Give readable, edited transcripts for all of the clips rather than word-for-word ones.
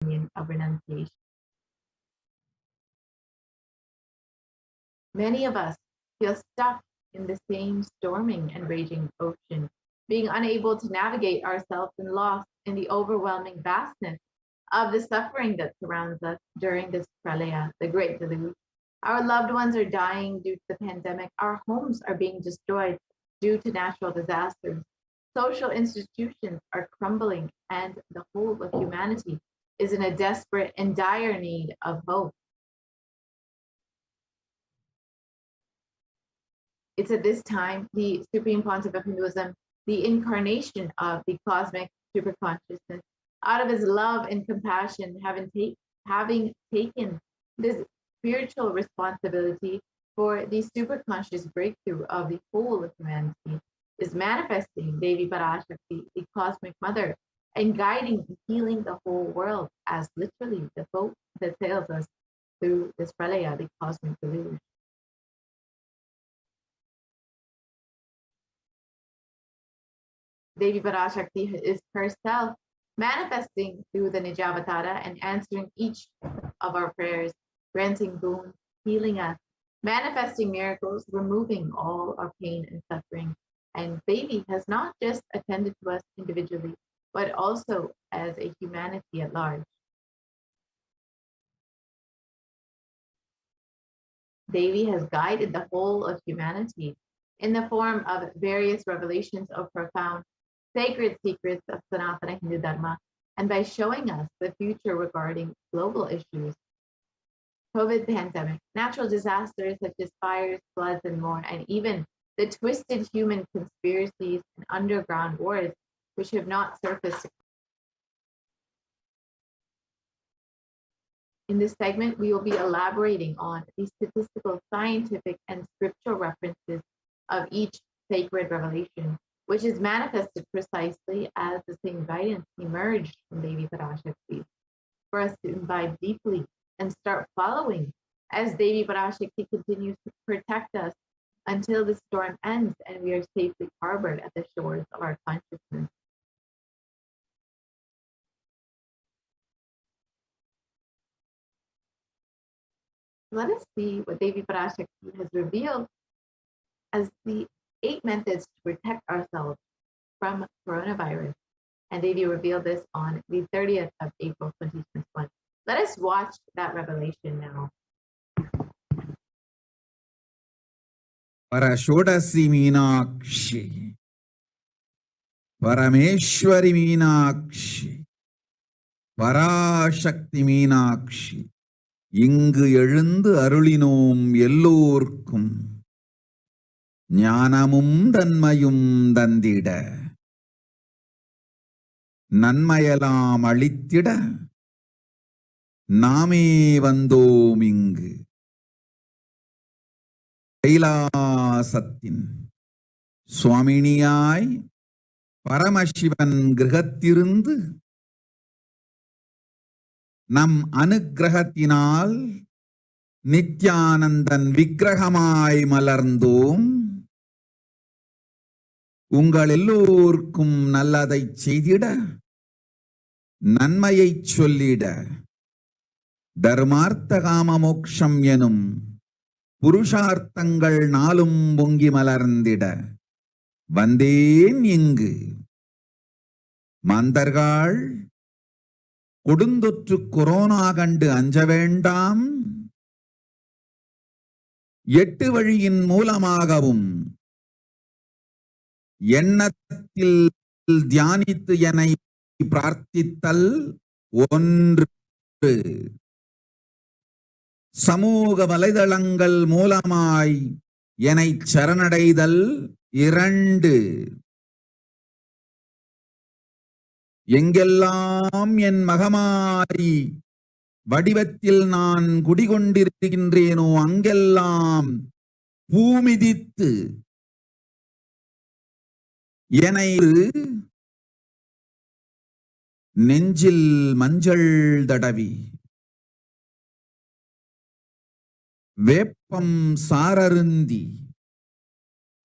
of renunciation. Many of us feel stuck in the same storming and raging ocean, being unable to navigate ourselves and lost in the overwhelming vastness of the suffering that surrounds us during this pralaya, the great deluge. Our loved ones are dying due to the pandemic. Our homes are being destroyed due to natural disasters. Social institutions are crumbling, and the whole of humanity is in a desperate and dire need of hope. It's at this time the Supreme Pontiff of Hinduism, the incarnation of the cosmic superconsciousness, out of his love and compassion, having taken this spiritual responsibility for the superconscious breakthrough of the whole of humanity, is manifesting Devi Parashakti, the cosmic mother, and guiding and healing the whole world as literally the boat that sails us through this pralaya, the cosmic deluge. Devi Parashakti is herself manifesting through the Nijavatara and answering each of our prayers, granting boons, healing us, manifesting miracles, removing all our pain and suffering. And Devi has not just attended to us individually, but also as a humanity at large. Devi has guided the whole of humanity in the form of various revelations of profound sacred secrets of Sanatana Hindu Dharma, and by showing us the future regarding global issues, COVID pandemic, natural disasters such as fires, floods, and more, and even the twisted human conspiracies and underground wars which have not surfaced. In this segment, we will be elaborating on the statistical, scientific, and scriptural references of each sacred revelation, which is manifested precisely as the same guidance emerged from Devi Parashakti, for us to imbibe deeply and start following as Devi Parashakti continues to protect us until the storm ends and we are safely harbored at the shores of our consciousness. Let us see what Devi Parashakti has revealed as the 8 methods to protect ourselves from coronavirus. And Devi revealed this on the 30th of April, 2021. Let us watch that revelation now. Parashodasi Meenakshi, Parameshwari Meenakshi, Parashakti Meenakshi, இங்கு எழுந்து அருளினோம் எல்லோர்க்கும் ஞானமும் தன்மையும் தந்திட நன்மையெல்லாம் அளித்திட நாமே வந்தோம் இங்கு கைலாசத்தின் சுவாமினியாய் பரமசிவன் கிரகத்திருந்து நம் அனுக்கிரகத்தினால் நித்யானந்தன் விக்கிரகமாய் மலர்ந்தோம். உங்கள் எல்லோருக்கும் நல்லதை செய்திட நன்மையை சொல்லிட தர்மார்த்த காம மோக்ஷம் எனும் புருஷார்த்தங்கள் நாளும் பொங்கி மலர்ந்திட வந்தேன் இங்கு. மாந்தர்கள் கொடுந்தொற்று கொரோனா கண்டு அஞ்ச வேண்டாம். 8 வழியின் மூலமாகவும் எண்ணத்தில் தியானித்து என்னை பிரார்த்தித்தல் 1, சமூக வலைதளங்கள் மூலமாய் என்னை சரணடைதல் 2, எங்கெல்லாம் என் மகமாரி வடிவத்தில் நான் குடிகொண்டிருக்கின்றேனோ அங்கெல்லாம் பூமிதித்து என்னை நெஞ்சில் மஞ்சள் தடவி வேப்பம் சாரருந்தி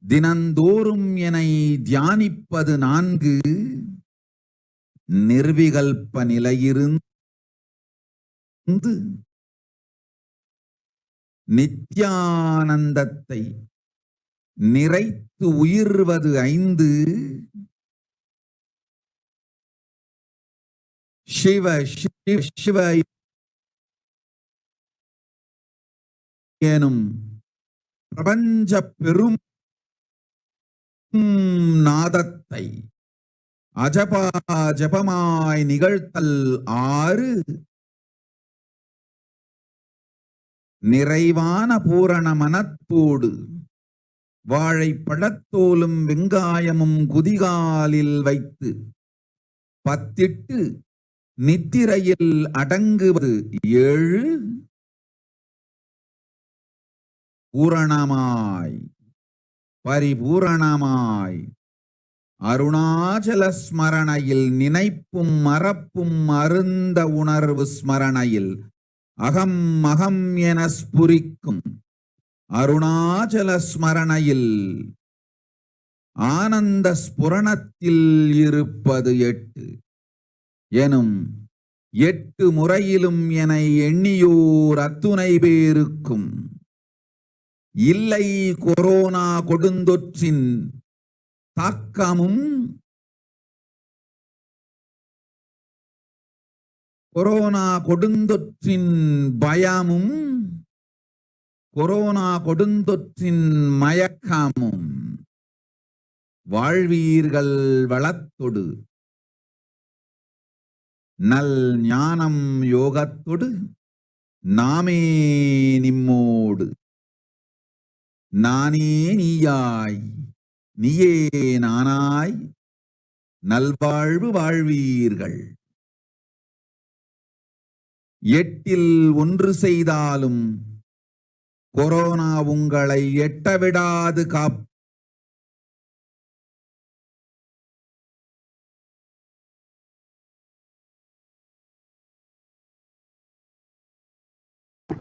தினந்தோறும் என்னை தியானிப்பது 4, நிர்விகல்ப நிலையிருந்து நித்யானந்தத்தை நிறைத்து உயிர்வது 5 சிவ சிவ சிவ எனும் பிரபஞ்ச பெரும் நாதத்தை அஜபா ஜபமாய் நிகழ்த்தல் 6 நிறைவான பூரண மனத்தோடு வாழைப்பழத்தோலும் வெங்காயமும் குதிகாலில் வைத்து பத்திட்டு நித்திரையில் அடங்குவது 7 பூரணமாய் பரிபூரணமாய் அருணாச்சல ஸ்மரணையில் நினைப்பும் மறப்பும் அருந்த உணர்வு ஸ்மரணையில் அகம் அகம் என ஸ்புரிக்கும் அருணாச்சல ஸ்மரணையில் ஆனந்த ஸ்புரணத்தில் இருப்பது 8 எனும் 8 முறையிலும் என எண்ணியோர் அத்துணை பேருக்கும் இல்லை கொரோனா கொடுந்தொற்றின் தாக்கமும் கொரோனா கொடுந்தொற்றின் பயமும் கொரோனா கொடுந்தொற்றின் மயக்கமும் வாழ்வீர்கள் வளத்தொடு நல் ஞானம் யோகத்தொடு நாமே நிம்மோடு நானே நீயாய் நீயே நானாய் நல்வாழ்வு வாழ்வீர்கள் 8 ஒன்று செய்தாலும் கொரோனா உங்களை எட்டவிடாது காப்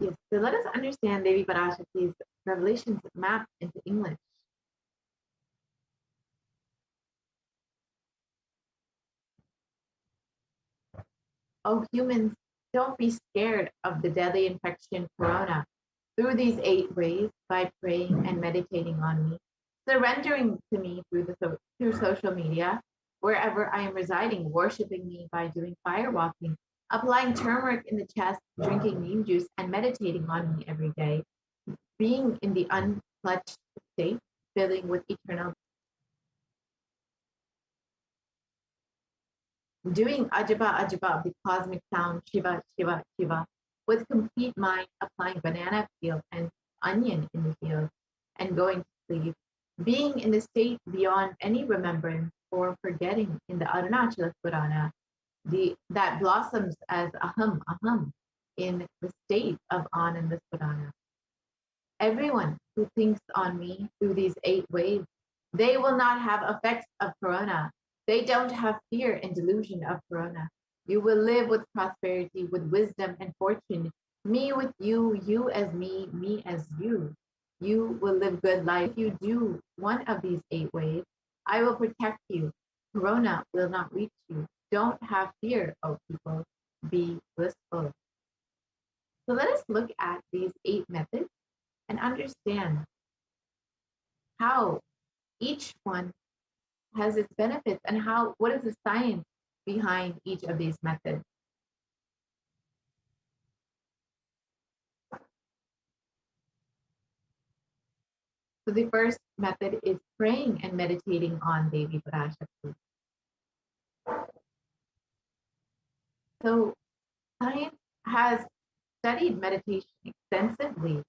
Yes, so let us understand Devi Parashakti's revelations mapped into English. Oh, humans, don't be scared of the deadly infection corona. Through these 8 ways, by praying and meditating on me, surrendering to me through social media, wherever I am residing, worshiping me by doing fire walking, applying turmeric in the chest, drinking neem juice, and meditating on me every day, being in the unclutched state, filling with eternal, doing Ajaba Ajaba, the cosmic sound, Shiva, Shiva, Shiva, with complete mind, applying banana peel and onion in the field, and going to sleep, being in the state beyond any remembrance or forgetting in the Arunachala Purana, that blossoms as aham, aham, in the state of Ananda Purana. Everyone who thinks on me through these 8 ways, they will not have effects of corona. They don't have fear and delusion of corona. You will live with prosperity, with wisdom and fortune. Me with you, you as me as you. You will live good life. If you do one of these 8 ways, I will protect you. Corona will not reach you. Don't have fear, oh people. Be blissful. So let us look at these 8 methods and understand how each one has its benefits and what is the science behind each of these methods. So the first method is praying and meditating on Devi Parashakti. So science has studied meditation extensively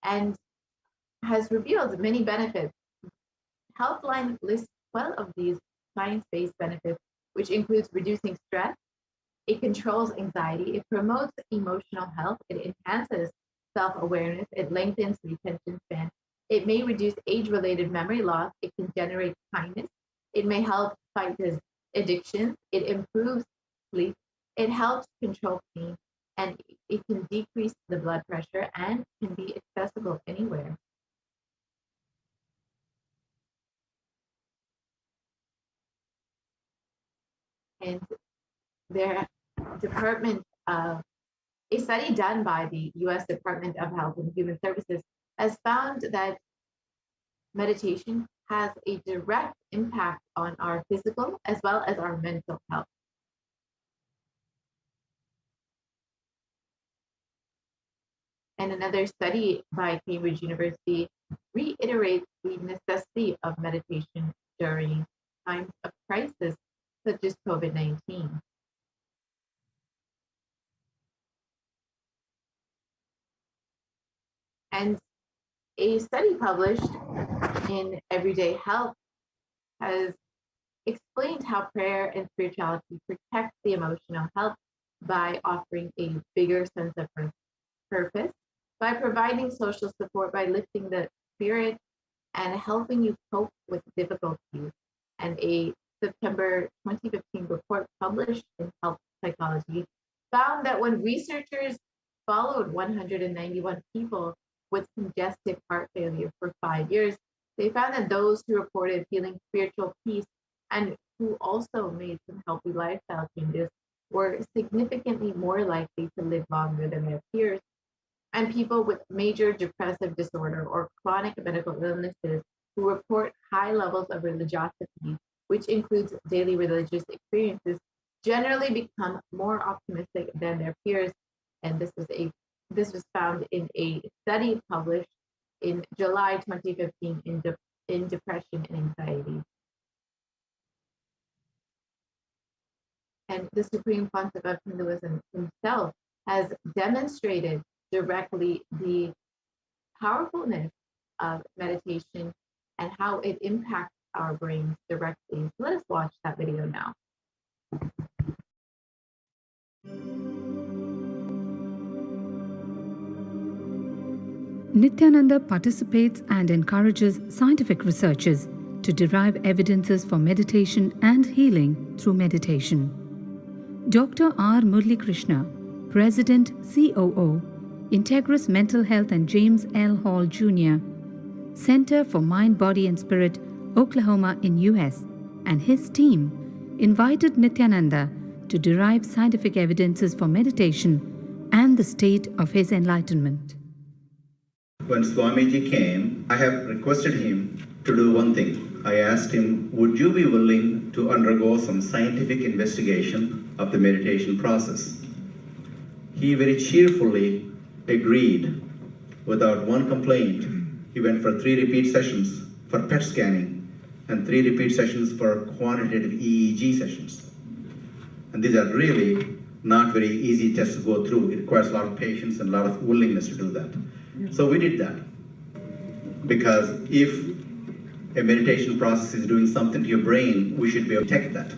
and has revealed many benefits. Healthline lists 12 of these science-based benefits, which includes reducing stress. It controls anxiety. It promotes emotional health. It enhances self-awareness. It lengthens retention span. It may reduce age-related memory loss. It can generate kindness. It may help fight addictions. It improves sleep. It helps control pain. And it can decrease the blood pressure and can be accessible anywhere. And their Department of A study done by the US Department of Health and Human Services has found that meditation has a direct impact on our physical as well as our mental health. And another study by Cambridge University reiterates the necessity of meditation during times of crisis, such as COVID-19. And a study published in Everyday Health has explained how prayer and spirituality protect the emotional health by offering a bigger sense of purpose, by providing social support, by lifting the spirit and helping you cope with difficulties. And a September 2015 report published in Health Psychology found that when researchers followed 191 people with congestive heart failure for 5 years, they found that those who reported feeling spiritual peace and who also made some healthy lifestyle changes were significantly more likely to live longer than their peers. And people with major depressive disorder or chronic medical illnesses who report high levels of religiosity, which includes daily religious experiences, generally become more optimistic than their peers. And this was found in a study published in July 2015 in depression and anxiety. And the Supreme Pontiff of Hinduism himself has demonstrated directly the powerfulness of meditation and how it impacts our brains directly. So let us watch that video now. Nithyananda participates and encourages scientific researchers to derive evidences for meditation and healing through meditation. Dr. R. Murli Krishna, President, COO, Integris Mental Health and James L. Hall Jr., Center for Mind, Body and Spirit, Oklahoma in US, and his team invited Nithyananda to derive scientific evidences for meditation and the state of his enlightenment. When Swamiji came, I have requested him to do one thing. I asked him, would you be willing to undergo some scientific investigation of the meditation process? He very cheerfully agreed without one complaint. He went for 3 repeat sessions for PET scanning and 3 repeat sessions for quantitative EEG sessions. And these are really not very easy tests to go through. It requires a lot of patience and a lot of willingness to do that. So we did that. Because if a meditation process is doing something to your brain, we should be able to detect that.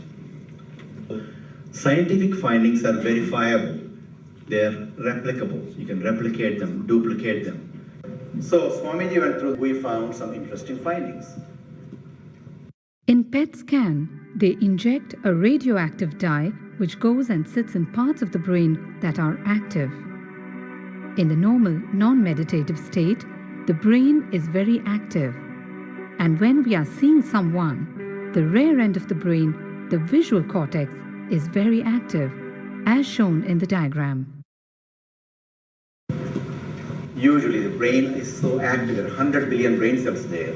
Scientific findings are verifiable. They're replicable. You can replicate them, duplicate them. So Swamiji went through, we found some interesting findings. In PET scan, they inject a radioactive dye which goes and sits in parts of the brain that are active. In the normal, non-meditative state, the brain is very active. And when we are seeing someone, the rear end of the brain, the visual cortex, is very active, as shown in the diagram. Usually the brain is so active, there are 100 billion brain cells there.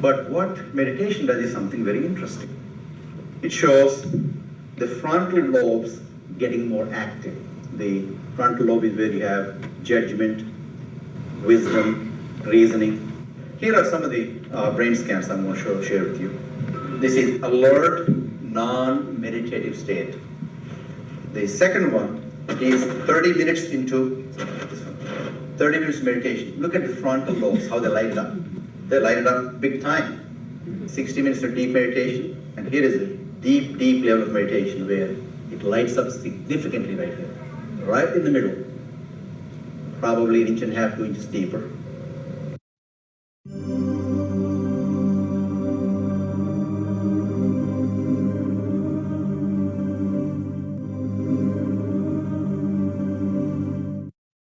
But what meditation does is something very interesting. It shows the frontal lobes getting more active. The frontal lobe is where you have judgment, wisdom, reasoning. Here are some of the brain scans I'm going to share with you. This is alert, non-meditative state. The second one is 30 minutes into this one. 30 minutes meditation. Look at the frontal lobes, how they light it up. They light it up big time. 60 minutes of deep meditation, and here is a deep, deep level of meditation where it lights up significantly right here. Right in the middle, probably 1.5 inches, 2 inches deeper.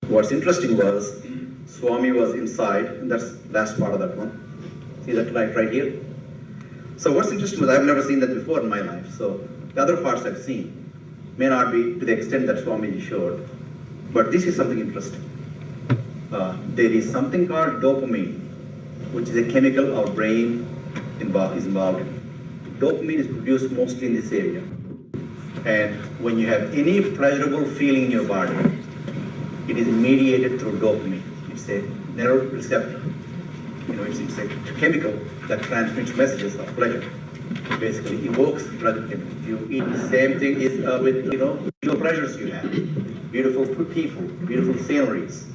What's interesting was, Swami was inside, and that's the last part of that one. See that light right here? So what's interesting was, I've never seen that before in my life, so the other parts I've seen may not be to the extent that Swamiji showed. But this is something interesting. There is something called dopamine, which is a chemical our brain is involved in. Dopamine is produced mostly in this area. And when you have any pleasurable feeling in your body, it is mediated through dopamine. It's a neuroreceptor. It's a chemical that transmits messages of pleasure. It basically evokes pleasure. If you eat, the same thing is with visual pleasures you have. Beautiful people, beautiful sceneries,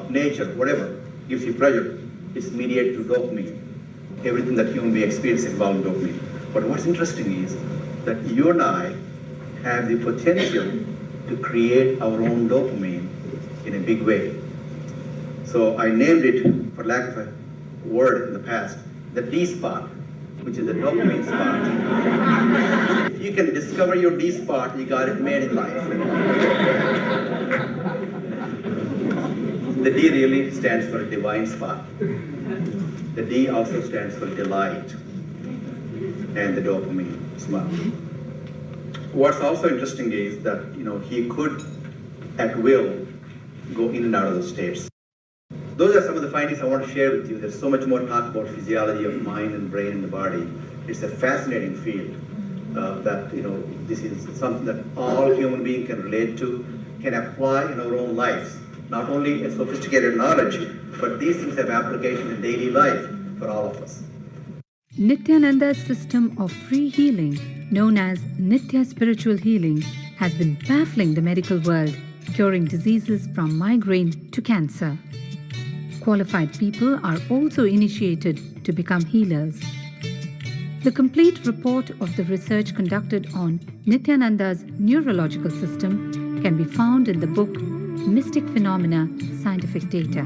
nature, whatever gives you pleasure. It's mediated through dopamine. Everything that human being experiences involves dopamine. But what's interesting is that you and I have the potential to create our own dopamine in a big way. So I named it, for lack of a word in the past, the D spot, which is the dopamine spot. If you can discover your D spot, you got it made in life. The D really stands for divine spot. The D also stands for delight and the dopamine spot. What's also interesting is that he could at will go in and out of those states. Those are some of the findings I want to share with you. There's so much more talk about physiology of mind and brain and the body. It's a fascinating field that this is something that all human beings can relate to, can apply in our own lives. Not only a sophisticated knowledge, but these things have application in daily life for all of us. Nithyananda's system of free healing, known as Nithya Spiritual Healing, has been baffling the medical world, curing diseases from migraine to cancer. Qualified people are also initiated to become healers. The complete report of the research conducted on Nithyananda's neurological system can be found in the book Mystic Phenomena, Scientific Data.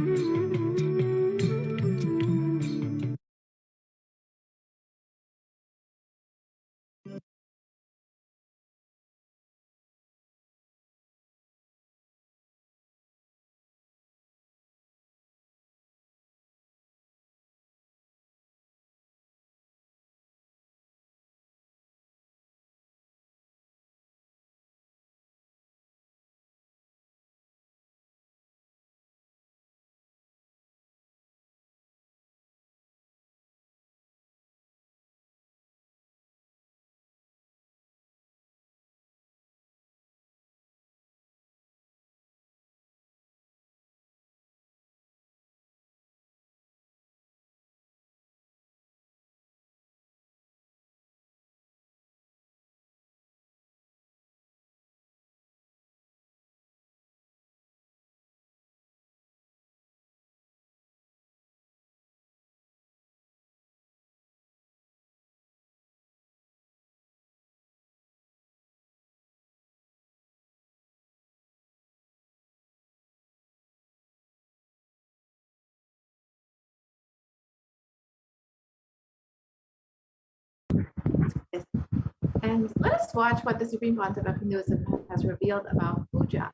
And let us watch what the Supreme Pontiff of Hinduism has revealed about puja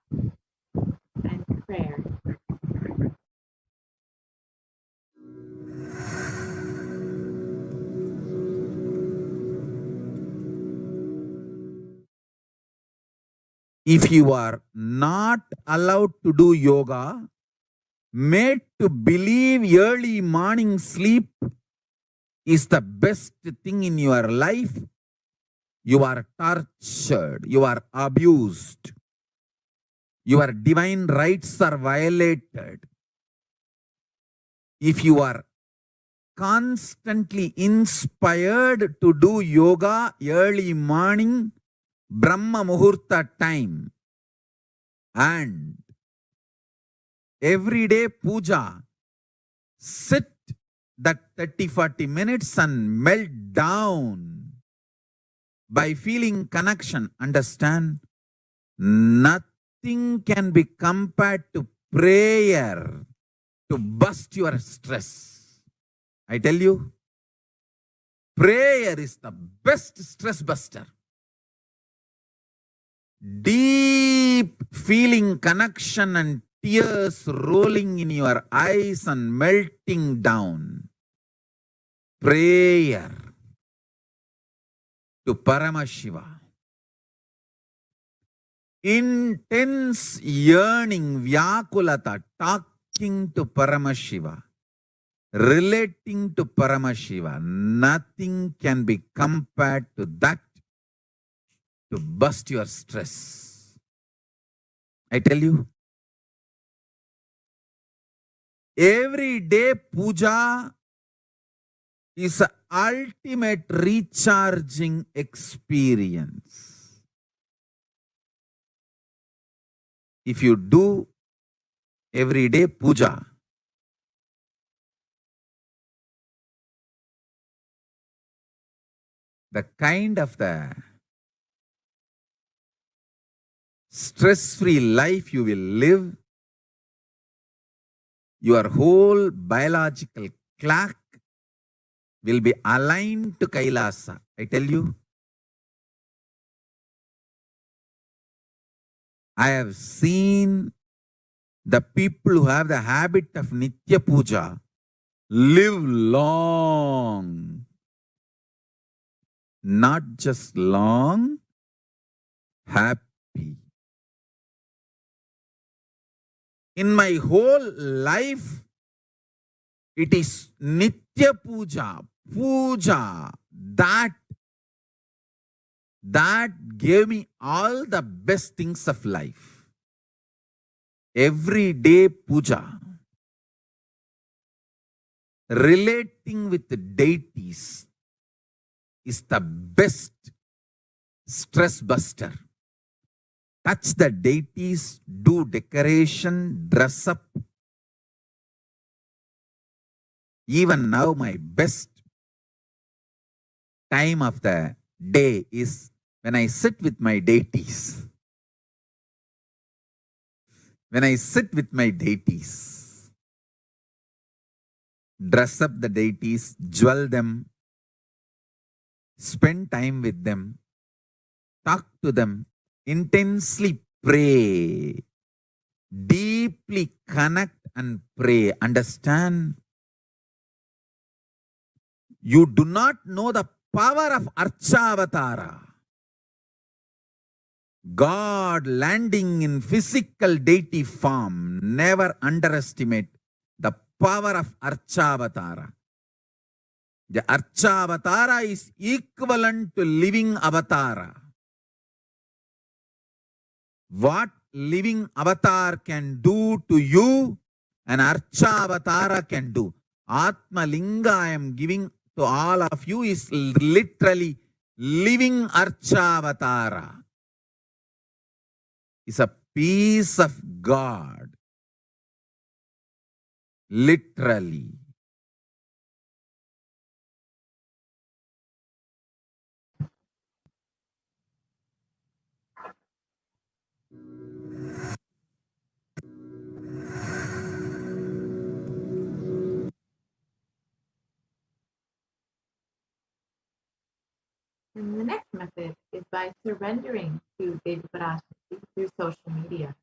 and prayer. If you are not allowed to do yoga, made to believe early morning sleep is the best thing in your life, you are tortured, you are abused, your divine rights are violated. If you are constantly inspired to do yoga early morning, Brahma Muhurta time, and everyday puja, sit that 30-40 minutes and melt down by feeling connection. Understand? Nothing can be compared to prayer to bust your stress. I tell you, prayer is the best stress buster. Deep feeling connection and tears rolling in your eyes and melting down. Prayer to Paramashiva. intense yearning, Vyakulata, talking to Paramashiva, relating to Paramashiva. Nothing can be compared to that to bust your stress. I tell you, every day puja is an ultimate recharging experience. If you do every day puja, the kind of the stress-free life you will live, your whole biological clock will be aligned to Kailasa. I tell you, I have seen the people who have the habit of Nitya Puja live long. Not just long, happy. In my whole life, it is Nitya Puja, Puja, that gave me all the best things of life. Every day puja, relating with the deities is the best stress buster. Touch the deities, do decoration, dress up. Even now, my best time of the day is when I sit with my deities. When I sit with my deities, dress up the deities, jewel them, spend time with them, talk to them, intensely pray, deeply connect and pray. Understand? You do not know the power of Archavatara. God landing in physical deity form. Never underestimate the power of Archavatara. The Archavatara is equivalent to living avatara. What living avatar can do to you, an Archavatara can do. Atma Linga I am giving to all of you is literally living Archavatara. Is a piece of God. Literally. And the next method is by surrendering to Devi Parashakti through social media.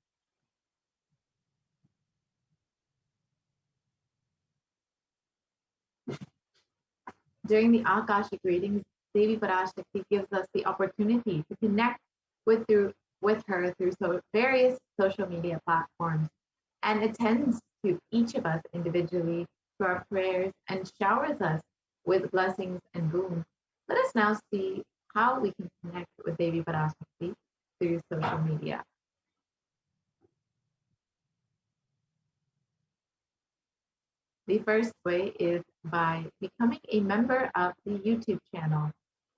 During the Akashic readings, Devi Parashakti gives us the opportunity to connect with her through various social media platforms and attends to each of us individually through our prayers and showers us with blessings and boons. Let us now see how we can connect with Devi Parashakti through social media. The first way is by becoming a member of the YouTube channel.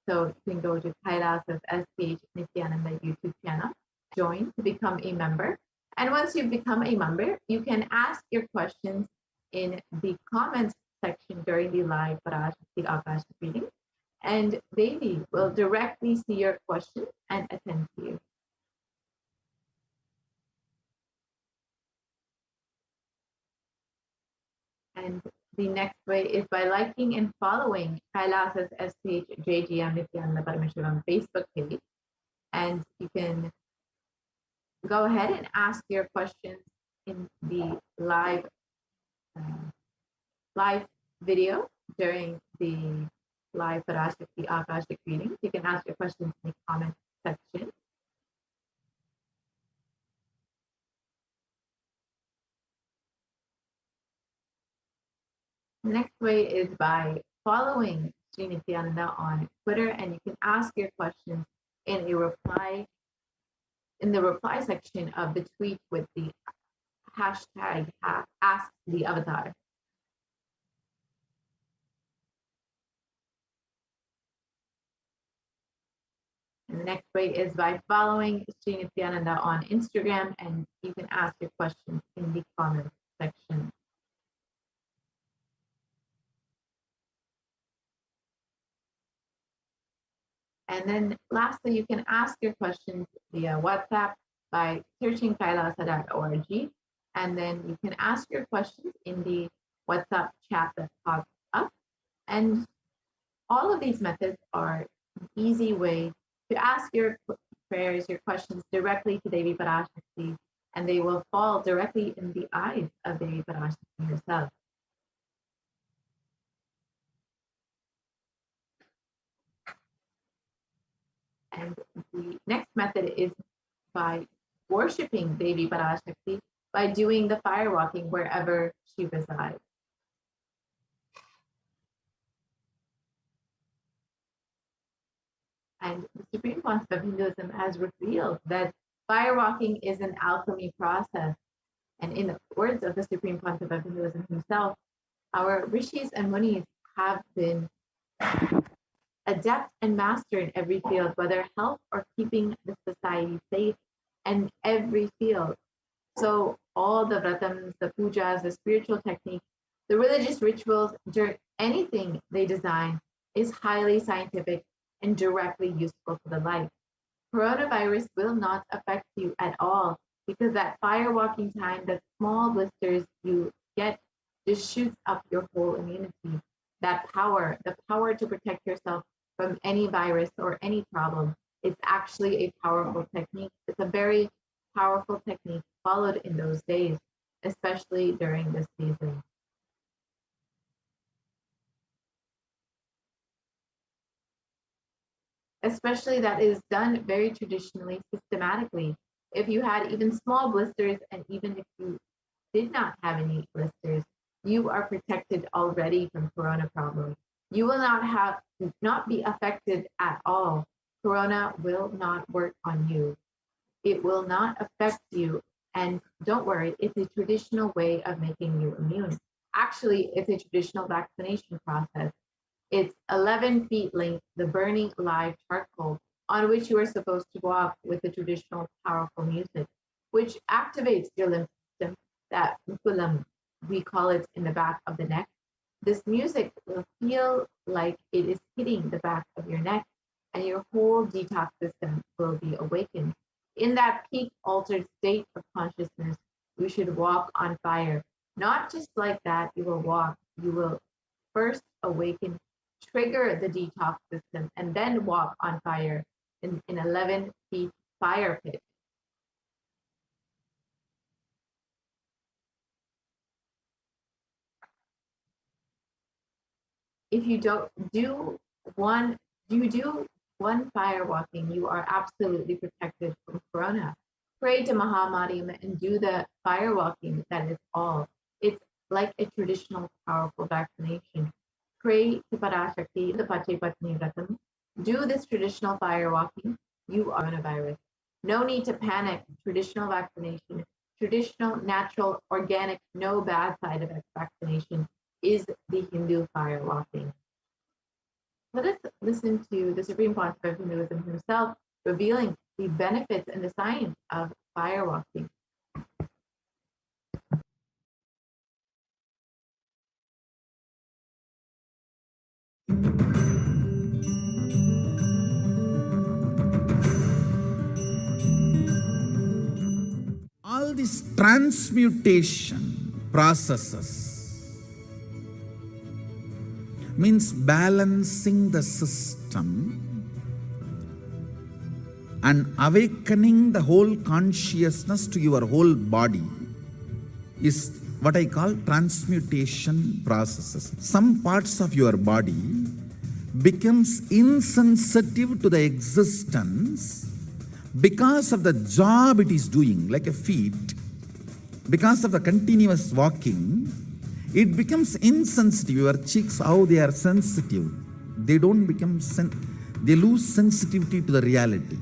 So you can go to Kailasa's HDH Nithyananda YouTube channel, join to become a member. And once you become a member, you can ask your questions in the comments section during the live Parashakti Akashic reading. And Devi will directly see your question and attend to you. And the next way is by liking and following Kailasa's SPH JGM Nithyananda Paramashivam Facebook page. And you can go ahead and ask your questions in the live video during the live Parashakti Akashic readings. You can ask your questions in the comment section. The next way is by following Sri Nithyananda on Twitter, and you can ask your questions in the reply section of the tweet with the hashtag Ask the Avatar. And the next way is by following Sri Nithyananda on Instagram, and you can ask your questions in the comment section. And then lastly, you can ask your questions via WhatsApp by searching kailasa.org. And then you can ask your questions in the WhatsApp chat that pops up. And all of these methods are an easy way to ask your prayers, your questions directly to Devi Parashakti, and they will fall directly in the eyes of Devi Parashakti herself. And the next method is by worshiping Devi Parashakti by doing the fire walking wherever she resides. And the Supreme Concept of Hinduism has revealed that fire walking is an alchemy process. And in the words of the Supreme Concept of Hinduism himself, our rishis and munis have been adept and master in every field, whether health or keeping the society safe, and every field. So all the vratams, the pujas, the spiritual techniques, the religious rituals, anything they design is highly scientific and directly useful to the life. Coronavirus will not affect you at all, because that fire walking time, that small blisters you get, just shoots up your whole immunity. That power, the power to protect yourself from any virus or any problem, it's actually a powerful technique. It's a very powerful technique followed in those days, especially during this season. Especially that is done very traditionally, systematically. If you had even small blisters, and even if you did not have any blisters, you are protected already from corona problems. You will not be affected at all. Corona will not work on you. It will not affect you. And don't worry, it's a traditional way of making you immune. Actually, it's a traditional vaccination process. It's 11 feet length, the burning live charcoal on which you are supposed to walk with the traditional powerful music, which activates your lymph system, that mukulam, we call it in the back of the neck. This music will feel like it is hitting the back of your neck, and your whole detox system will be awakened. In that peak altered state of consciousness, you should walk on fire. Not just like that, you will walk. You will first awaken, trigger the detox system, and then walk on fire in 11 feet fire pit. If you do one fire walking, you are absolutely protected from corona. Pray to Mahamariam and do the fire walking. That is all. It's like a traditional powerful vaccination. Pray to Parashakti, the Pache Patni Vratam. Do this traditional fire walking. You are coronavirus. No need to panic. Traditional vaccination, traditional, natural, organic, no bad side effects vaccination is the Hindu fire walking. Let us listen to the Supreme Concept of Hinduism himself revealing the benefits and the science of fire walking. All these transmutation processes means balancing the system and awakening the whole consciousness to your whole body is what I call transmutation processes. Some parts of your body becomes insensitive to the existence because of the job it is doing, like a feet. Because of the continuous walking, it becomes insensitive. Your cheeks, how they are sensitive. They don't become, they lose sensitivity to the reality.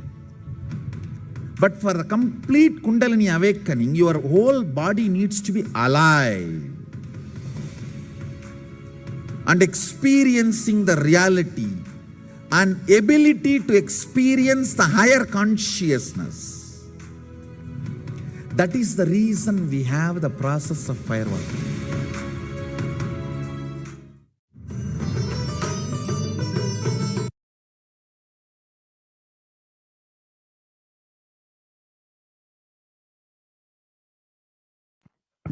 But for the complete Kundalini awakening, your whole body needs to be alive and experiencing the reality and ability to experience the higher consciousness. That is the reason we have the process of fireworking.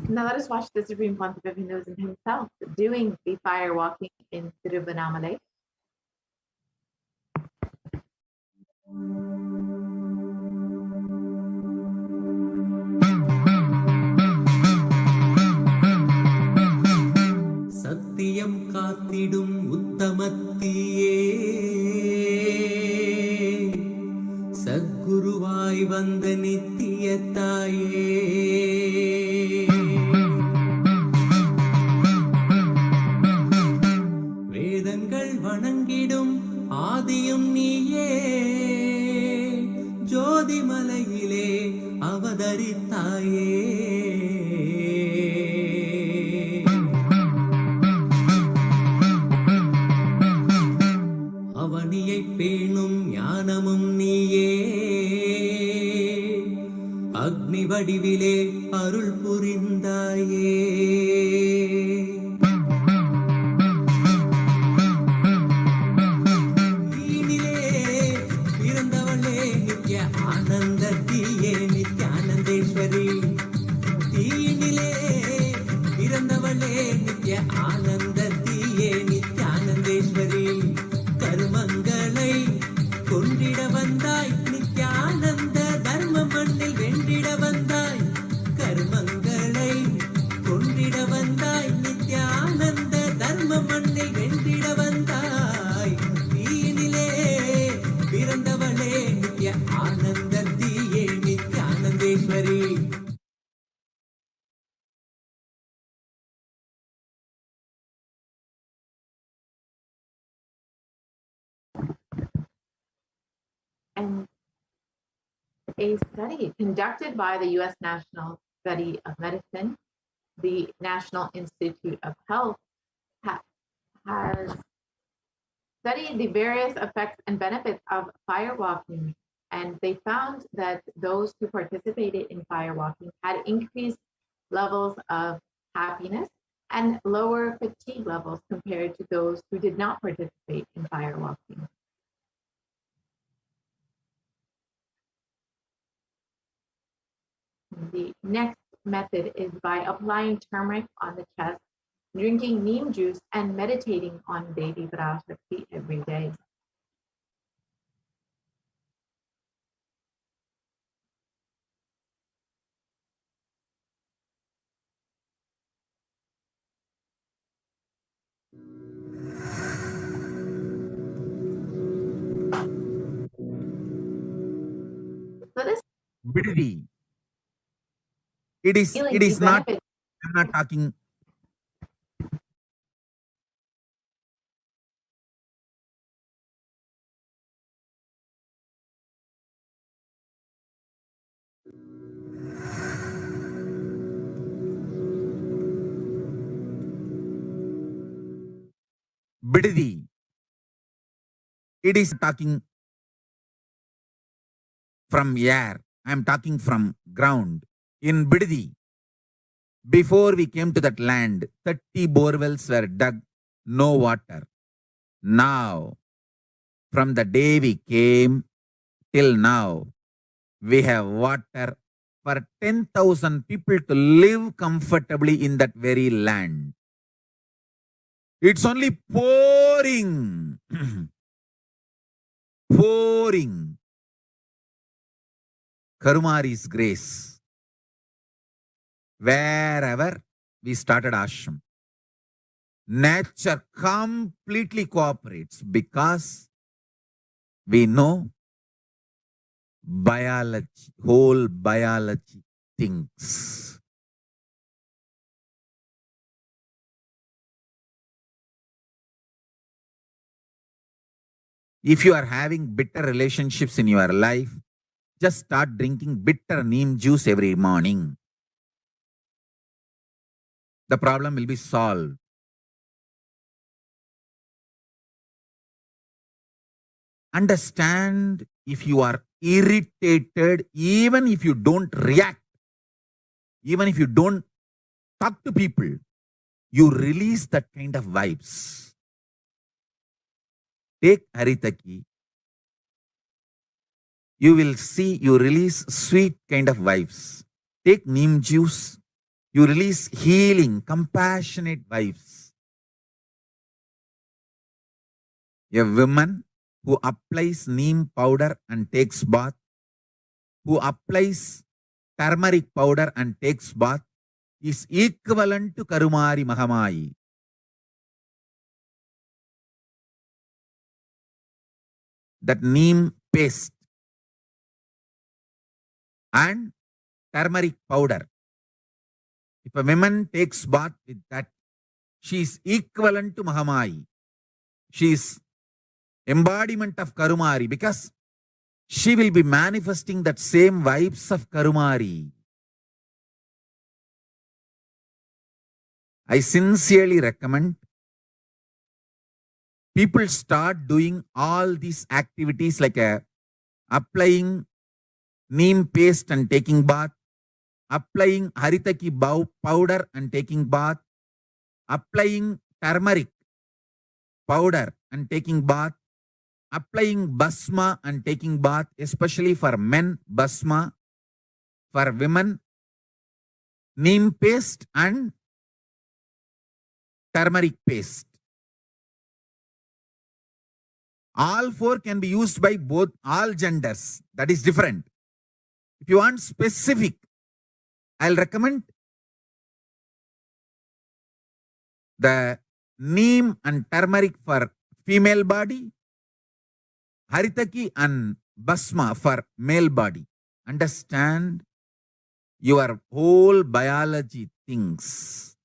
Now let us watch the Supreme Pontiff of Hinduism himself doing the fire walking in Tiruvannamalai. சத்தியம் காத்திடும் உத்தமத்தியே சத்குருவாய் வந்த நித்திய தாயே வேதங்கள் வணங்கிடும் ஆதியும் நீயே ஜோதிமலையிலே அவதரித்தாயே அவனியை பேணும் ஞானமும் நீயே அக்னி வடிவிலே அருள் புரிந்தாயே தீனிலே பிறந்தவளே நித்ய ஆனந்தத்தியே நித்யானந்தேஸ்வரி தீனிலே பிறந்தவளே நித்ய ஆனந்தத்தியே நித்யானந்தேஸ்வரி கருமங்களை கொண்டிட வந்தாய் நித்யானந்த தர்ம மண்ணில் வென்றிட வந்தாய் கருமங்களை கொண்டிட வந்தாய் நித்யானந்த தர்ம மண்ணில் வென்றிட வந்தாய் தீனிலே பிறந்தவளே நித்ய ஆனந்தத்தியே நித்யானந்தேஸ்வரி And a study conducted by the U.S. National Study of Medicine, the National Institute of Health, has studied the various effects and benefits of firewalking. And they found that those who participated in firewalking had increased levels of happiness and lower fatigue levels compared to those who did not participate in firewalking. The next method is by applying turmeric on the chest, drinking neem juice, and meditating on Devi Parashakti every day. So this Bididi. It is not, I'm not talking. Bididi. It is talking from air. I am talking from ground. In Bididi, before we came to that land, 30 borewells were dug, no water. Now, from the day we came till now, we have water for 10,000 people to live comfortably in that very land. It's only pouring, pouring. Karumari's grace. Wherever we started ashram, nature completely cooperates because we know biology, whole biology thinks. If you are having bitter relationships in your life, just start drinking bitter neem juice every morning. The problem will be solved. Understand, if you are irritated, even if you don't react, even if you don't talk to people, you release that kind of vibes. Take Haritaki. You will see you release sweet kind of vibes. Take neem juice. You release healing, compassionate vibes. A woman who applies neem powder and takes bath, who applies turmeric powder and takes bath, is equivalent to Karumari Mahamai. That neem paste and turmeric powder, if a woman takes bath with that, she is equivalent to Mahamai. She is embodiment of Karumari, because she will be manifesting that same vibes of Karumari. I sincerely recommend people start doing all these activities, like applying neem paste and taking bath, applying haritaki powder and taking bath, applying turmeric powder and taking bath, applying basma and taking bath, especially for men, basma, for women, neem paste and turmeric paste. All four can be used by all genders. That is different. If you want specific, I'll recommend the neem and turmeric for female body, haritaki and basma for male body. Understand, your whole biology things.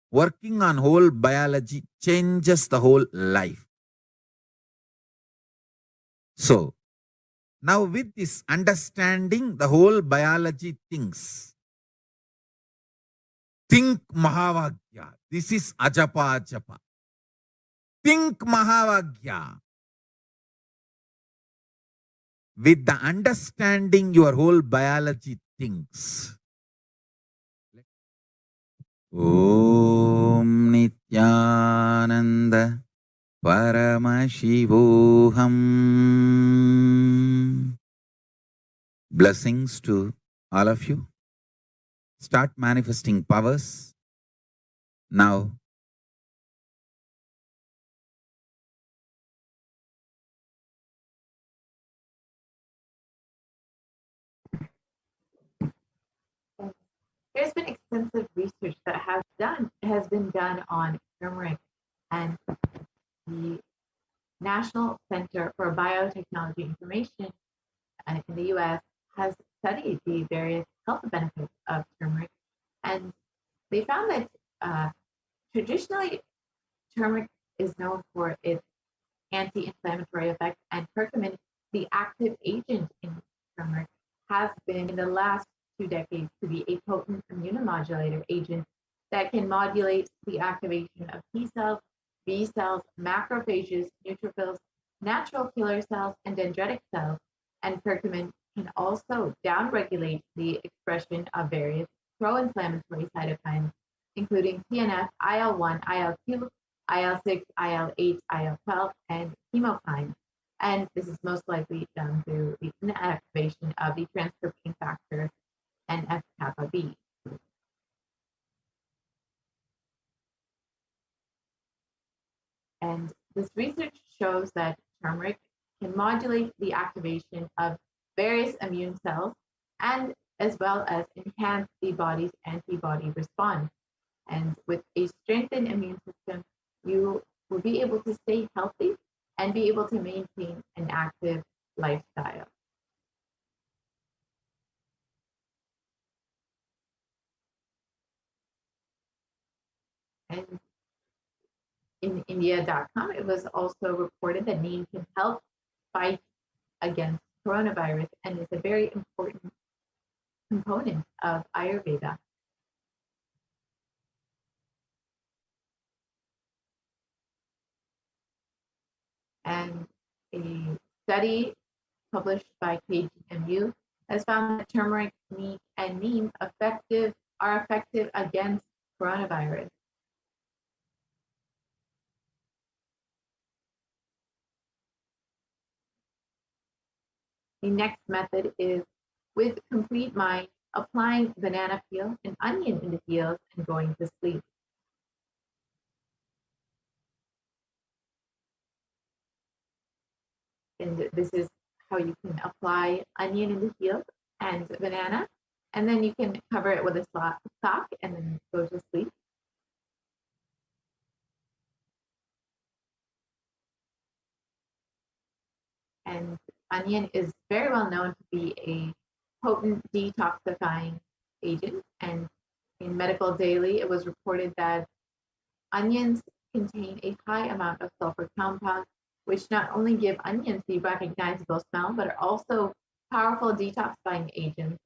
Working on whole biology changes the whole life. So, now with this understanding the whole biology things, think Mahavagya. This is Ajapa Ajapa. Think Mahavagya. With the understanding your whole biology thinks. Om Nithyananda Paramashivoham. Blessings to all of you. Start manifesting powers now. There's been extensive research that has been done on turmeric, and the National Center for Biotechnology Information in the US has studied the various health benefits of turmeric, and they found that traditionally turmeric is known for its anti-inflammatory effect, and curcumin, the active agent in turmeric, has been in the last 2 decades to be a potent immunomodulator agent that can modulate the activation of T cells, B cells, macrophages, neutrophils, natural killer cells, and dendritic cells. And curcumin can also downregulate the expression of various pro-inflammatory cytokines, including TNF, IL-1, IL-2, IL-6, IL-8, IL-12, and chemokines. And this is most likely done through the inactivation of the transcription factor NF-kappa B. And this research shows that turmeric can modulate the activation of various immune cells, and as well as enhance the body's antibody response. And with a strengthened immune system, you will be able to stay healthy and be able to maintain an active lifestyle. And in India.com, it was also reported that neem can help fight against coronavirus, and it's a very important component of Ayurveda. And a study published by KGMU has found that turmeric, and neem are effective against coronavirus. The next method is with complete mind, applying banana peel and onion in the heels and going to sleep. And this is how you can apply onion in the heels and banana, and then you can cover it with a sock and then go to sleep. And onion is very well known to be a potent detoxifying agent, and in Medical Daily it was reported that onions contain a high amount of sulfur compounds, which not only give onions the recognizable smell, but are also powerful detoxifying agents,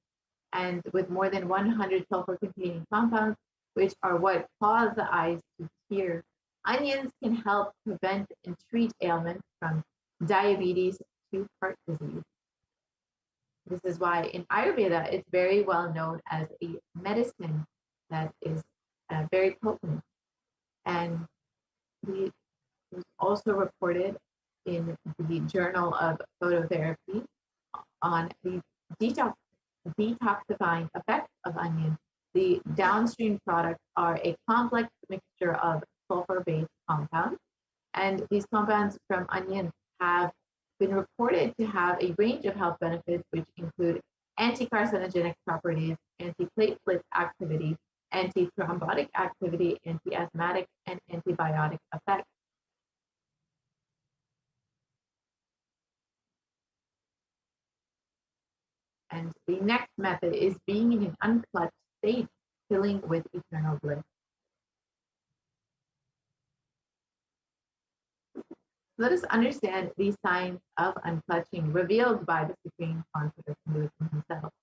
and with more than 100 sulfur-containing compounds, which are what cause the eyes to tear. Onions can help prevent and treat ailments from diabetes to heart disease. This is why in Ayurveda, it's very well known as a medicine that is very potent. And it was also reported in the Journal of Phototherapy on the detoxifying effects of onion. The downstream products are a complex mixture of sulfur-based compounds, and these compounds from onions have been reported to have a range of health benefits, which include anti-carcinogenic properties, anti-platelet activity, anti-thrombotic activity, anti-asthmatic, and antibiotic effects. And the next method is being in an unclutched state, filling with eternal bliss. Let us understand these signs of unclutching revealed by the Supreme Concept of Hinduism himself.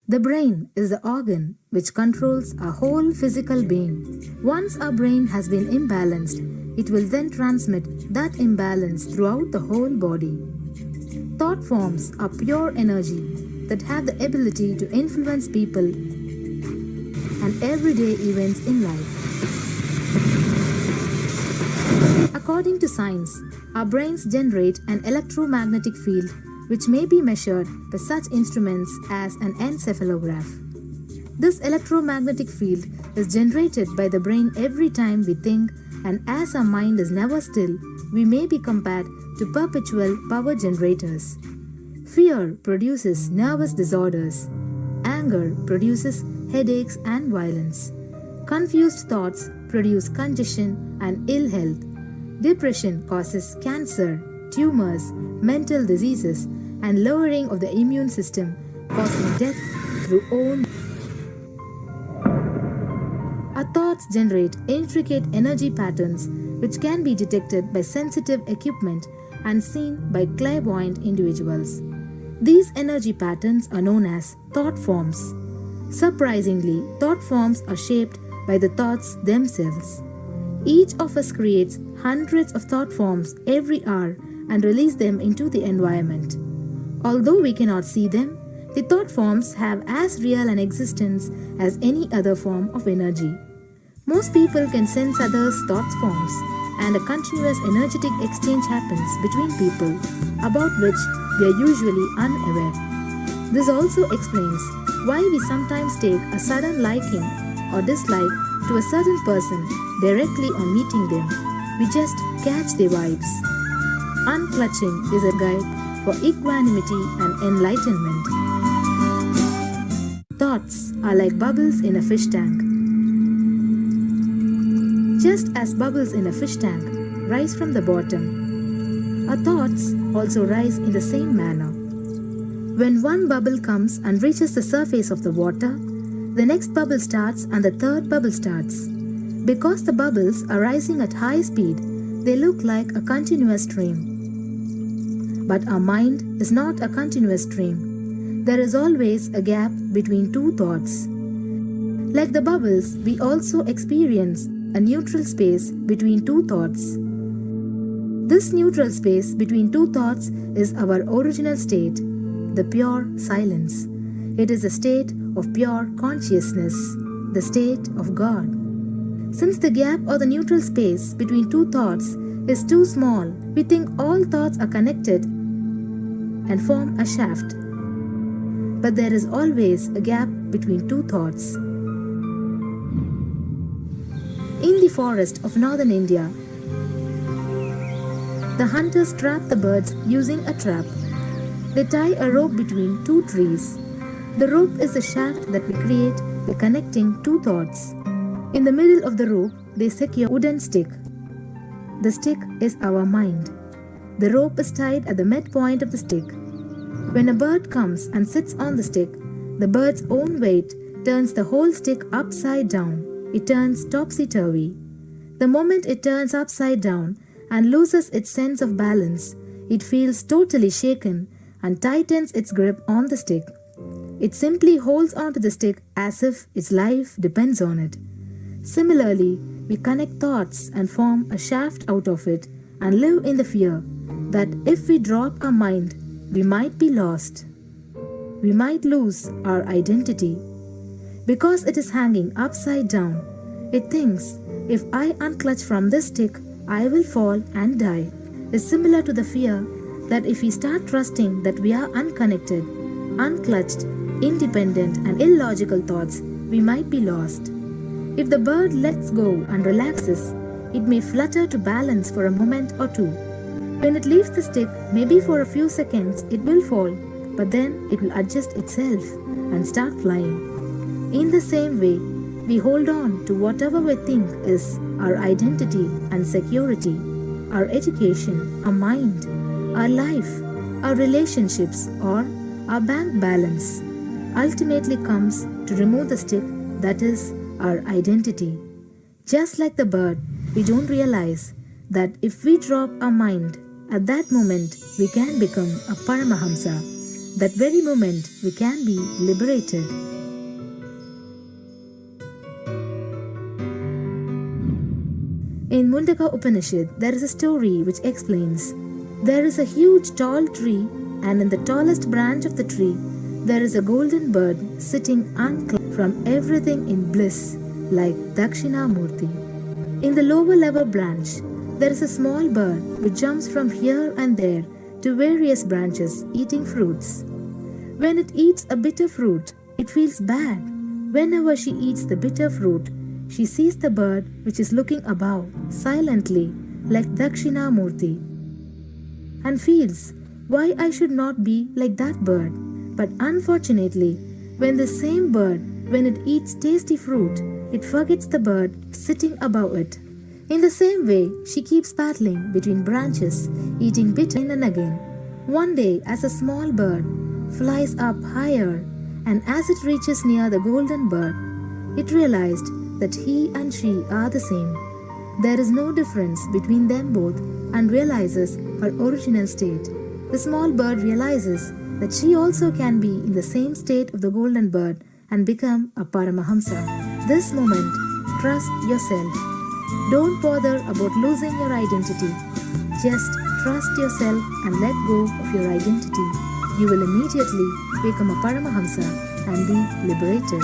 The brain is the organ which controls our whole physical being. Once our brain has been imbalanced, it will then transmit that imbalance throughout the whole body. Thought forms are pure energy that have the ability to influence people and everyday events in life. According to science, our brains generate an electromagnetic field which may be measured by such instruments as an encephalograph. This electromagnetic field is generated by the brain every time we think, and as our mind is never still, we may be compared to perpetual power generators. Fear produces nervous disorders. Anger produces headaches and violence. Confused thoughts produce congestion and ill health. Depression causes cancer, tumors, mental diseases, and lowering of the immune system, causing death through own. Our thoughts generate intricate energy patterns which can be detected by sensitive equipment and seen by clairvoyant individuals. These energy patterns are known as thought forms. Surprisingly, thought forms are shaped by the thoughts themselves. Each of us creates hundreds of thought forms every hour and release them into the environment. Although we cannot see them, the thought forms have as real an existence as any other form of energy. Most people can sense others' thought forms, and a continuous energetic exchange happens between people, about which we are usually unaware. This also explains why we sometimes take a sudden liking or dislike to a certain person directly on meeting them. We just catch their vibes. Unclutching is a guide for equanimity and enlightenment. Thoughts are like bubbles in a fish tank. Just as bubbles in a fish tank rise from the bottom. Our thoughts also rise in the same manner. When one bubble comes and reaches the surface of the water, the next bubble starts and the third bubble starts. Because the bubbles are rising at high speed, they look like a continuous stream. But our mind is not a continuous stream. There is always a gap between two thoughts. Like the bubbles, we also experience a neutral space between two thoughts. This neutral space between two thoughts is our original state, the pure silence. It is a state of pure consciousness, the state of God. Since the gap or the neutral space between two thoughts is too small, we think all thoughts are connected and form a shaft. But there is always a gap between two thoughts. In the forest of northern India, the hunters trap the birds using a trap. They tie a rope between two trees. The rope is the shaft that we create by connecting two thoughts. In the middle of the rope, they secure a wooden stick. The stick is our mind. The rope is tied at the midpoint of the stick. When a bird comes and sits on the stick, the bird's own weight turns the whole stick upside down. It turns topsy-turvy. The moment it turns upside down and loses its sense of balance, it feels totally shaken and tightens its grip on the stick. It simply holds onto the stick as if its life depends on it. Similarly, we connect thoughts and form a shaft out of it and live in the fear that if we drop our mind, we might be lost. We might lose our identity. Because it is hanging upside down, it thinks, if I unclutch from this stick, I will fall and die. Is similar to the fear that if we start trusting that we are unconnected, unclutched, independent and illogical thoughts, we might be lost. If the bird lets go and relaxes, it may flutter to balance for a moment or two. When it leaves the stick, maybe for a few seconds, it will fall, but then it will adjust itself and start flying. In the same way, we hold on to whatever we think is our identity and security, our education, our mind, our life, our relationships, or our bank balance. Ultimately comes to remove the stick that is our identity. Just like the bird, we don't realize that if we drop our mind, at that moment we can become a Paramahamsa. That very moment we can be liberated. In Mundaka Upanishad, there is a story which explains, there is a huge tall tree, and in the tallest branch of the tree, there is a golden bird sitting unclutched from everything in bliss, like Dakshinamurti. In the lower level branch, there is a small bird which jumps from here and there to various branches eating fruits. When it eats a bitter fruit, it feels bad. Whenever she eats the bitter fruit, she sees the bird which is looking above, silently, like Dakshinamurti, and feels, why I should not be like that bird. But unfortunately, when the same bird, when it eats tasty fruit, it forgets the bird sitting above it. In the same way, she keeps battling between branches, eating bitter again and again. One day, as a small bird flies up higher, and as it reaches near the golden bird, it realized that he and she are the same. There is no difference between them both and realizes her original state. The small bird realizes that she also can be in the same state of the golden bird and become a Paramahamsa. This moment, trust yourself. Don't bother about losing your identity. Just trust yourself and let go of your identity. You will immediately become a Paramahamsa and be liberated.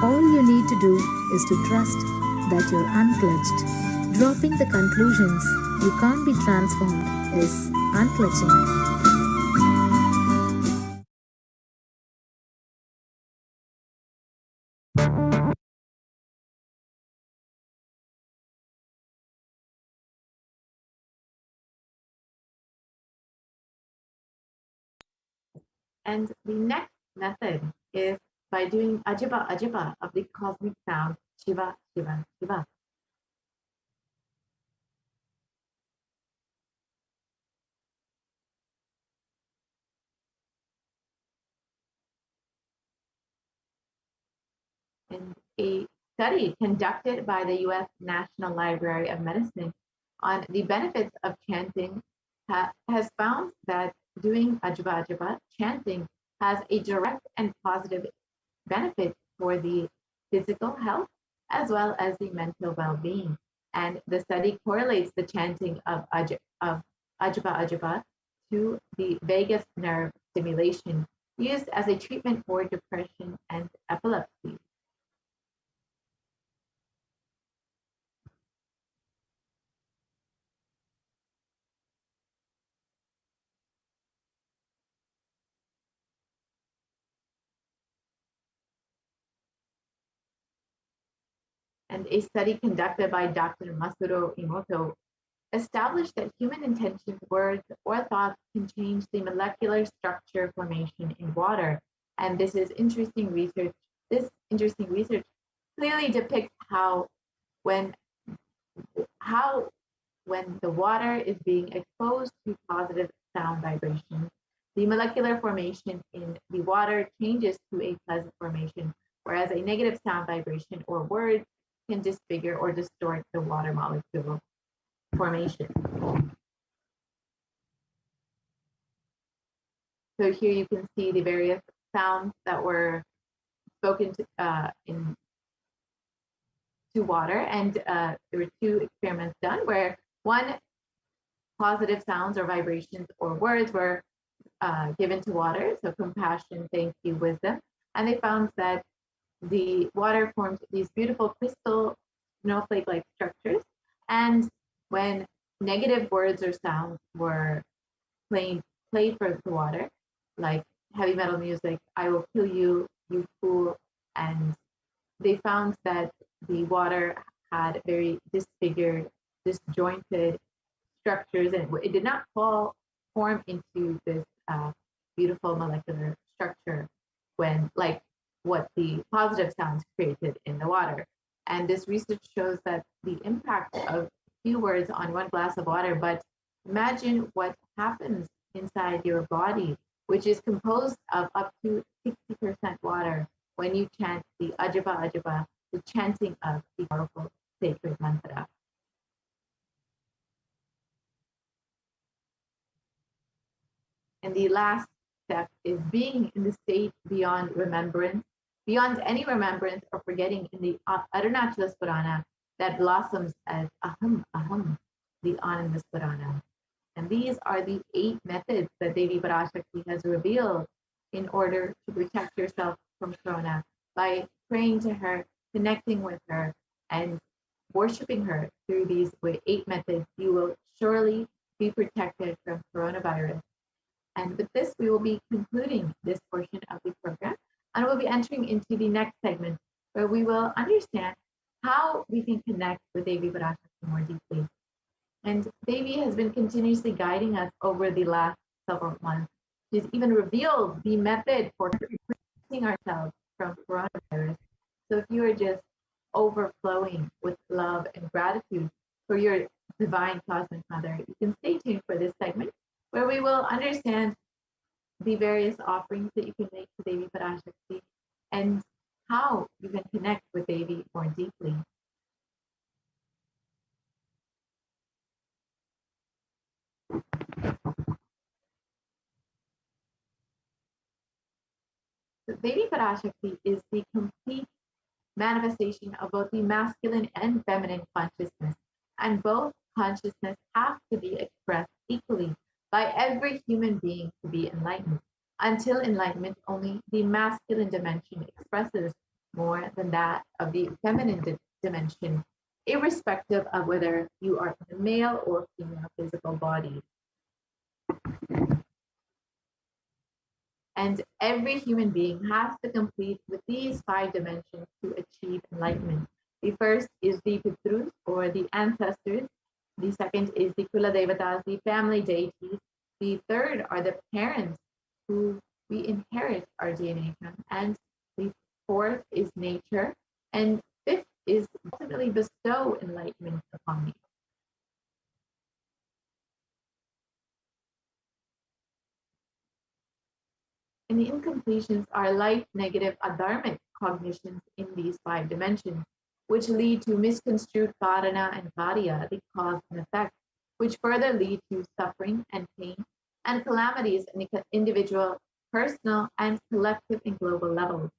All you need to do is to trust that you're unclutched. Dropping the conclusions you can't be transformed is unclutching. And the next method is by doing Ajiba Ajiba of the cosmic sound Shiva, Shiva, Shiva. And a study conducted by the US National Library of Medicine on the benefits of chanting has found that doing Ajba Ajba chanting has a direct and positive benefit for the physical health as well as the mental well-being. And the study correlates the chanting of Ajba Ajba to the vagus nerve stimulation used as a treatment for depression and epilepsy. And a study conducted by Dr. Masuro Imoto established that human intentions, words, or thoughts can change the molecular structure formation in water. And this interesting research clearly depicts how when the water is being exposed to positive sound vibrations, the molecular formation in the water changes to a pleasant formation, whereas a negative sound vibration or words can disfigure or distort the water molecule formation. So here you can see the various sounds that were spoken to water, and there were two experiments done where one positive sounds or vibrations or words were given to water, so compassion, thank you, wisdom, and they found that the water formed these beautiful crystal snowflake-like structures, and when negative words or sounds were played for the water, like heavy metal music, I will kill you, you fool, and they found that the water had very disfigured, disjointed structures, and it did not form into this beautiful molecular structure when, like what the positive sounds created in the water. And this research shows that the impact of few words on one glass of water, but imagine what happens inside your body, which is composed of up to 60% water when you chant the Ajba Ajba, the chanting of the powerful sacred mantra. And the last step is being in the state beyond remembrance, beyond any remembrance or forgetting in the Arunachala Purana that blossoms as Aham Aham, the Ananda Purana. And these are the 8 methods that Devi Parashakti has revealed in order to protect yourself from corona by praying to her, connecting with her, and worshiping her through these 8 methods. You will surely be protected from coronavirus. And with this, we will be concluding this portion of the program, and we'll be entering into the next segment where we will understand how we can connect with Devi Parashakti more deeply. And Devi has been continuously guiding us over the last several months. She's even revealed the method for protecting ourselves from coronavirus. So if you are just overflowing with love and gratitude for your divine cosmic mother, you can stay tuned for this segment where we will understand the various offerings that you can make to Devi Parashakti and how you can connect with Devi more deeply. So Devi Parashakti is the complete manifestation of both the masculine and feminine consciousness, and both consciousness have to be expressed equally by every human being to be enlightened. Until enlightenment, only the masculine dimension expresses more than that of the feminine dimension, irrespective of whether you are in a male or female physical body. And every human being has to complete with these 5 dimensions to achieve enlightenment. The first is the Pitrus, or the ancestors. The second is the Kula Devatas, the family deities. The third are the parents who we inherit our DNA from. And the fourth is nature. And fifth is ultimately bestow enlightenment upon you. And the incompletions are life negative adharmic cognitions in these 5 dimensions, which lead to misconstrued karana and karya, the cause and effect, which further lead to suffering and pain and calamities in individual, personal, and collective and global levels.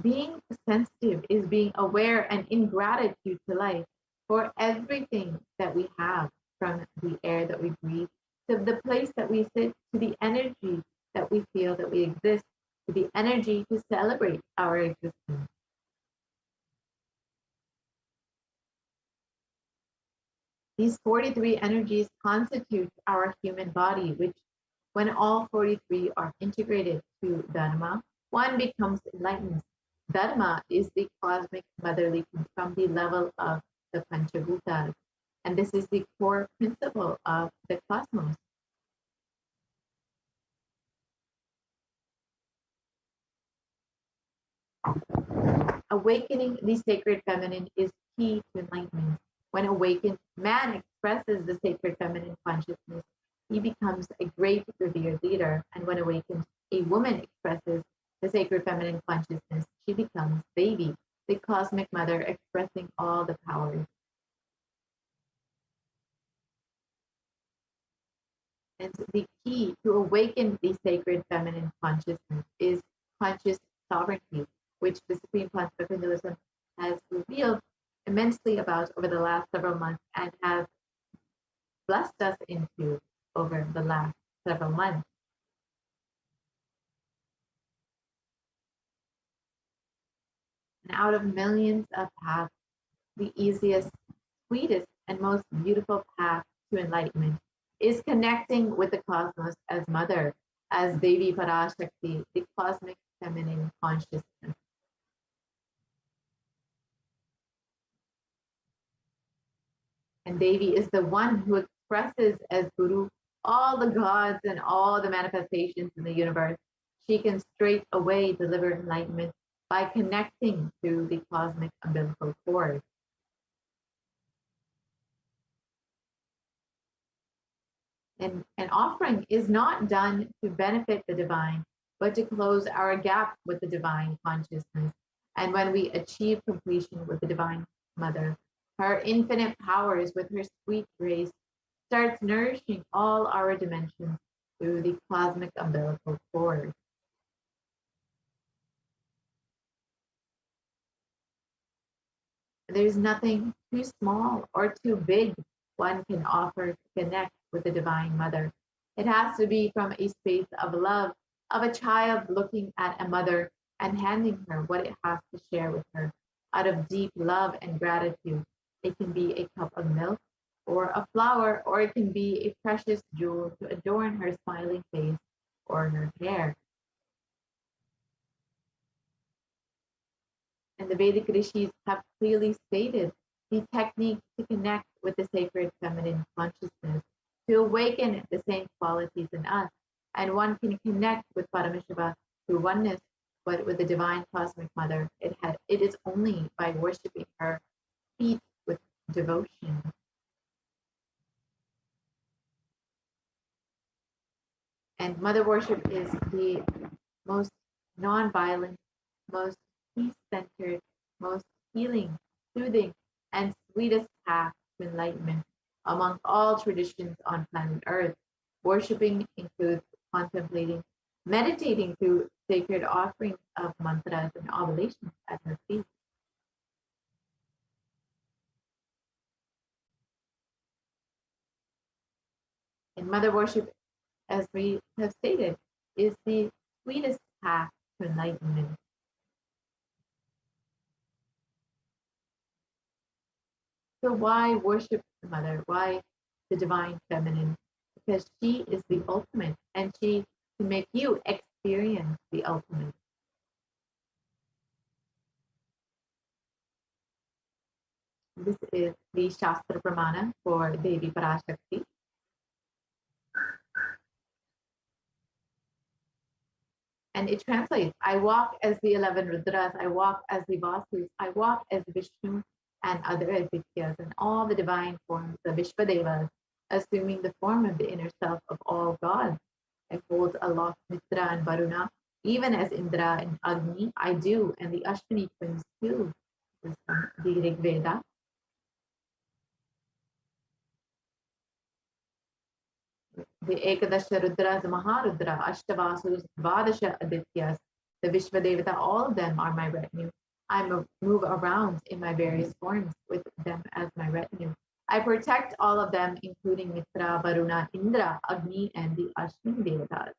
Being sensitive is being aware and in gratitude to life for everything that we have, from the air that we breathe, to the place that we sit, to the energy that we feel that we exist, to the energy to celebrate our existence. These 43 energies constitute our human body, which, when all 43 are integrated to Dharma, one becomes enlightened. Dharma is the cosmic motherly from the level of the Panchabhutas, and this is the core principle of the cosmos. Awakening the sacred feminine is key to enlightenment. When awakened, man expresses the sacred feminine consciousness. He becomes a great revered leader, and when awakened, a woman expresses the sacred feminine consciousness. She becomes Devi, the cosmic mother expressing all the powers. And the key to awaken the sacred feminine consciousness is conscious sovereignty, which the Supreme Concept of Hinduism has revealed immensely about over the last several months and have blessed us into over the last several months. And out of millions of paths, the easiest, sweetest, and most beautiful path to enlightenment is connecting with the cosmos as mother, as Devi Parashakti, the cosmic feminine consciousness. And Devi is the one who expresses as Guru all the gods and all the manifestations in the universe. She can straight away deliver enlightenment by connecting to the cosmic umbilical cord. And an offering is not done to benefit the divine, but to close our gap with the divine consciousness. And when we achieve completion with the divine mother, her infinite powers with her sweet grace starts nourishing all our dimensions through the cosmic umbilical cord. There's nothing too small or too big one can offer to connect with the Divine Mother. It has to be from a space of love, of a child looking at a mother and handing her what it has to share with her. Out of deep love and gratitude, it can be a cup of milk or a flower, or it can be a precious jewel to adorn her smiling face or her hair. And the Vedic rishis have clearly stated the technique to connect with the sacred feminine consciousness, to awaken the same qualities in us. And one can connect with Paramashiva through oneness, but with the divine cosmic mother, it is only by worshiping her feet with devotion. And mother worship is the most non-violent, most peace-centered, most healing, soothing, and sweetest path to enlightenment among all traditions on planet Earth. Worshipping includes contemplating, meditating through sacred offerings of mantras and oblations at her feet. And mother worship, as we have stated, is the sweetest path to enlightenment. So why worship the mother? Why the divine feminine? Because she is the ultimate, and she can make you experience the ultimate. This is the Shastra Pramana for Devi Parashakti. And it translates, I walk as the 11 Rudras, I walk as the Vasus, I walk as Vishnu and other Adityas and all the divine forms of Vishwadevas, assuming the form of the inner self of all gods. I hold aloft Mitra and Varuna, even as Indra and Agni, I do, and the Ashwini twins too. This is from the Rig Veda. The Ekadasha Rudras, Maharudra, Ashtavasus, Dvadasha Adityas, the Vishvadevata, all of them are my retinue. I move around in my various forms with them as my retinue. I protect all of them, including Mitra, Varuna, Indra, Agni, and the Ashwini Devatas.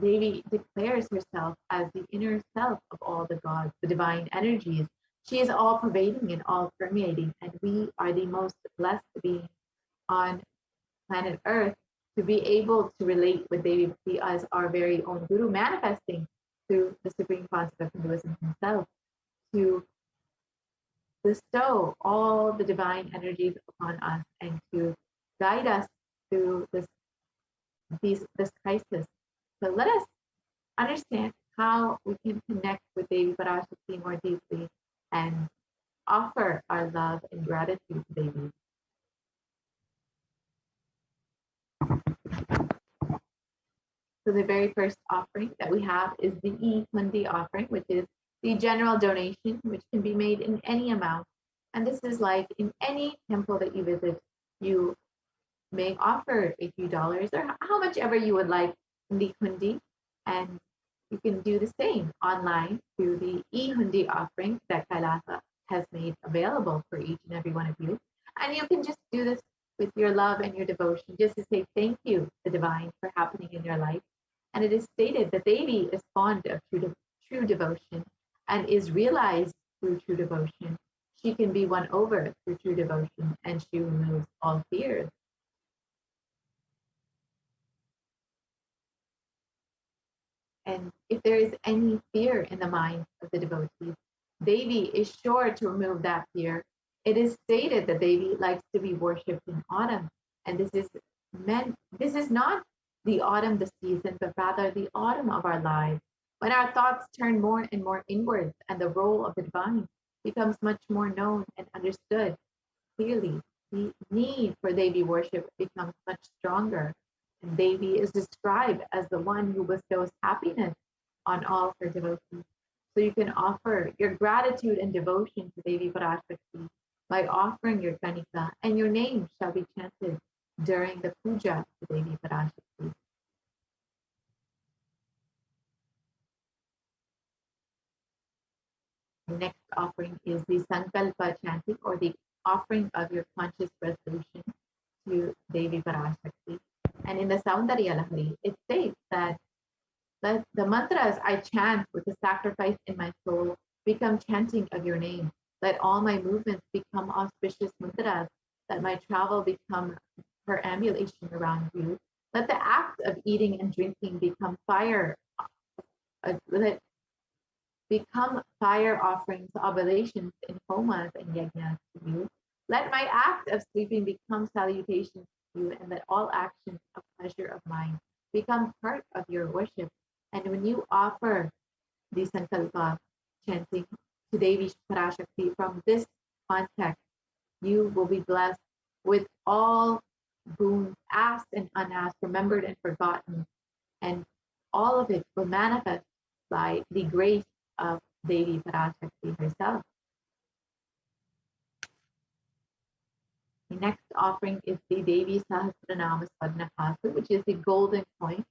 Devi declares herself as the inner self of all the gods, the divine energies. She is all pervading and all permeating, and we are the most blessed beings on planet Earth to be able to relate with Devi Bhakti as our very own Guru, manifesting through the Supreme Concept of Hinduism himself, to bestow all the divine energies upon us and to guide us through this crisis. So let us understand how we can connect with Devi Parashakti more deeply and offer our love and gratitude to Devi. So the very first offering that we have is the E-Hundi offering, which is the general donation, which can be made in any amount. And this is like in any temple that you visit, you may offer a few dollars or how much ever you would like in the Hundi. And you can do the same online through the E-Hundi offering that Kailasa has made available for each and every one of you. And you can just do this with your love and your devotion, just to say thank you, the divine, for happening in your life. And it is stated that Devi is fond of true devotion and is realized through true devotion. She can be won over through true devotion, and she removes all fears. And if there is any fear in the minds of the devotees, Devi is sure to remove that fear. It is stated that Devi likes to be worshipped in autumn, and this is not the autumn, the season, but rather the autumn of our lives, when our thoughts turn more and more inwards and the role of the divine becomes much more known and understood clearly. The need for Devi worship becomes much stronger, and Devi is described as the one who bestows happiness on all her devotees. So you can offer your gratitude and devotion to Devi Parashakti by offering your kanika, and your name shall be chanted during the puja to Devi Parashakti. The next offering is the Sankalpa chanting, or the offering of your conscious resolution to Devi Parashakti. And in the Saundarya Lahari, it states that the mantras I chant with the sacrifice in my soul become chanting of your name. Let all my movements become auspicious mantras, that my travel become perambulation around you. Let the act of eating and drinking become fire. Let become fire offerings, oblations, and homas and yajnas to you. Let my act of sleeping become salutations to you, and let all actions of pleasure of mine become part of your worship. And when you offer the Sankalpa chanting to Devi Parashakti from this context, you will be blessed with all boons, asked and unasked, remembered and forgotten, and all of it will manifest by the grace of Devi Parashakti herself. The next offering is the Devi Sahasranama Swadnakasu, which is the golden coin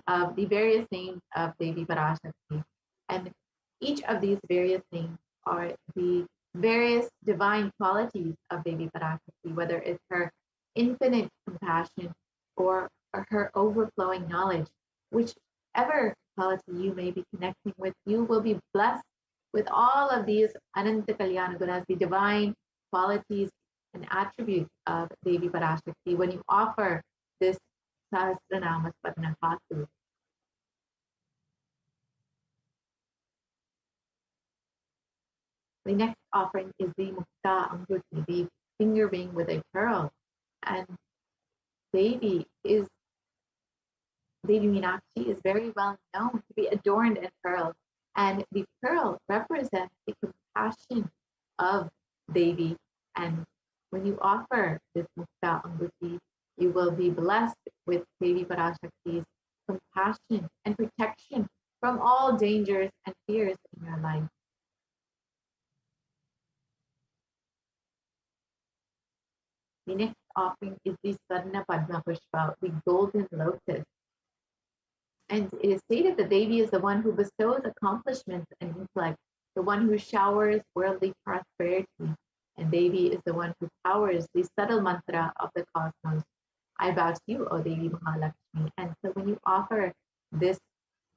of the various names of Devi Parashakti. And each of these various names are the various divine qualities of Devi Parashakti, whether it's her infinite compassion or her overflowing knowledge. Whichever quality you may be connecting with, you will be blessed with all of these Ananta Kalyana Gunas, the divine qualities and attributes of Devi Parashakti when you offer this Sahasranama Swadnakasu. The next offering is the Mukta Anguti, the finger ring with a pearl. And Devi Meenakshi is very well known to be adorned in pearls. And the pearl represents the compassion of Devi. And when you offer this Mukta Swarnika Anguti, you will be blessed with Devi Parashakti's compassion and protection from all dangers and fears in your life. The next offering is the Swarna Padma Pushpa, the golden lotus. And it is stated that Devi is the one who bestows accomplishments and intellect, the one who showers worldly prosperity. And Devi is the one who powers the subtle mantra of the cosmos. I bow to you, O Devi Mahalakshmi. And so when you offer this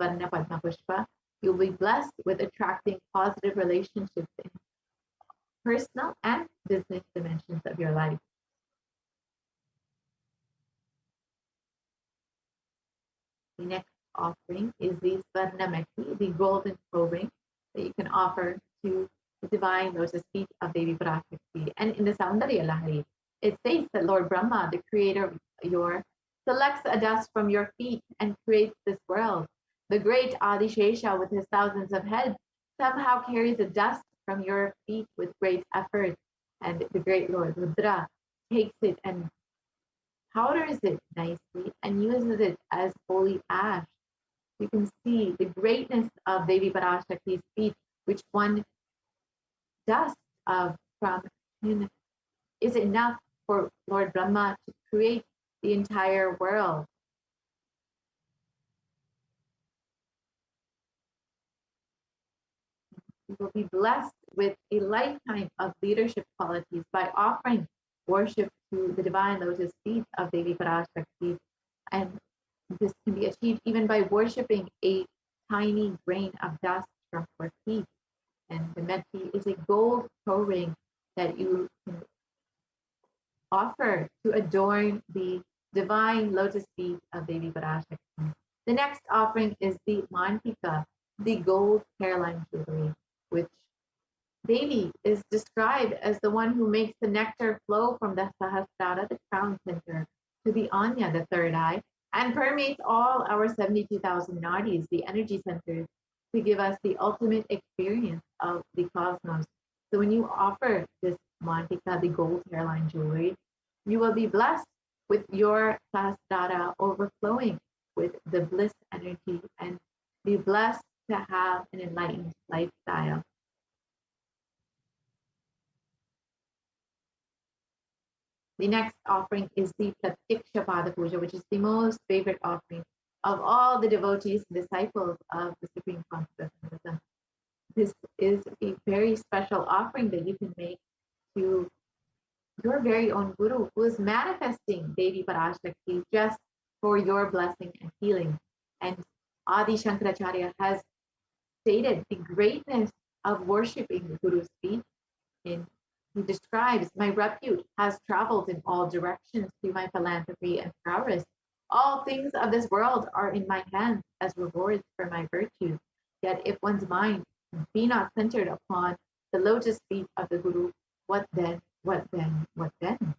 Swarna Padma Pushpa, you'll be blessed with attracting positive relationships in personal and business dimensions of your life. The next offering is the Swarna Mekhi, the golden ring that you can offer to the divine lotus feet of Devi Parashakti. And in the Saundarya Lahari, it states that Lord Brahma, the creator of your, selects a dust from your feet and creates this world. The great Adishesha, with his thousands of heads, somehow carries a dust from your feet with great effort. And the great Lord Rudra takes it and powders it nicely and uses it as holy ash. You can see the greatness of Devi Parashakti's feet, which one dust from him is enough for Lord Brahma to create the entire world. You will be blessed with a lifetime of leadership qualities by offering worship to the divine lotus feet of Devi Parashakti. And this can be achieved even by worshipping a tiny grain of dust from her feet. And the Methi is a gold toe ring that you can offer to adorn the divine lotus feet of Devi Parashakti. The next offering is the Mantika, the gold hairline jewelry, which Devi is described as the one who makes the nectar flow from the Sahasrara, the crown center, to the Anya, the third eye, and permeates all our 72,000 nadis, the energy centers, to give us the ultimate experience of the cosmos. So when you offer this Mantika, the gold hairline jewelry, you will be blessed with your Sahasrara overflowing with the bliss energy and be blessed to have an enlightened lifestyle. The next offering is the Pratiksha Pada Puja, which is the most favorite offering of all the devotees and disciples of the Supreme Consciousness. This is a very special offering that you can make to your very own Guru, who is manifesting Devi Parashakti just for your blessing and healing. And Adi Shankaracharya has stated the greatness of worshipping the Guru's feet. He describes, my repute has traveled in all directions through my philanthropy and prowess. All things of this world are in my hands as rewards for my virtues. Yet if one's mind be not centered upon the lotus feet of the Guru, what then, what then, what then?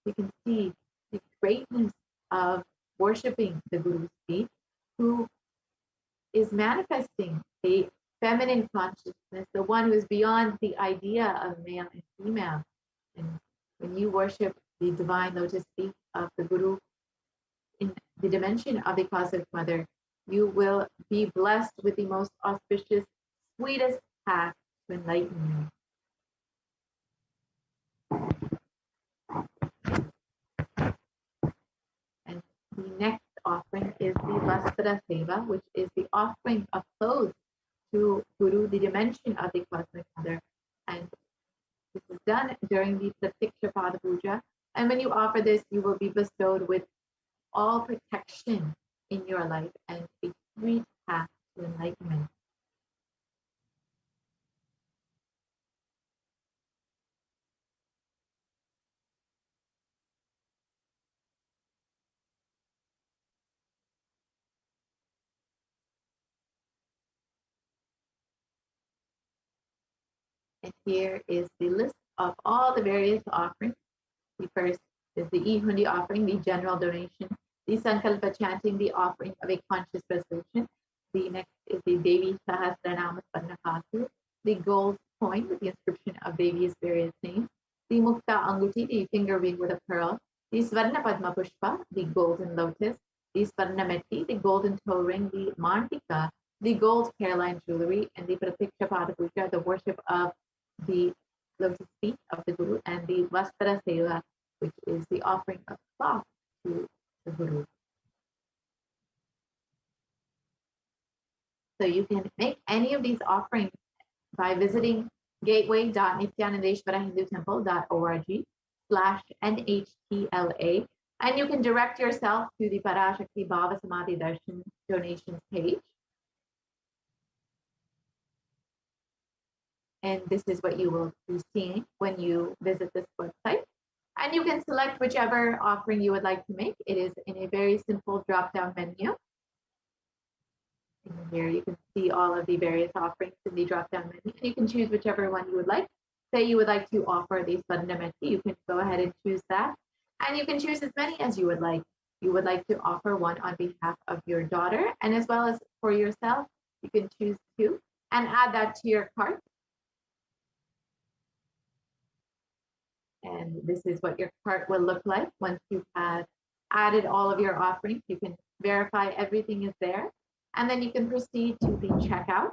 You can see the greatness of worshipping the Guru's feet, who is manifesting the feminine consciousness, the one who is beyond the idea of male and female. And when you worship the divine lotus feet of the Guru in the dimension of the Cosmic Mother, you will be blessed with the most auspicious, sweetest path to enlightenment. And the next offering is the Vastra Seva, which is the offering of clothes to Guru, the dimension of the Cosmic Mother. And this is done during the Pratiksha Pada Puja. And when you offer this, you will be bestowed with all protection in your life and a sweet path to enlightenment. And here is the list of all the various offerings. The first is the E-Hundi offering, the general donation. The Sankalpa chanting, the offering of a conscious resolution. The next is the Devi Sahasranama Sparnakasu, the gold coin with the inscription of Devi's various names. The Mukta Anguti, the finger ring with a pearl, the Svarna Padma Pushpa, the golden lotus, the Svarna Metti, the golden toe ring, the Mantika, the gold hairline jewelry, and the Pratiksha Padapuja, the worship of the lotus feet of the Guru, and the Vastra Seva, which is the offering of cloth to the Guru. So you can make any of these offerings by visiting gateway.nithyanandeshwarahindutemple.org/NHTLA, and you can direct yourself to the Parashakti Bhava Samadhi Darshan donations page. And this is what you will be seeing when you visit this website. And you can select whichever offering you would like to make. It is in a very simple drop-down menu. And here you can see all of the various offerings in the drop-down menu, and you can choose whichever one you would like. Say you would like to offer the Svarnameti, you can go ahead and choose that. And you can choose as many as you would like. You would like to offer one on behalf of your daughter, and as well as for yourself, you can choose two and add that to your cart. And this is what your cart will look like once you have added all of your offerings. You can verify everything is there, and then you can proceed to the checkout.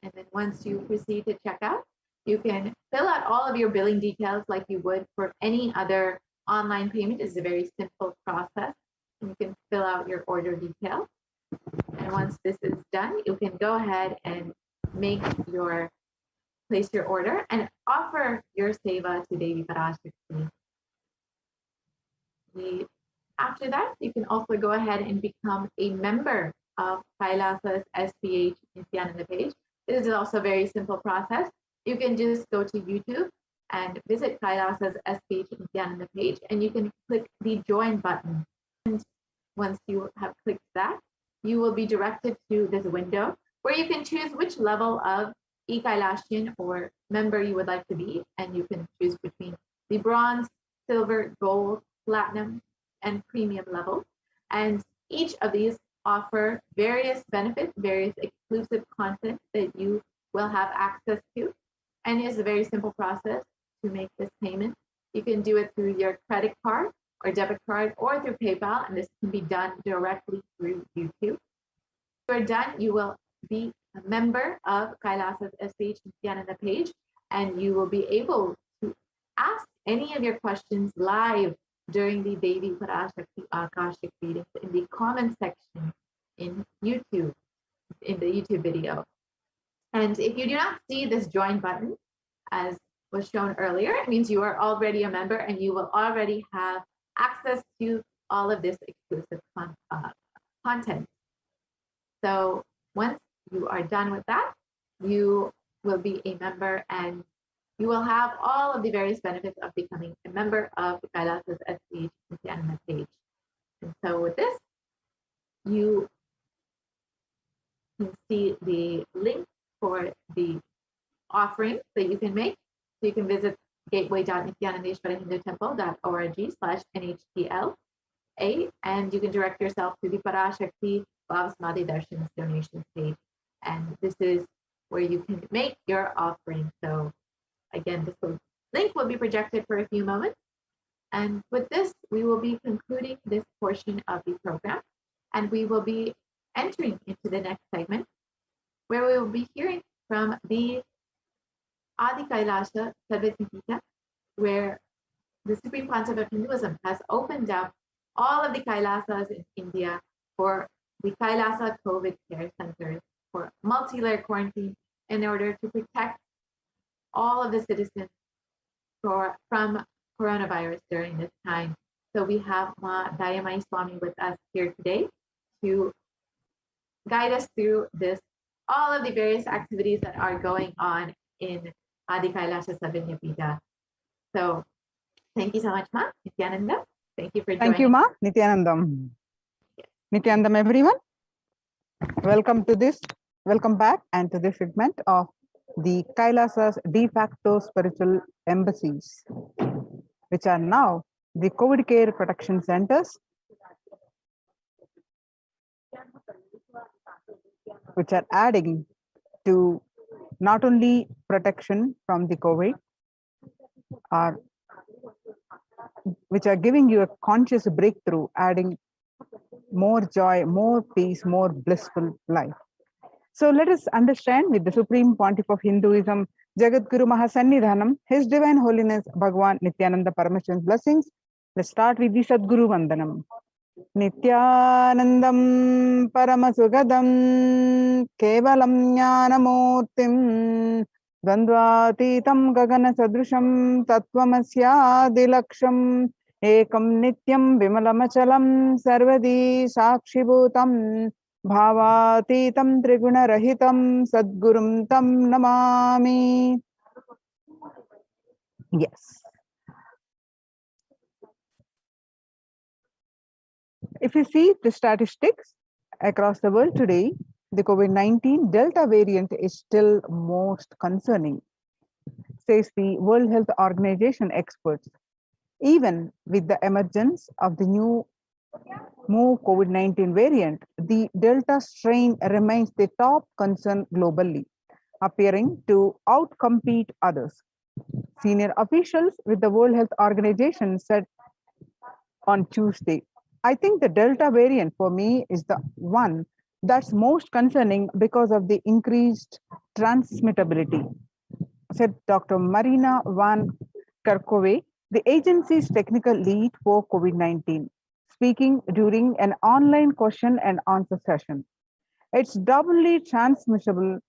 And then once you proceed to checkout, you can fill out all of your billing details like you would for any other online payment. It's a very simple process. And you can fill out your order details. And once this is done, you can go ahead and place your order and offer your seva to Devi Parashakti. After that, you can also go ahead and become a member of Kailasa's HDH Nithyananda page. This is also a very simple process. You can just go to YouTube and visit Kailasa's HDH Nithyananda page, and you can click the join button. And once you have clicked that, you will be directed to this window where you can choose which level of e-Kailashian or member you would like to be, and you can choose between the bronze, silver, gold, platinum, and premium levels. And each of these offer various benefits, various exclusive content that you will have access to. And it's a very simple process to make this payment. You can do it through your credit card or debit card or through PayPal, and this can be done directly through YouTube. When you're done, you will be a member of Kailasa's HDH Nithyananda page, and you will be able to ask any of your questions live during the Devi Parashakti Akashic readings in the comment section in YouTube, in the YouTube video. And if you do not see this join button, as was shown earlier, it means you are already a member and you will already have access to all of this exclusive content. So once you are done with that, you will be a member and you will have all of the various benefits of becoming a member of Kailasa's HDH Nithyananda page. And so with this, you can see the link for the offerings that you can make. So you can visit gateway.nithyanandeshwarahindutemple.org/NHTLA, and you can direct yourself to the Parashakti Bhava Samadhi Darshan donations page. And this is where you can make your offering. So again, this link will be projected for a few moments. And with this, we will be concluding this portion of the program. And we will be entering into the next segment, where we will be hearing from the Adi Kailasa Sarvatmikita, where the Supreme Concept of Hinduism has opened up all of the Kailasas in India for the Kailasa COVID care centers for multi-layer quarantine in order to protect all of the citizens from coronavirus during this time. So we have Ma Dayamai Swami with us here today to guide us through all of the various activities that are going on in Adi Kailasa Sarvatmikita. So thank you so much, Ma Nithyananda. Thank you for joining. Thank you, Ma Nithyanandam. Nithyanandam, everyone. Welcome back and to this segment of the Kailasa's de facto spiritual embassies, which are now the COVID care protection centers, which are adding to not only protection from the COVID, which are giving you a conscious breakthrough, adding more joy, more peace, more blissful life. So let us understand with the Supreme Pontiff of Hinduism, Jagadguru Mahasannidhanam, His Divine Holiness Bhagwan Nithyananda Paramashivan's blessings. Let's start with the Sadguru Vandanam. Nithyanandam Paramasugadam Kevalam Jnanamurtim Dvandvatitam Gagana Sadrusham Tattvamasya Ekam Nityam Vimalamachalam Sarvadi Sakshibhutam Bhavatitam Triguna Rahitam Sadgurum Tam Namami. Yes. If you see the statistics across the world today, the COVID-19 Delta variant is still most concerning, says the World Health Organization experts. Even with the emergence of the new COVID-19 variant, the Delta strain remains the top concern globally, appearing to outcompete others. Senior officials with the World Health Organization said on Tuesday, I think the Delta variant for me is the one that's most concerning because of the increased transmittability, said Dr. Marina van Kerkhove, the agency's technical lead for COVID-19, speaking during an online question and answer session. It's doubly transmissible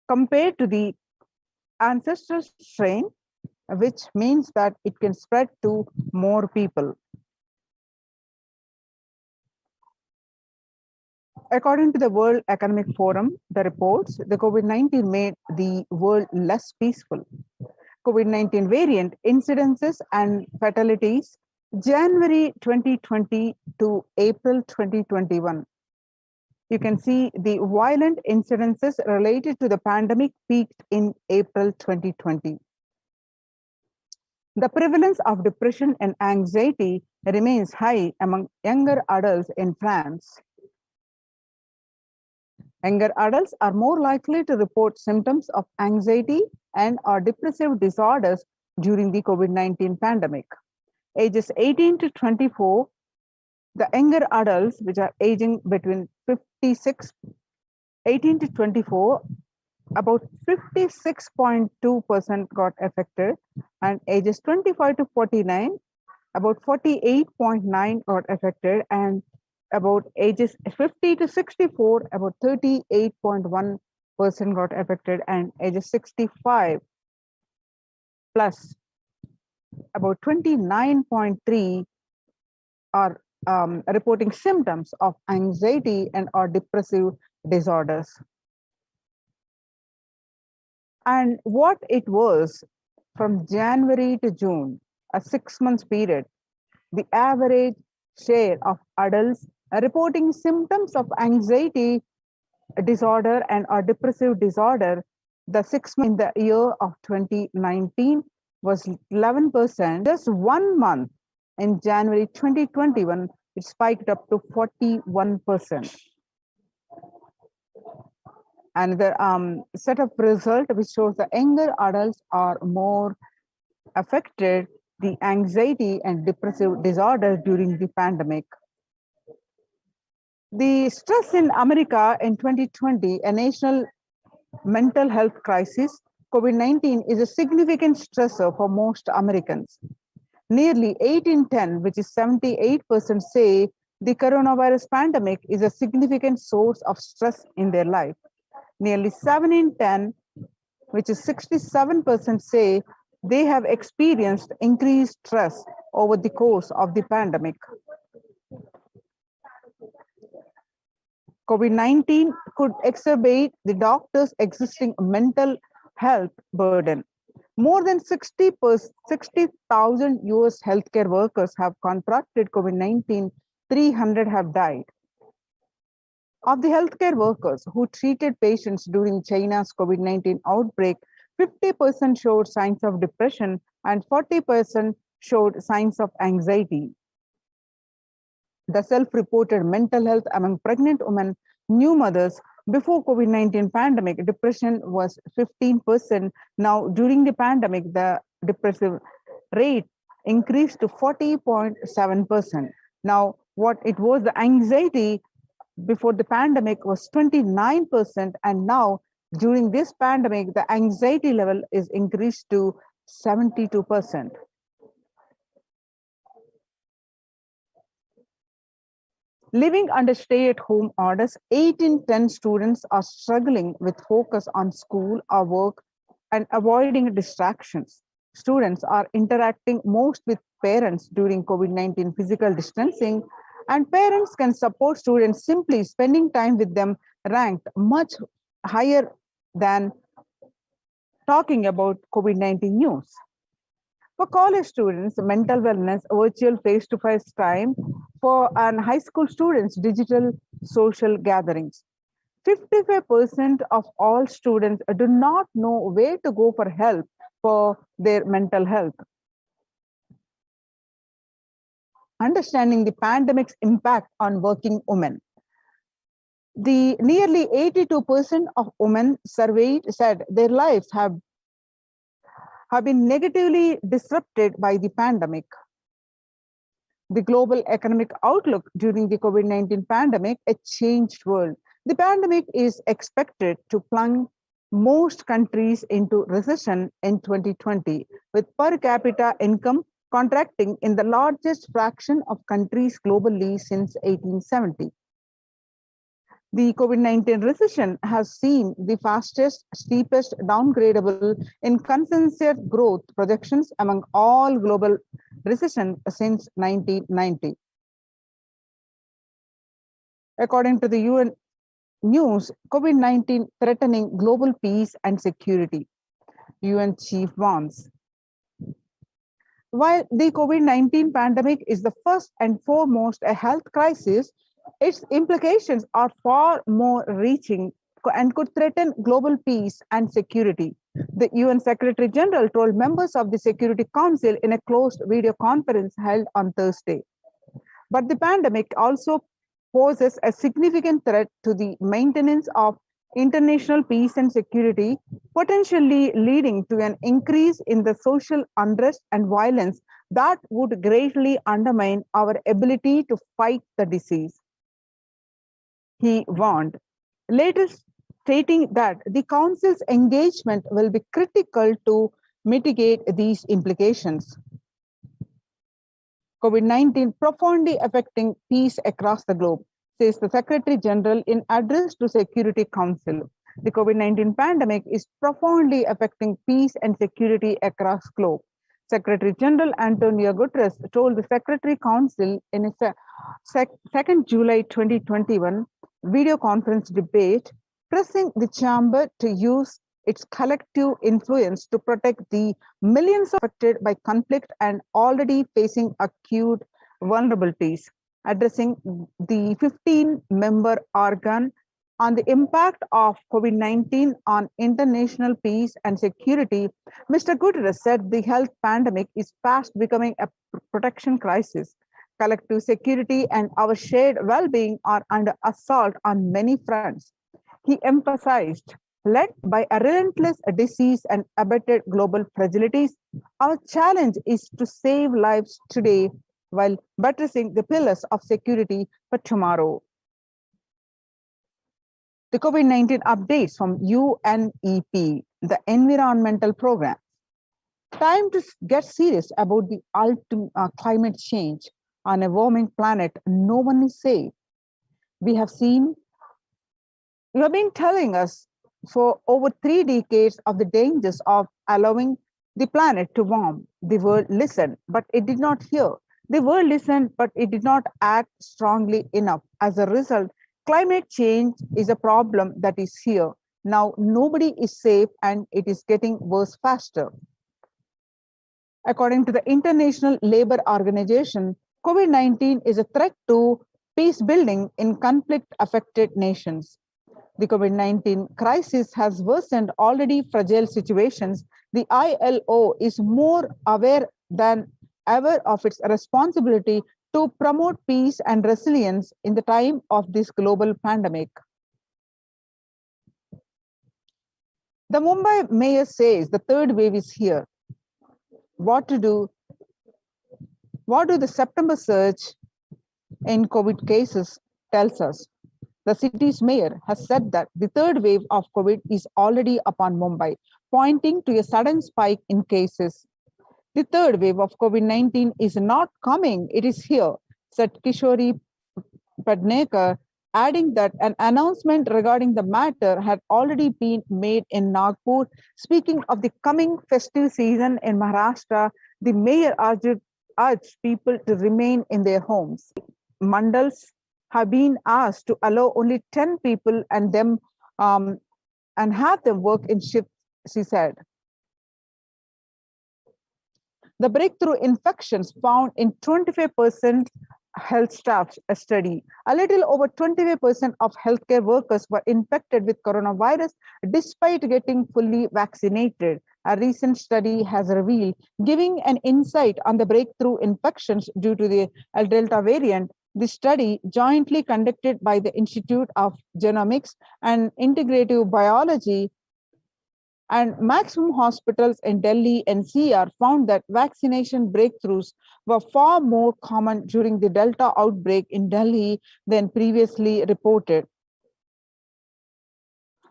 compared to the ancestral strain, which means that it can spread to more people. According to the World Economic Forum, the reports, the COVID-19 made the world less peaceful. COVID-19 variant incidences and fatalities, January 2020 to April 2021. You can see the violent incidences related to the pandemic peaked in April 2020. The prevalence of depression and anxiety remains high among younger adults in France. Younger adults are more likely to report symptoms of anxiety and or depressive disorders during the COVID-19 pandemic. Ages 18 to 24, the younger adults, which are aging between 18 to 24, about 56.2% got affected, and ages 25 to 49, about 48.9% got affected, and about ages 50 to 64, about 38.1% got affected, and ages 65 plus, about 29.3% are reporting symptoms of anxiety and or depressive disorders. And what it was from January to June, a 6-month period, the average share of adults reporting symptoms of anxiety disorder and or depressive disorder, the 6 months in the year of 2019 was 11%. Just 1 month in January 2021, it spiked up to 41%. And the set of result which shows the younger adults are more affected the anxiety and depressive disorder during the pandemic. The stress in America in 2020, a national mental health crisis, COVID-19 is a significant stressor for most Americans. Nearly 8 in 10, which is 78%, say the coronavirus pandemic is a significant source of stress in their life. Nearly 7 in 10, which is 67%, say they have experienced increased stress over the course of the pandemic. COVID-19 could exacerbate the doctor's existing mental health burden. More than 60,000 US healthcare workers have contracted COVID-19, 300 have died. Of the healthcare workers who treated patients during China's COVID-19 outbreak, 50% showed signs of depression and 40% showed signs of anxiety. The self-reported mental health among pregnant women, new mothers, Before COVID-19 pandemic, depression was 15%. Now, during the pandemic, the depressive rate increased to 40.7%. Now, what it was, the anxiety before the pandemic was 29%, and now during this pandemic, the anxiety level is increased to 72%. Living under stay-at-home orders, 8 in 10 students are struggling with focus on school or work and avoiding distractions. Students are interacting most with parents during COVID-19 physical distancing, and parents can support students simply spending time with them, ranked much higher than talking about COVID-19 news. For college students, mental wellness, virtual face-to-face time. For high school students, digital social gatherings. 55% of all students do not know where to go for help for their mental health. Understanding the pandemic's impact on working women. The nearly 82% of women surveyed said their lives have been negatively disrupted by the pandemic. The global economic outlook during the COVID-19 pandemic, a changed world. The pandemic is expected to plunge most countries into recession in 2020, with per capita income contracting in the largest fraction of countries globally since 1870. The COVID-19 recession has seen the fastest, steepest downgradable in consensus growth projections among all global recessions since 1990. According to the UN news, COVID-19 threatening global peace and security. UN chief warns. While the COVID-19 pandemic is the first and foremost a health crisis, its implications are far more reaching and could threaten global peace and security. The UN Secretary General told members of the Security Council in a closed video conference held on Thursday. But the pandemic also poses a significant threat to the maintenance of international peace and security, potentially leading to an increase in the social unrest and violence that would greatly undermine our ability to fight the disease. He warned, later stating that the Council's engagement will be critical to mitigate these implications. COVID-19 profoundly affecting peace across the globe, says the Secretary General in address to Security Council. The COVID-19 pandemic is profoundly affecting peace and security across globe. Secretary General Antonio Guterres told the Secretary Council in a 2nd July 2021 video conference debate, pressing the chamber to use its collective influence to protect the millions affected by conflict and already facing acute vulnerabilities. Addressing the 15-member organ on the impact of COVID-19 on international peace and security, Mr. Guterres said the health pandemic is fast becoming a protection crisis. Collective security and our shared well-being are under assault on many fronts. He emphasized, led by a relentless disease and abated global fragilities, our challenge is to save lives today while buttressing the pillars of security for tomorrow. The COVID-19 updates from UNEP, the environmental program. Time to get serious about the climate change. On a warming planet, no one is safe. You have been telling us for over 3 decades of the dangers of allowing the planet to warm. The world listened, but it did not hear. The world listened, but it did not act strongly enough. As a result, climate change is a problem that is here. Now, nobody is safe and it is getting worse faster. According to the International Labour Organization, COVID-19 is a threat to peace building in conflict-affected nations. The COVID-19 crisis has worsened already fragile situations. The ILO is more aware than ever of its responsibility to promote peace and resilience in the time of this global pandemic. The Mumbai mayor says the third wave is here. What to do? What do the September surge in COVID cases tells us? The city's mayor has said that the third wave of COVID is already upon Mumbai, pointing to a sudden spike in cases. The third wave of COVID-19 is not coming, it is here, said Kishori Padnekar, adding that an announcement regarding the matter had already been made in Nagpur. Speaking of the coming festive season in Maharashtra, the mayor urged people to remain in their homes. Mandals have been asked to allow only 10 people and have them work in shifts, she said. The breakthrough infections found in 25% health staff study. A little over 25% of healthcare workers were infected with coronavirus despite getting fully vaccinated. A recent study has revealed, giving an insight on the breakthrough infections due to the Delta variant. The study, jointly conducted by the Institute of Genomics and Integrative Biology and Maximum Hospitals in Delhi NCR, found that vaccination breakthroughs were far more common during the Delta outbreak in Delhi than previously reported.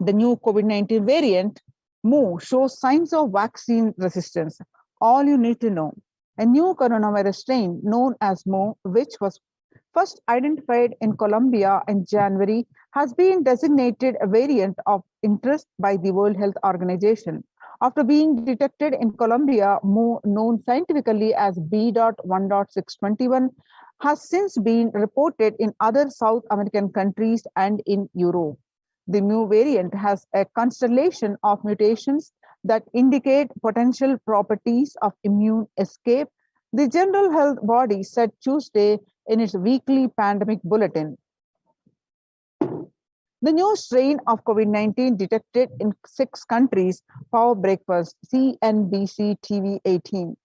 The new COVID-19 variant, Mu, shows signs of vaccine resistance. All you need to know. A new coronavirus strain known as Mu, which was first identified in Colombia in January, has been designated a variant of interest by the World Health Organization. After being detected in Colombia, Mu, known scientifically as B.1.621, has since been reported in other South American countries and in Europe. The Mu variant has a constellation of mutations that indicate potential properties of immune escape, the General Health Body said Tuesday in its weekly pandemic bulletin. The new strain of COVID-19 detected in 6 countries, Power Breakfast, CNBC TV 18.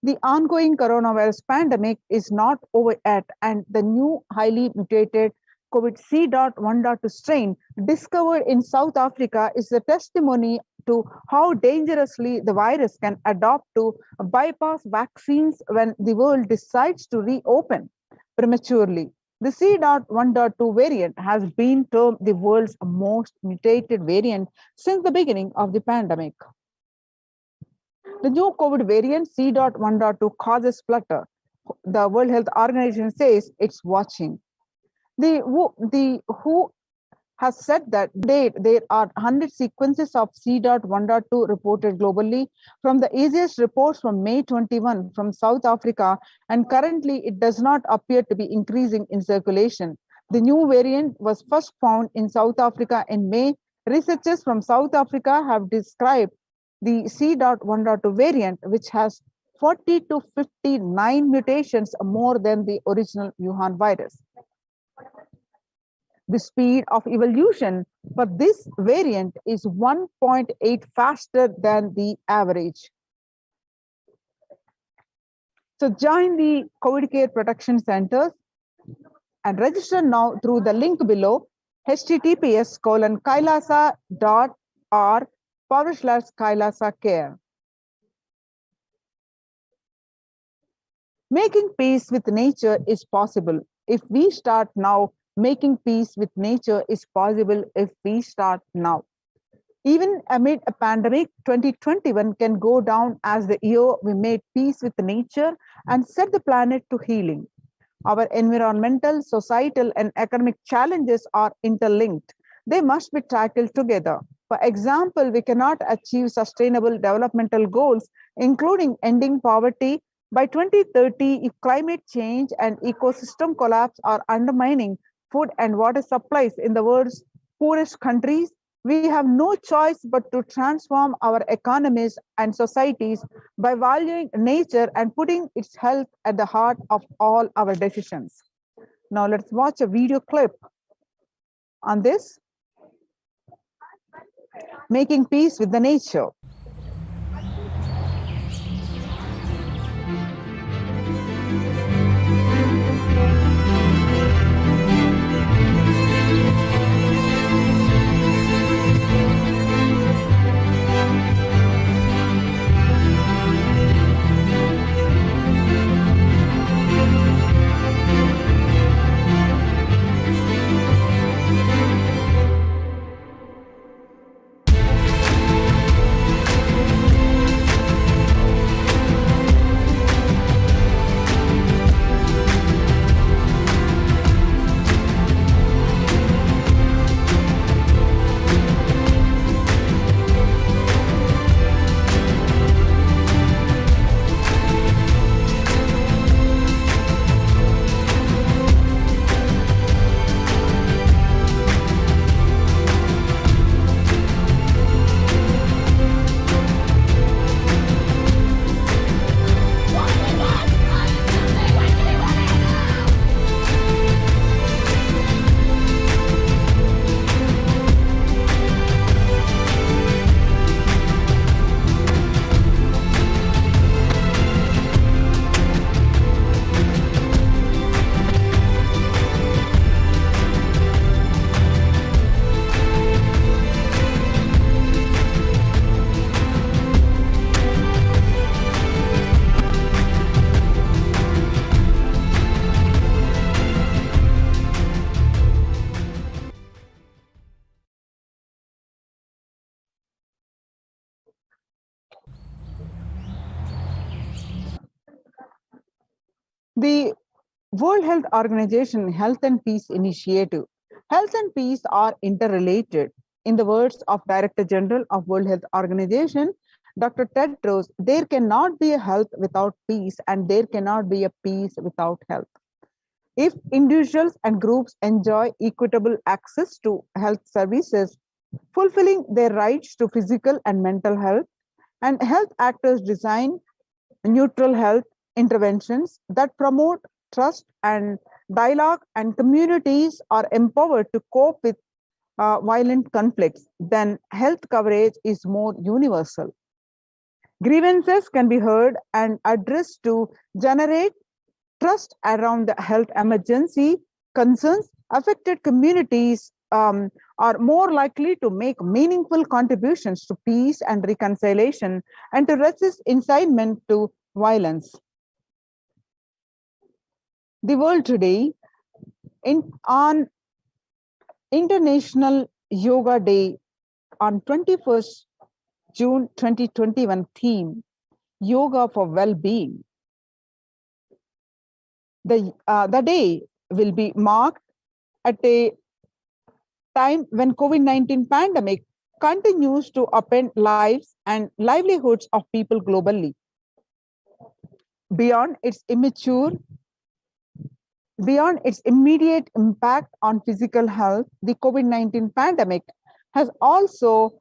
The ongoing coronavirus pandemic is not over yet, and the new highly mutated COVID C.1.2 strain discovered in South Africa is a testimony to how dangerously the virus can adapt to bypass vaccines when the world decides to reopen prematurely. The C.1.2 variant has been termed the world's most mutated variant since the beginning of the pandemic. The new COVID variant C.1.2 causes flutter. The World Health Organization says it's watching. The WHO has said that there are 100 sequences of C.1.2 reported globally, from the easiest reports from May 21 from South Africa, and currently it does not appear to be increasing in circulation. The new variant was first found in South Africa in May. Researchers from South Africa have described the C.1.2 variant, which has 40 to 59 mutations more than the original Wuhan virus. The speed of evolution for this variant is 1.8 faster than the average. So join the COVID Care Protection Centers and register now through the link below, https://kailasa.org/Kailasa Making peace with nature is possible if we start now. Making peace with nature is possible if we start now. Even amid a pandemic, 2021 can go down as the year we made peace with nature and set the planet to healing. Our environmental, societal, and economic challenges are interlinked. They must be tackled together. For example, we cannot achieve sustainable developmental goals, including ending poverty, by 2030 if climate change and ecosystem collapse are undermining food and water supplies in the world's poorest countries. We have no choice but to transform our economies and societies by valuing nature and putting its health at the heart of all our decisions. Now let's watch a video clip on this. Making peace with the nature. The World Health Organization Health and Peace Initiative. Health and peace are interrelated. In the words of Director General of World Health Organization, Dr. Tedros, there cannot be a health without peace, and there cannot be a peace without health. If individuals and groups enjoy equitable access to health services, fulfilling their rights to physical and mental health, and health actors design neutral health interventions that promote trust and dialogue, and communities are empowered to cope with violent conflicts, then health coverage is more universal. Grievances can be heard and addressed to generate trust around the health emergency. Concerns affected communities are more likely to make meaningful contributions to peace and reconciliation, and to resist incitement to violence. The world today, on International Yoga Day on 21st June 2021, theme Yoga for Well-Being. The day will be marked at a time when COVID-19 pandemic continues to upend lives and livelihoods of people globally. Beyond its immediate impact on physical health, the COVID-19 pandemic has also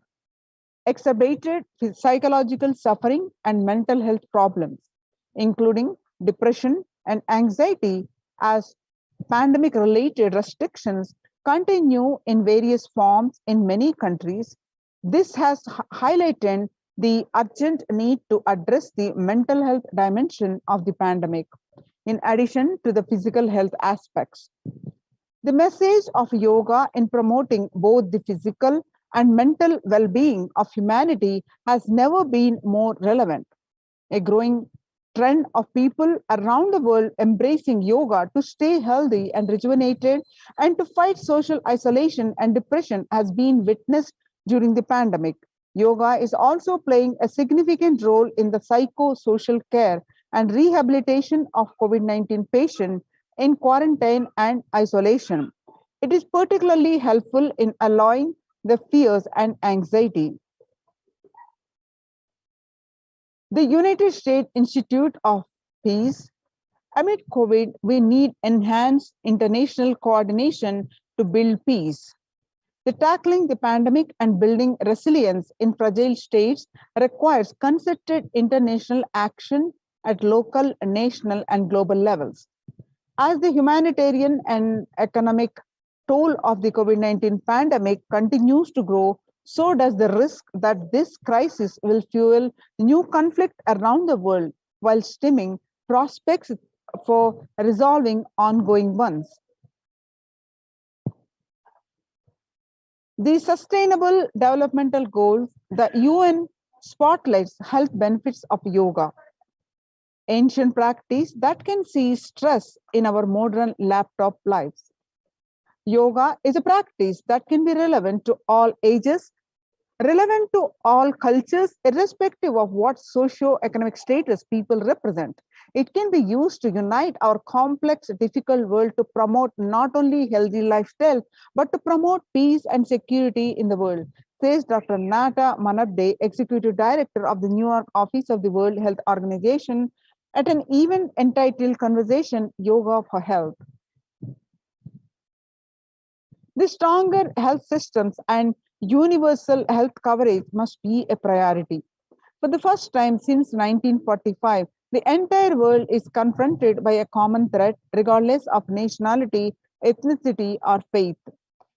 exacerbated psychological suffering and mental health problems, including depression and anxiety, as pandemic-related restrictions continue in various forms in many countries. This has highlighted the urgent need to address the mental health dimension of the pandemic, in addition to the physical health aspects. The message of yoga in promoting both the physical and mental well-being of humanity has never been more relevant. A growing trend of people around the world embracing yoga to stay healthy and rejuvenated and to fight social isolation and depression has been witnessed during the pandemic. Yoga is also playing a significant role in the psychosocial care and rehabilitation of COVID-19 patients in quarantine and isolation. It is particularly helpful in allaying the fears and anxiety. The United States Institute of Peace. Amid COVID, we need enhanced international coordination to build peace. The tackling the pandemic and building resilience in fragile states requires concerted international action at local, national, and global levels. As the humanitarian and economic toll of the COVID-19 pandemic continues to grow, so does the risk that this crisis will fuel new conflict around the world while stemming prospects for resolving ongoing ones. The Sustainable Developmental Goals, the UN spotlights health benefits of yoga, ancient practice that can see stress in our modern laptop lives. Yoga is a practice that can be relevant to all ages, relevant to all cultures, irrespective of what socio-economic status people represent. It can be used to unite our complex, difficult world, to promote not only healthy lifestyle, but to promote peace and security in the world, says Dr. Nata Manabde, Executive Director of the New York office of the World Health Organization, at an event entitled Conversation Yoga for Health. The stronger health systems and universal health coverage must be a priority. For the first time since 1945, the entire world is confronted by a common threat, regardless of nationality, ethnicity, or faith.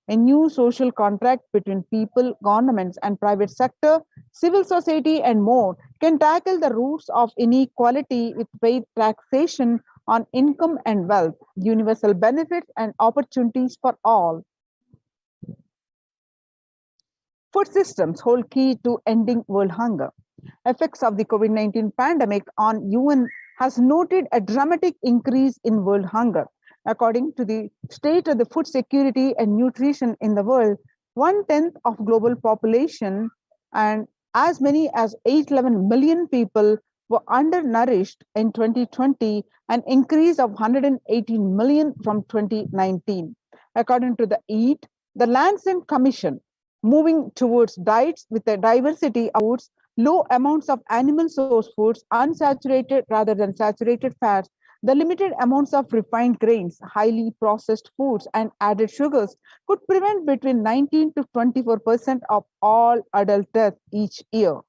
A new social contract between people, governments, and private sector, civil society, and more can tackle the roots of inequality with fair taxation on income and wealth, universal benefits, and opportunities for all. Food systems hold key to ending world hunger. Effects of the COVID-19 pandemic on UN has noted a dramatic increase in world hunger. According to the State of the Food Security and Nutrition in the World, 1/10 of global population and as many as 811 million people were undernourished in 2020, an increase of 118 million from 2019. According to the EAT, the Lancet Commission, moving towards diets with a diversity of foods, low amounts of animal source foods, unsaturated rather than saturated fats, the limited amounts of refined grains, highly processed foods, and added sugars could prevent between 19 to 24% of all adult deaths each year.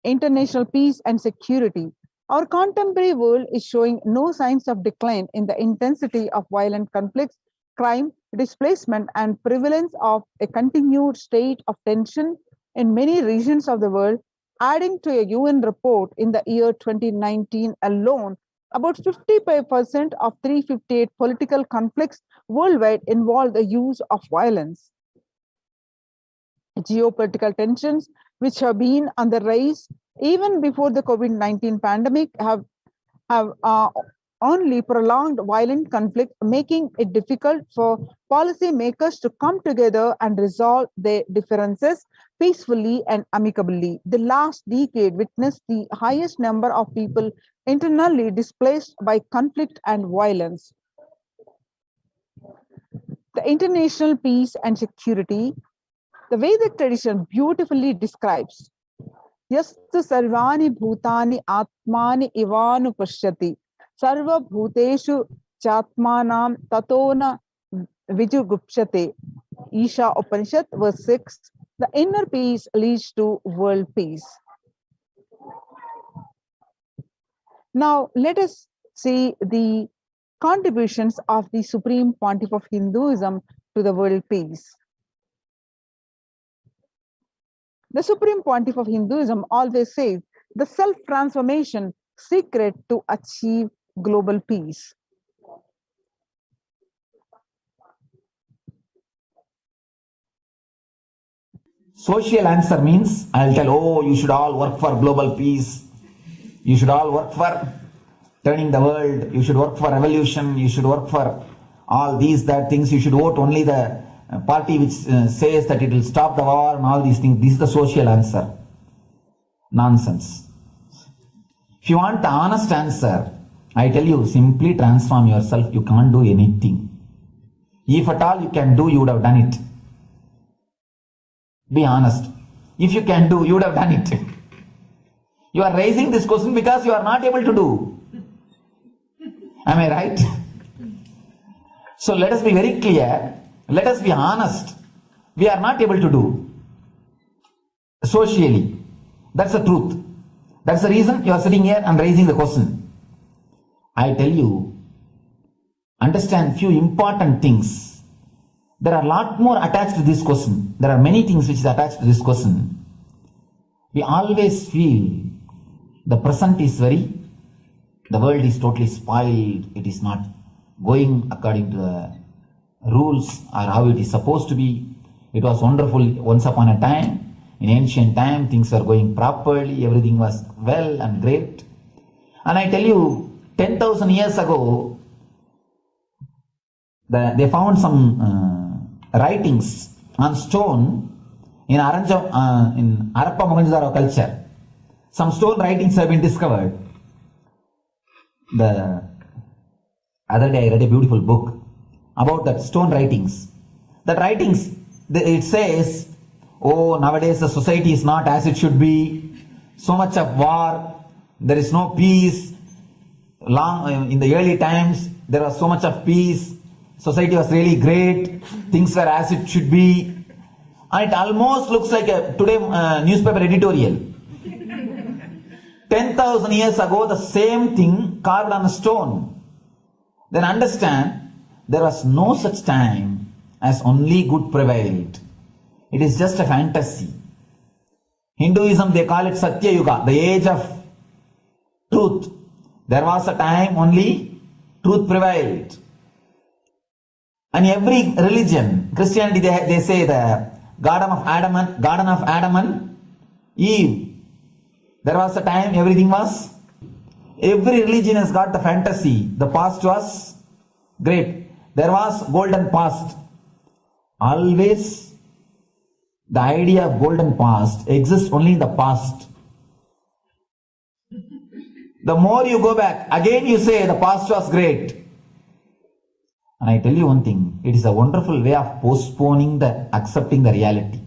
International peace and security. Our contemporary world is showing no signs of decline in the intensity of violent conflicts, crime, displacement, and prevalence of a continued state of tension in many regions of the world. Adding to a UN report in the year 2019 alone, about 55% of 358 political conflicts worldwide involve the use of violence. Geopolitical tensions, which have been on the rise even before the COVID-19 pandemic, have only prolonged violent conflict, making it difficult for policymakers to come together and resolve their differences peacefully and amicably. The last decade witnessed the highest number of people internally displaced by conflict and violence. The international peace and security, the Vedic tradition beautifully describes Yastu sarvani bhutani atmani ivanu pashyati sarva bhuteshu chatmanam tatona vijugupshate. Isha Upanishad, verse 6. The inner peace leads to world peace. Now, let us see the contributions of the Supreme Pontiff of Hinduism to the world peace. The Supreme Pontiff of Hinduism always says the self-transformation secret to achieve global peace. Social answer means I'll tell, oh, you should all work for global peace. You should all work for turning the world. You should work for revolution. You should work for all these, that things. You should vote only the party which says that it will stop the war and all these things. This is the social answer. Nonsense. If you want the honest answer, I tell you, simply transform yourself. You can't do anything. If at all you can do, you would have done it. Be honest. If you can do, you would have done it. You are raising this question because you are not able to do. Am I right? So let us be very clear. Let us be honest. We are not able to do socially. That's the truth. That's the reason you are sitting here and raising the question. I tell you, understand few important things. There are a lot more attached to this question. There are many things which is attached to this question. We always feel the present is the world is totally spoiled. It is not going according to the rules or how it is supposed to be. It was wonderful once upon a time. In ancient time, things were going properly. Everything was well and great. And I tell you, 10,000 years ago, they found some writings on stone in Harappa Mohenjo-daro culture. Some stone writings have been discovered. The other day I read a beautiful book about that stone writings. That writings, it says, oh, nowadays the society is not as it should be. So much of war. There is no peace. In the early times, there was so much of peace. Society was really great. Things were as it should be. And it almost looks like a today newspaper editorial. 10,000 years ago, the same thing carved on a stone. Then understand, there was no such time as only good prevailed. It is just a fantasy. Hinduism, they call it Satya Yuga, the age of truth. There was a time only truth prevailed. And every religion, Christianity, they say the Garden of Adam and Eve. There was a time everything was. Every religion has got the fantasy. The past was great. There was golden past. Always the idea of golden past exists only in the past. The more you go back, again you say the past was great. And I tell you one thing, it is a wonderful way of postponing accepting the reality.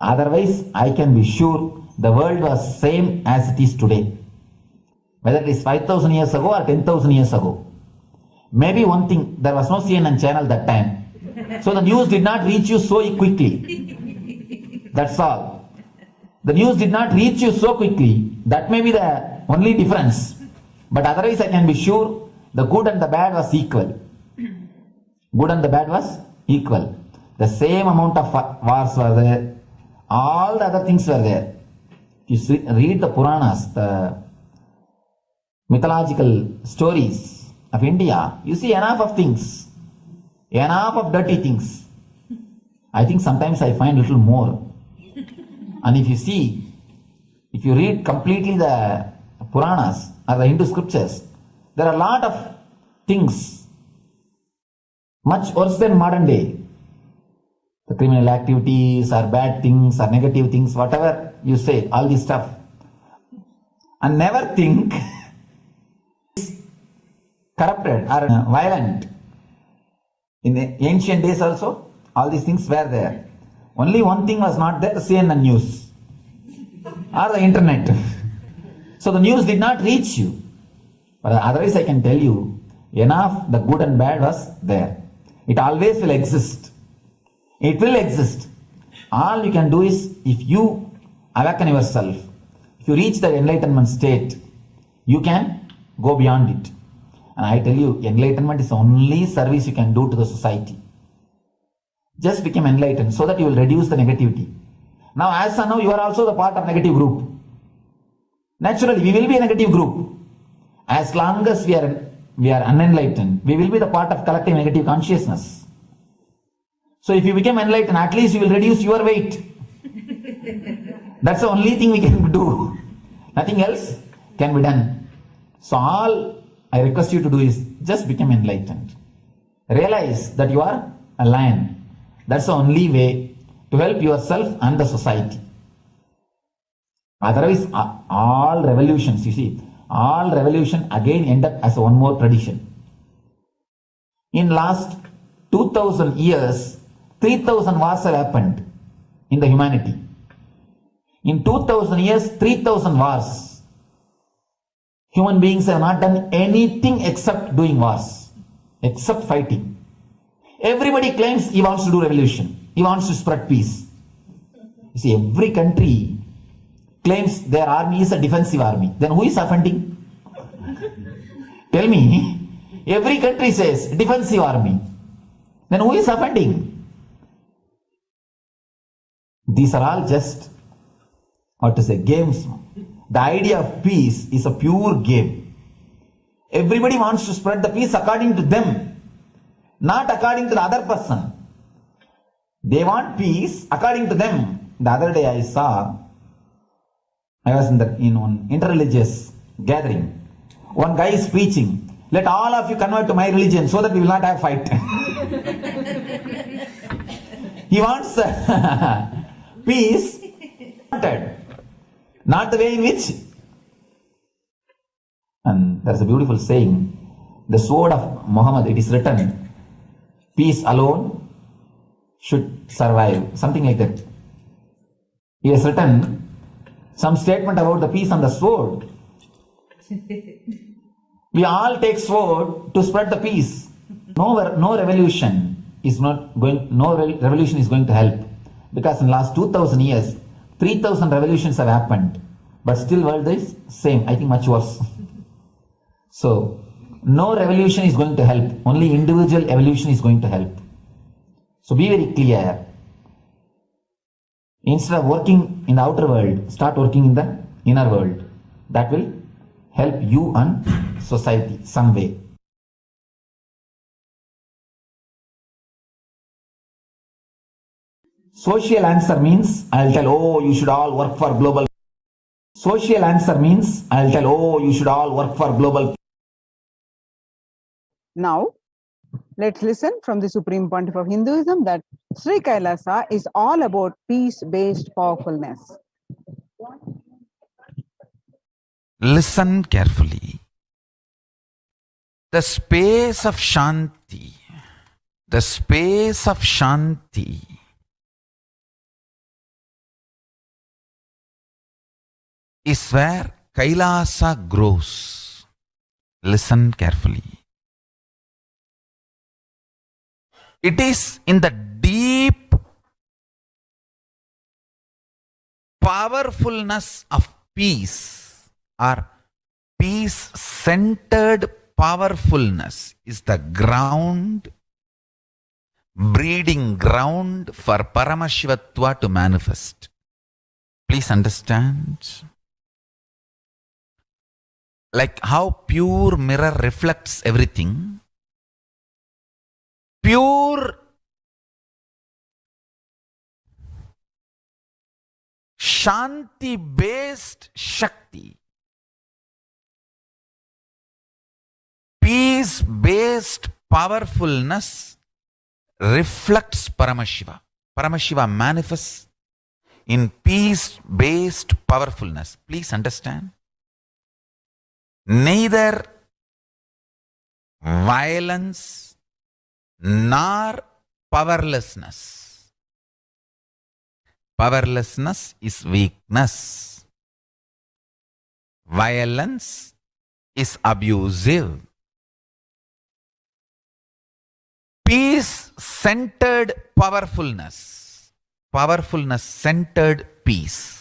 Otherwise, I can be sure the world was same as it is today. Whether it is 5,000 years ago or 10,000 years ago. Maybe one thing, there was no CNN channel that time. So the news did not reach you so quickly. That's all. The news did not reach you so quickly. That may be the only difference. But otherwise, I can be sure the good and the bad was equal. Good and the bad was equal. The same amount of wars were there. All the other things were there. You read the Puranas, the mythological stories of India, you see enough of things. Enough of dirty things. I think sometimes I find a little more. And if you read completely the Puranas or the Hindu scriptures, there are a lot of things much worse than modern day. The criminal activities or bad things or negative things, whatever you say, all this stuff. And never think corrupted or violent. In the ancient days also, all these things were there. Only one thing was not there, the CNN news or the internet. So the news did not reach you. But otherwise I can tell you, enough the good and bad was there. It always will exist. It will exist. All you can do is, if you awaken yourself, if you reach the enlightenment state, you can go beyond it. And I tell you, enlightenment is the only service you can do to the society. Just become enlightened so that you will reduce the negativity. Now, as of now, you are also the part of negative group. Naturally, we will be a negative group. As long as we are unenlightened, we will be the part of collective negative consciousness. So if you become enlightened, at least you will reduce your weight. That's the only thing we can do. Nothing else can be done. So all I request you to do is just become enlightened. Realize that you are a lion. That's the only way to help yourself and the society. Otherwise, all revolutions, you see, all revolution again end up as one more tradition. In last 2000 years, 3000 wars have happened in the humanity. In 2000 years, 3000 wars. Human beings have not done anything except doing wars, except fighting. Everybody claims he wants to do revolution. He wants to spread peace. You see, every country claims their army is a defensive army. Then who is offending? Tell me. Every country says defensive army. Then who is offending? These are all just, games. The idea of peace is a pure game. Everybody wants to spread the peace according to them, not according to the other person. They want peace according to them. The other day I was in one interreligious gathering. One guy is preaching, let all of you convert to my religion so that we will not have fight. He wants peace, not the way in which. And there's a beautiful saying, the sword of Muhammad, it is written, peace alone should survive, something like that. He has written some statement about the peace on the sword. We all take sword to spread the peace. No revolution is going to help, because in the last 2000 years 3000 revolutions have happened, but still world is same, I think much worse. So no revolution is going to help, only individual evolution is going to help. So be very clear. Instead of working in the outer world, start working in the inner world. That will help you and society some way. Social answer means I'll tell, oh, you should all work for global. Social answer means I'll tell, oh, you should all work for global. Now, let's listen from the Supreme Pontiff of Hinduism that Sri Kailasa is all about peace-based powerfulness. Listen carefully. The space of Shanti, the space of Shanti is where Kailasa grows. Listen carefully. It is in the deep powerfulness of peace, or peace-centered powerfulness is the ground, breeding ground for Paramashivatva to manifest. Please understand. Like how pure mirror reflects everything, pure Shanti-based Shakti, peace-based powerfulness reflects Paramashiva. Paramashiva manifests in peace-based powerfulness. Please understand. Neither violence nor powerlessness. Powerlessness is weakness. Violence is abusive. Peace-centered powerfulness. Powerfulness-centered peace.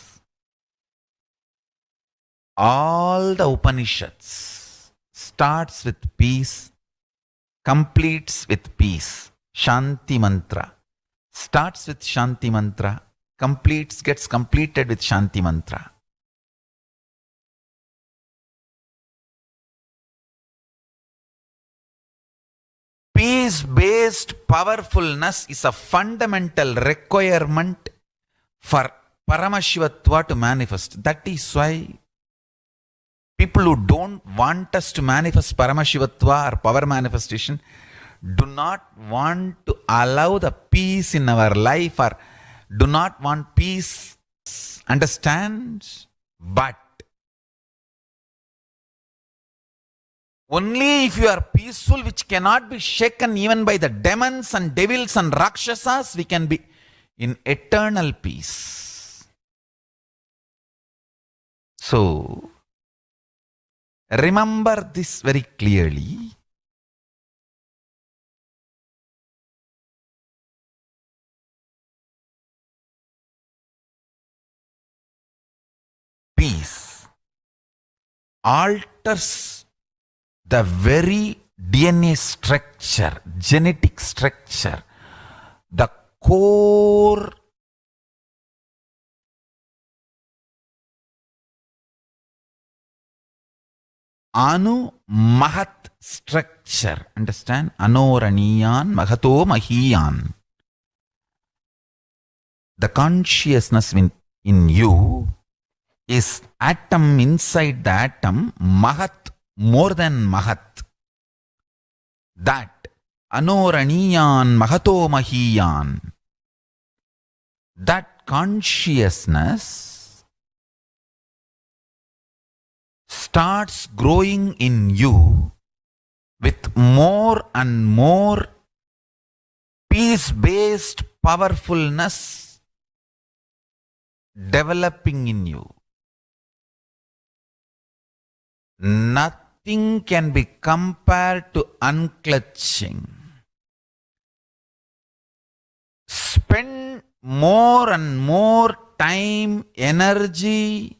All the Upanishads starts with peace, completes with peace. Shanti mantra starts with Shanti mantra, gets completed with Shanti mantra. Peace-based powerfulness is a fundamental requirement for Paramashivatva to manifest. That is why people who don't want us to manifest Paramashivatva or power manifestation do not want to allow the peace in our life, or do not want peace. Understand? But only if you are peaceful, which cannot be shaken even by the demons and devils and rakshasas, we can be in eternal peace. So, remember this very clearly. Peace alters the very DNA structure, genetic structure, the core Anu Mahat structure. Understand? Anoraniyan Mahato Mahiyan. The consciousness in you is atom inside the atom, Mahat, more than Mahat. That Anoraniyan Mahato Mahiyan. That consciousness starts growing in you with more and more peace-based powerfulness developing in you. Nothing can be compared to unclutching. Spend more and more time, energy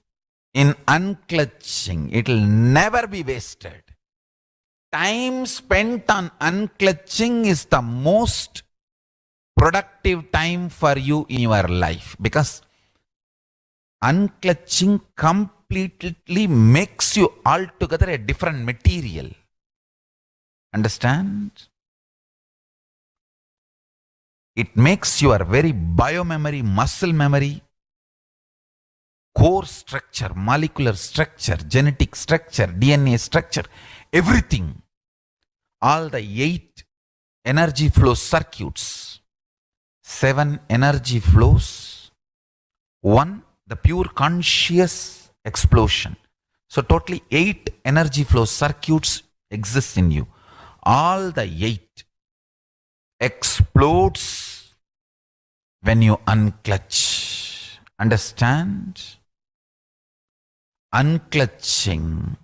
in unclutching. It will never be wasted. Time spent on unclutching is the most productive time for you in your life, because unclutching completely makes you altogether a different material. Understand? It makes your very biomemory, muscle memory, core structure, molecular structure, genetic structure, DNA structure, everything, all the 8 energy flow circuits, 7 energy flows, 1, the pure conscious explosion. So totally 8 energy flow circuits exist in you. All the 8 explodes when you unclutch. Understand? Unclutching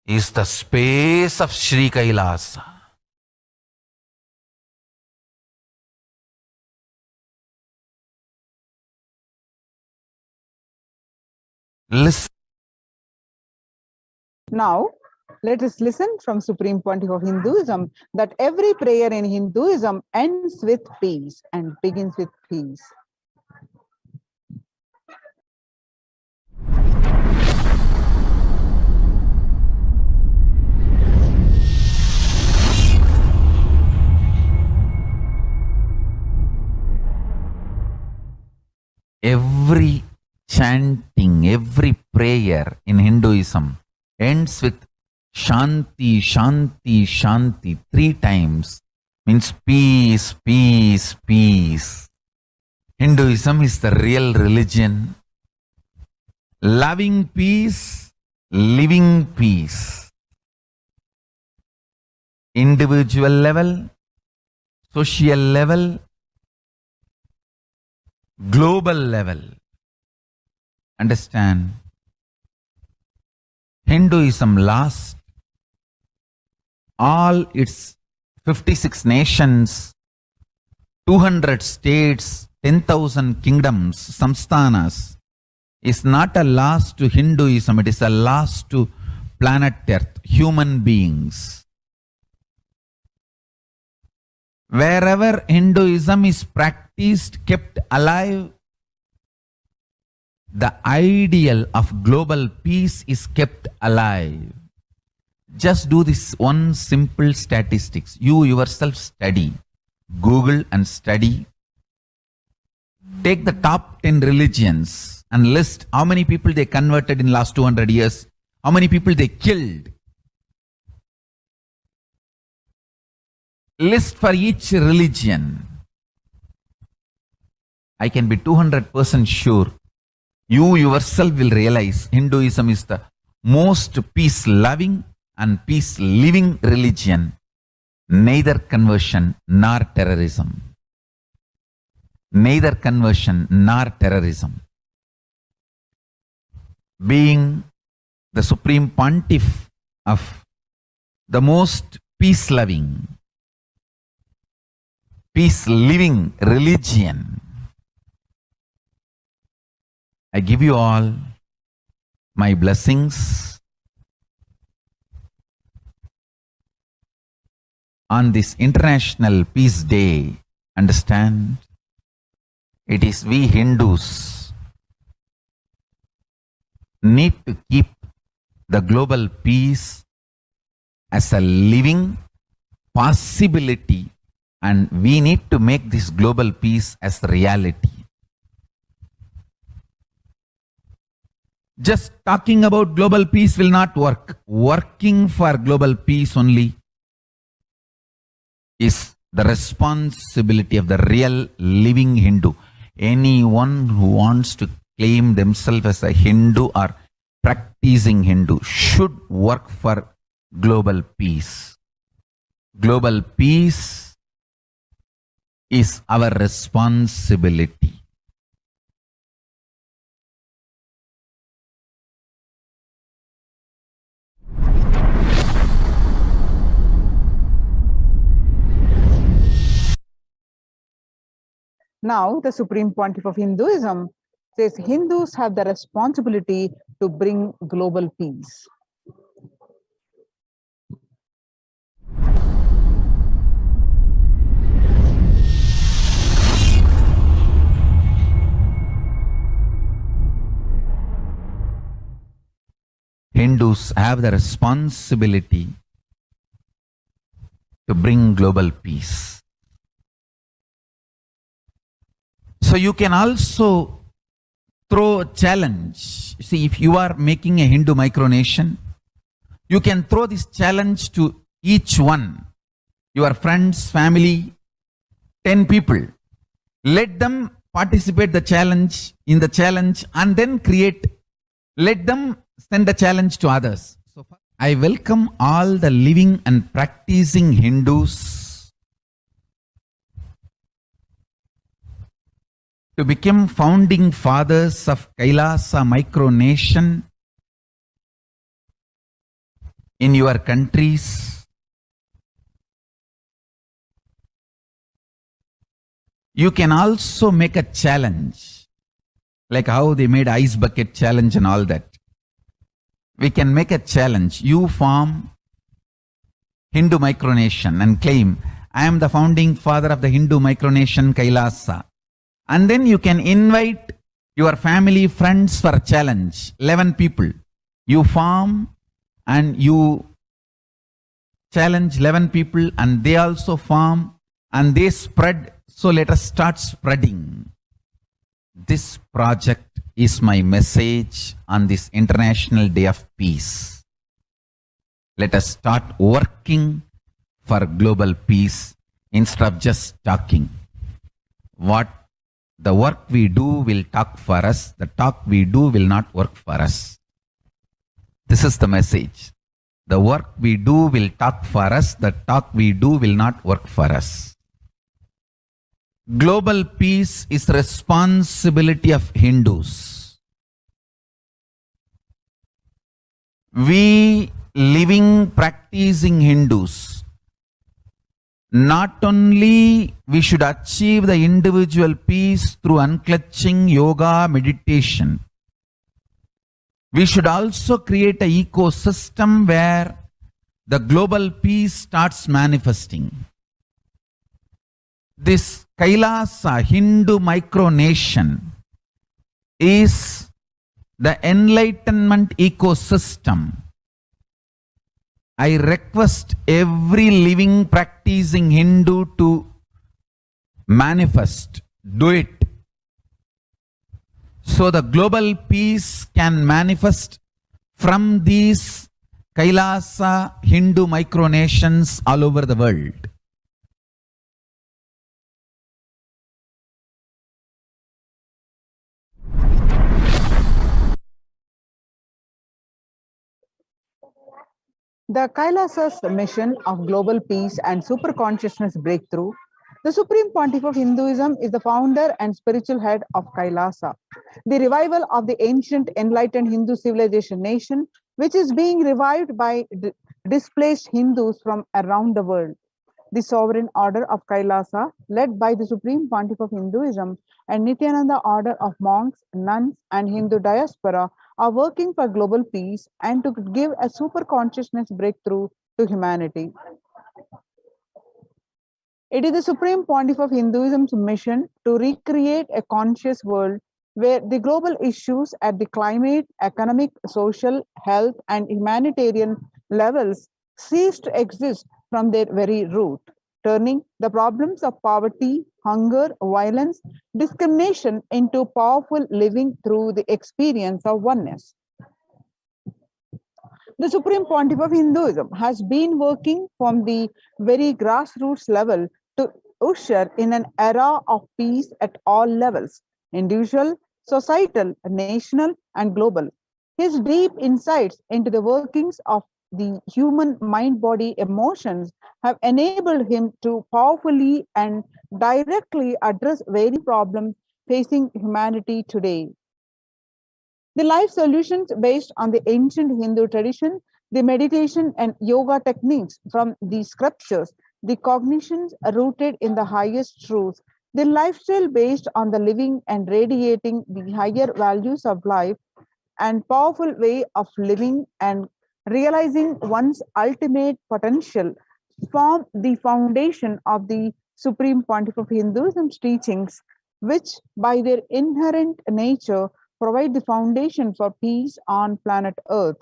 is the space of Sri Kailasa. Listen. Now, let us listen from Supreme Pontiff of Hinduism that every prayer in Hinduism ends with peace and begins with peace. Every chanting, every prayer in Hinduism ends with Shanti, Shanti, Shanti 3 times. Means peace, peace, peace. Hinduism is the real religion. Loving peace, living peace. Individual level, social level, global level. Understand? Hinduism lost all its 56 nations, 200 states, 10,000 kingdoms, samsthanas, is not a loss to Hinduism, it is a loss to planet Earth, human beings. Wherever Hinduism is practiced, kept alive, the ideal of global peace is kept alive. Just do this one simple statistics. You yourself study. Google and study. Take the top 10 religions and list how many people they converted in last 200 years, how many people they killed. List for each religion. I can be 200% sure you yourself will realize Hinduism is the most peace-loving and peace-living religion, neither conversion nor terrorism. Neither conversion nor terrorism. Being the Supreme Pontiff of the most peace-loving, peace-living religion, I give you all my blessings on this International Peace Day. Understand? It is we Hindus need to keep the global peace as a living possibility, and we need to make this global peace as reality. Just talking about global peace will not work. Working for global peace only is the responsibility of the real living Hindu. Anyone who wants to claim themselves as a Hindu or practicing Hindu should work for global peace. Global peace is our responsibility. Now, the Supreme Pontiff of Hinduism says Hindus have the responsibility to bring global peace. Hindus have the responsibility to bring global peace. So you can also throw a challenge. See, if you are making a Hindu micronation, you can throw this challenge to each one, your friends, family, 10 people. Let them participate in the challenge and then let them send a challenge to others. So I welcome all the living and practicing Hindus to become founding fathers of Kailasa micronation in your countries. You can also make a challenge, like how they made ice bucket challenge and all that. We can make a challenge. You form Hindu micronation and claim, I am the founding father of the Hindu micronation Kailasa. And then you can invite your family, friends for a challenge. 11 people. You form and you challenge 11 people and they also form and they spread. So let us start spreading. This project is my message on this International Day of Peace. Let us start working for global peace instead of just talking. What the work we do will talk for us. The talk we do will not work for us. This is the message. The work we do will talk for us. The talk we do will not work for us. Global peace is the responsibility of Hindus. We living, practicing Hindus, not only we should achieve the individual peace through unclutching yoga meditation, we should also create an ecosystem where the global peace starts manifesting. This Kailasa Hindu micronation is the enlightenment ecosystem. I request every living practicing Hindu to manifest, do it. So the global peace can manifest from these Kailasa Hindu micronations all over the world. The Kailasa's mission of global peace and superconsciousness breakthrough. The Supreme Pontiff of Hinduism is the founder and spiritual head of Kailasa, the revival of the ancient enlightened Hindu civilization nation, which is being revived by displaced Hindus from around the world. The sovereign order of Kailasa, led by the Supreme Pontiff of Hinduism and Nithyananda order of monks, nuns, and Hindu diaspora, are working for global peace and to give a super consciousness breakthrough to humanity. It is the Supreme Pontiff of Hinduism's mission to recreate a conscious world where the global issues at the climate, economic, social, health, and humanitarian levels cease to exist from their very root, turning the problems of poverty, hunger, violence, discrimination into powerful living through the experience of oneness. The Supreme Pontiff of Hinduism has been working from the very grassroots level to usher in an era of peace at all levels, individual, societal, national, and global. His deep insights into the workings of the human mind-body emotions have enabled him to powerfully and directly address various problems facing humanity today. The life solutions based on the ancient Hindu tradition, the meditation and yoga techniques from the scriptures, the cognitions rooted in the highest truths, the lifestyle based on the living and radiating the higher values of life and powerful way of living and realizing one's ultimate potential form the foundation of the Supreme Pontiff of Hinduism's teachings, which by their inherent nature provide the foundation for peace on planet Earth.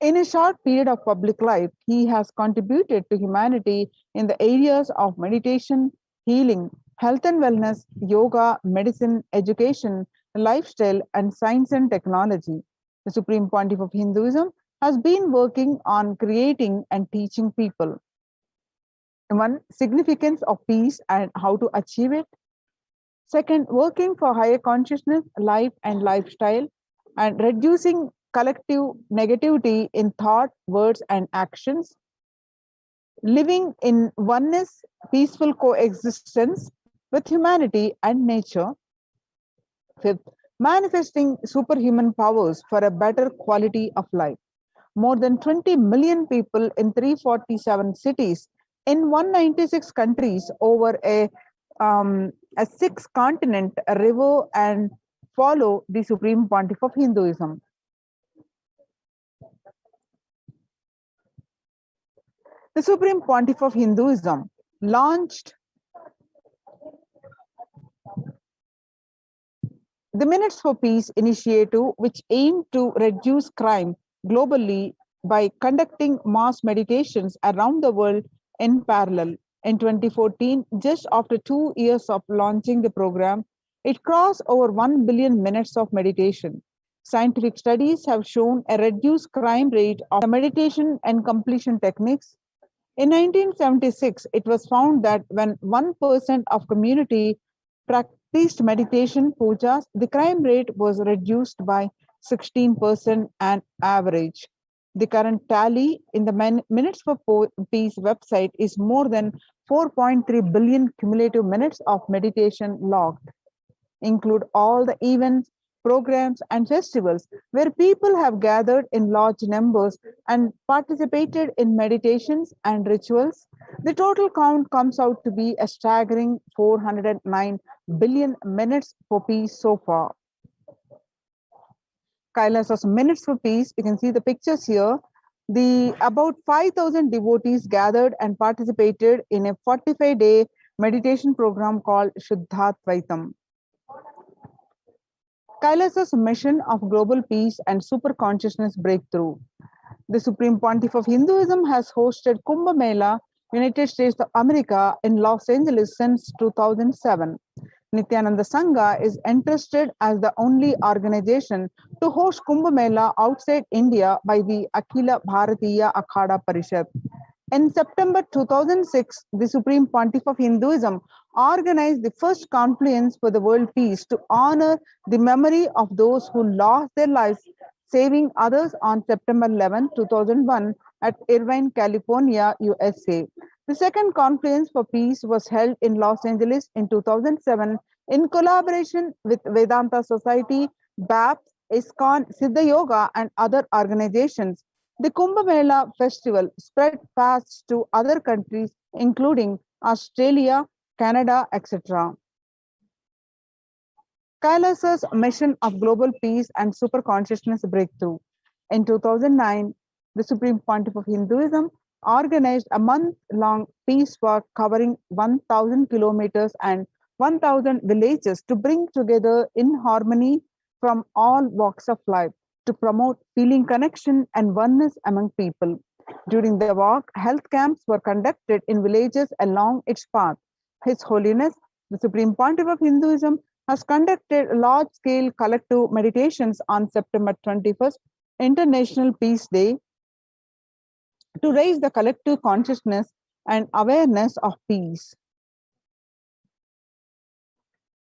In a short period of public life, he has contributed to humanity in the areas of meditation, healing, health and wellness, yoga, medicine, education, lifestyle, and science and technology. The Supreme Pontiff of Hinduism has been working on creating and teaching people. One, significance of peace and how to achieve it. Second, working for higher consciousness, life and lifestyle. and reducing collective negativity in thought, words, and actions, living in oneness, peaceful coexistence with humanity and nature. Fifth, manifesting superhuman powers for a better quality of life. More than 20 million people in 347 cities in 196 countries over a six continent river and follow the Supreme Pontiff of Hinduism. The Supreme Pontiff of Hinduism launched the Minutes for Peace initiative, which aimed to reduce crime globally by conducting mass meditations around the world in parallel. In 2014, just after 2 years of launching the program, it crossed over 1 billion minutes of meditation. Scientific studies have shown a reduced crime rate of meditation and completion techniques. In 1976, it was found that when 1% of community practiced meditation pujas, the crime rate was reduced by 16% on average. The current tally in the Minutes for Peace website is more than 4.3 billion cumulative minutes of meditation logged. Include all the events, programs, and festivals where people have gathered in large numbers and participated in meditations and rituals. The total count comes out to be a staggering 409 billion minutes for peace so far. Kailasa's Minutes for Peace, you can see the pictures here. The about 5,000 devotees gathered and participated in a 45-day meditation program called Shuddhatvaitam. Kailasa's mission of global peace and super consciousness breakthrough. The Supreme Pontiff of Hinduism has hosted Kumbh Mela, United States of America in Los Angeles since 2007. Nithyananda Sangha is entrusted as the only organization to host Kumbh Mela outside India by the Akhila Bharatiya Akhada Parishad. In September 2006, the Supreme Pontiff of Hinduism organized the first confluence for the world peace to honor the memory of those who lost their lives saving others on September 11, 2001 at Irvine, California, USA. The second confluence for peace was held in Los Angeles in 2007 in collaboration with Vedanta Society, BAPS, ISKCON, Siddha Yoga, and other organizations. The Kumbh Mela festival spread fast to other countries, including Australia, Canada, etc. Kailasa's mission of global peace and super consciousness breakthrough. In 2009, the Supreme Pontiff of Hinduism organized a month-long peace walk covering 1,000 kilometers and 1,000 villages to bring together in harmony from all walks of life, to promote feeling connection and oneness among people. During the walk, health camps were conducted in villages along its path. His Holiness, the Supreme Pontiff of Hinduism, has conducted large-scale collective meditations on September 21st, International Peace Day, to raise the collective consciousness and awareness of peace.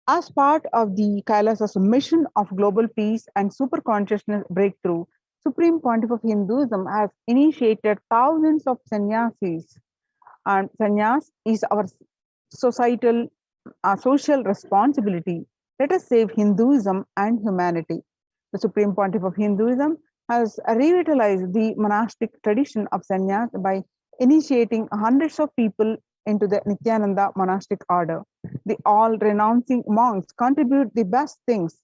As part of the Kailasa's mission of global peace and super consciousness breakthrough, Supreme Pontiff of Hinduism has initiated thousands of sannyasis. And sannyas is our social responsibility. Let us save Hinduism and humanity. The Supreme Pontiff of Hinduism has revitalized the monastic tradition of sannyas by initiating hundreds of people into the Nithyananda monastic order. The all-renouncing monks contribute the best things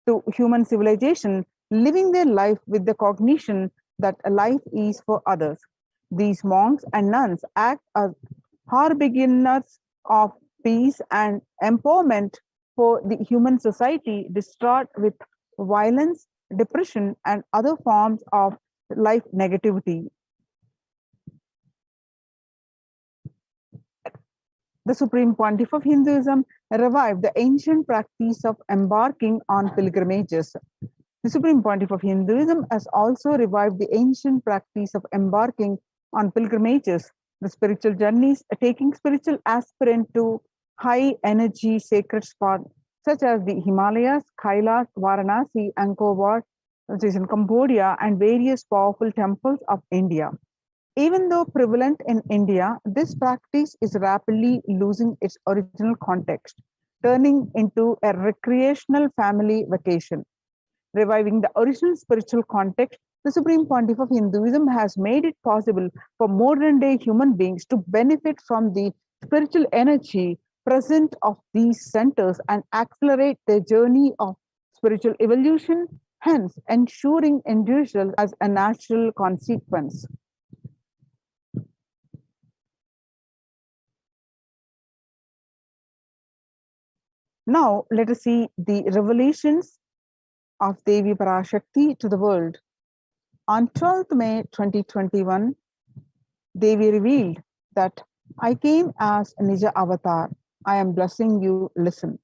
to human civilization, living their life with the cognition that life is for others. These monks and nuns act as harbingers of peace and empowerment for the human society distraught with violence, depression, and other forms of life negativity. The Supreme Pontiff of Hinduism revived the ancient practice of embarking on pilgrimages. The Supreme Pontiff of Hinduism has also revived the ancient practice of embarking on pilgrimages, the spiritual journeys, taking spiritual aspirant to high energy sacred spots such as the Himalayas, Kailash, Varanasi, Angkor Wat, which is in Cambodia, and various powerful temples of India. Even though prevalent in India, this practice is rapidly losing its original context, turning into a recreational family vacation. Reviving the original spiritual context, the Supreme Pontiff of Hinduism has made it possible for modern day human beings to benefit from the spiritual energy present of these centers and accelerate their journey of spiritual evolution, hence ensuring individual as a natural consequence. Now, let us see the revelations of Devi Parashakti to the world. On 12th May 2021, Devi revealed that I came as Nija Avatar. I am blessing you, listen.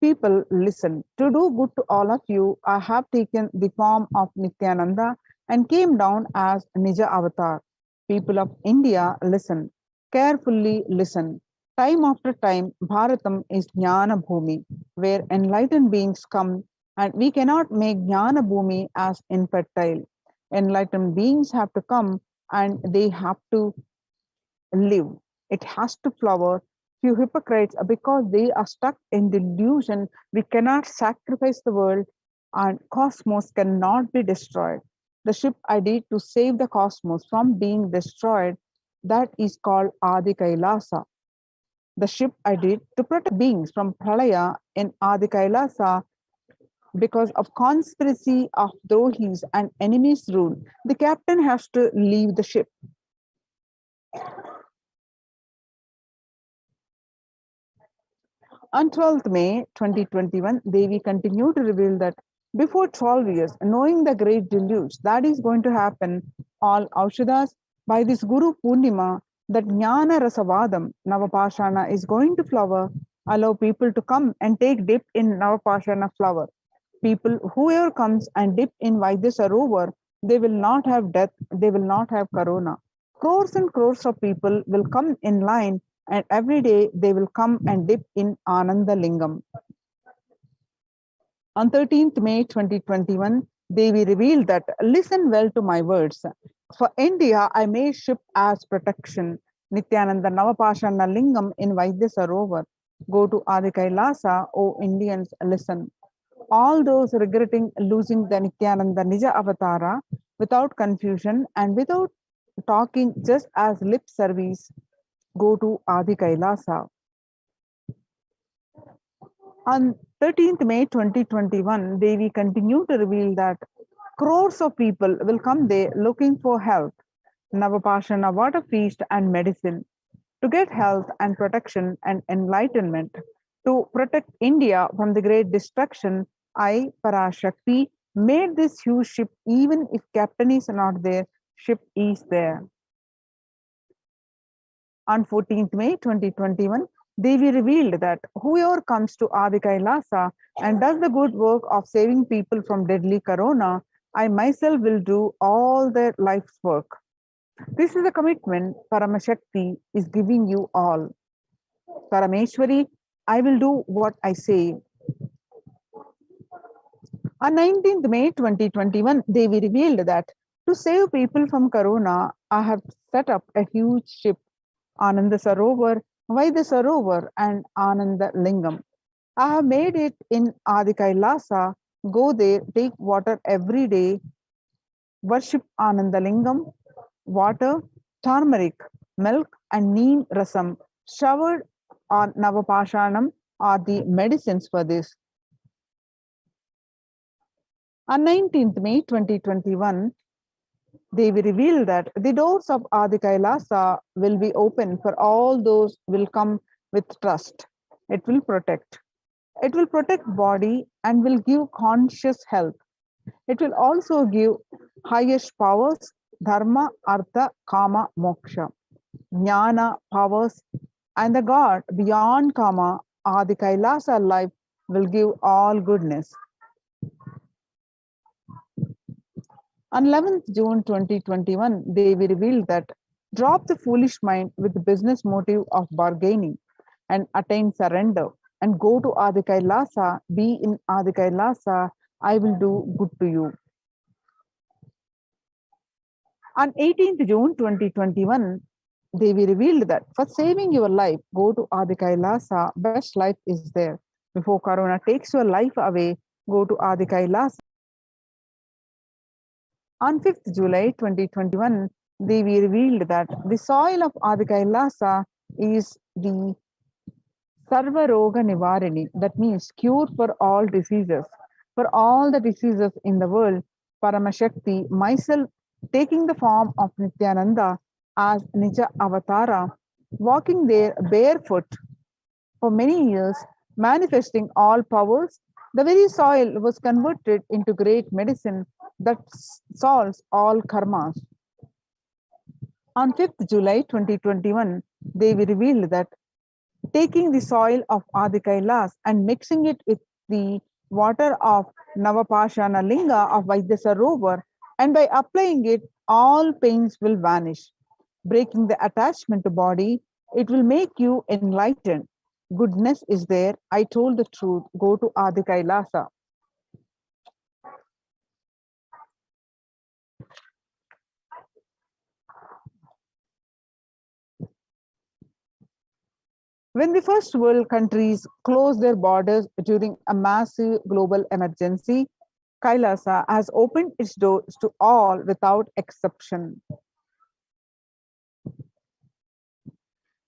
People, listen. To do good to all of you, I have taken the form of Nithyananda and came down as Nija Avatar. People of India, listen. Carefully listen. Time after time, Bharatam is Jnana Bhumi, where enlightened beings come, and we cannot make Jnana Bhumi as infertile. Enlightened beings have to come and they have to live. It has to flower. Few hypocrites, because they are stuck in delusion, we cannot sacrifice the world and cosmos cannot be destroyed. The ship I did to save the cosmos from being destroyed, that is called Adi Kailasa. The ship I did to protect beings from Pralaya in Adi Kailasa, because of conspiracy of Drohis and enemies rule, the captain has to leave the ship. On 12th May 2021, Devi continued to reveal that before 12 years, knowing the great deluge that is going to happen, all Aushadas, by this Guru Purnima, that Jnana Rasavadam, Navapashana, is going to flower, allow people to come and take dip in Navapashana flower. People, whoever comes and dip in Vaidya Sarovar, they will not have death, they will not have corona. Crores and crores of people will come in line, and every day they will come and dip in Ananda Lingam. On 13th May 2021, Devi revealed that, listen well to my words. For India, I made ship as protection. Nithyananda Navapashana Lingam in Vaidya Sarovar. Go to Adi Kailasa, O Indians, listen. All those regretting losing the Nithyananda Nija Avatara without confusion and without talking just as lip service, go to Adi Kailasa. On 13th May 2021, Devi continued to reveal that crores of people will come there looking for health, Navapashana water feast and medicine, to get health and protection and enlightenment. To protect India from the great destruction, I, Parashakti, made this huge ship. Even if captain is not there, ship is there. On 14th May 2021, Devi revealed that whoever comes to Adi Kailasa and does the good work of saving people from deadly corona, I myself will do all their life's work. This is a commitment Paramashakti is giving you all. Parameshwari, I will do what I say. On 19th May 2021, Devi revealed that to save people from corona, I have set up a huge ship, Ananda Sarovar, Vaidya Sarovar, and Ananda Lingam. I have made it in Adi Kailasa. Go there, take water every day, worship Ananda Lingam, water, turmeric, milk, and neem rasam showered on Navapashanam are the medicines for this. On 19th May 2021, Devi revealed that the doors of Adi Kailasa will be open for all those who will come with trust. It will protect. It will protect body and will give conscious health. It will also give highest powers, dharma, artha, kama, moksha, jnana, powers, and the God beyond kama, Adi Kailasa life will give all goodness. On 11th June 2021, Devi revealed that drop the foolish mind with the business motive of bargaining and attain surrender and go to Adi Kailasa, be in Adi Kailasa, I will do good to you. On 18th June 2021, Devi revealed that for saving your life, go to Adi Kailasa, best life is there. Before Corona takes your life away, go to Adi Kailasa. On 5th July 2021, Devi revealed that the soil of Adi Kailasa is the Sarva Roga Nivarini, that means cure for all diseases. For all the diseases in the world, Paramashakti, myself taking the form of Nithyananda as Nija Avatara, walking there barefoot for many years, manifesting all powers, the very soil was converted into great medicine that solves all karmas. On 5th July 2021, Devi revealed that taking the soil of Adi Kailas and mixing it with the water of Navapashana Linga of Vaidyasarovar, and by applying it, all pains will vanish. Breaking the attachment to body, it will make you enlightened. Goodness is there. I told the truth. Go to Adi Kailasa. When the first world countries closed their borders during a massive global emergency, Kailasa has opened its doors to all without exception.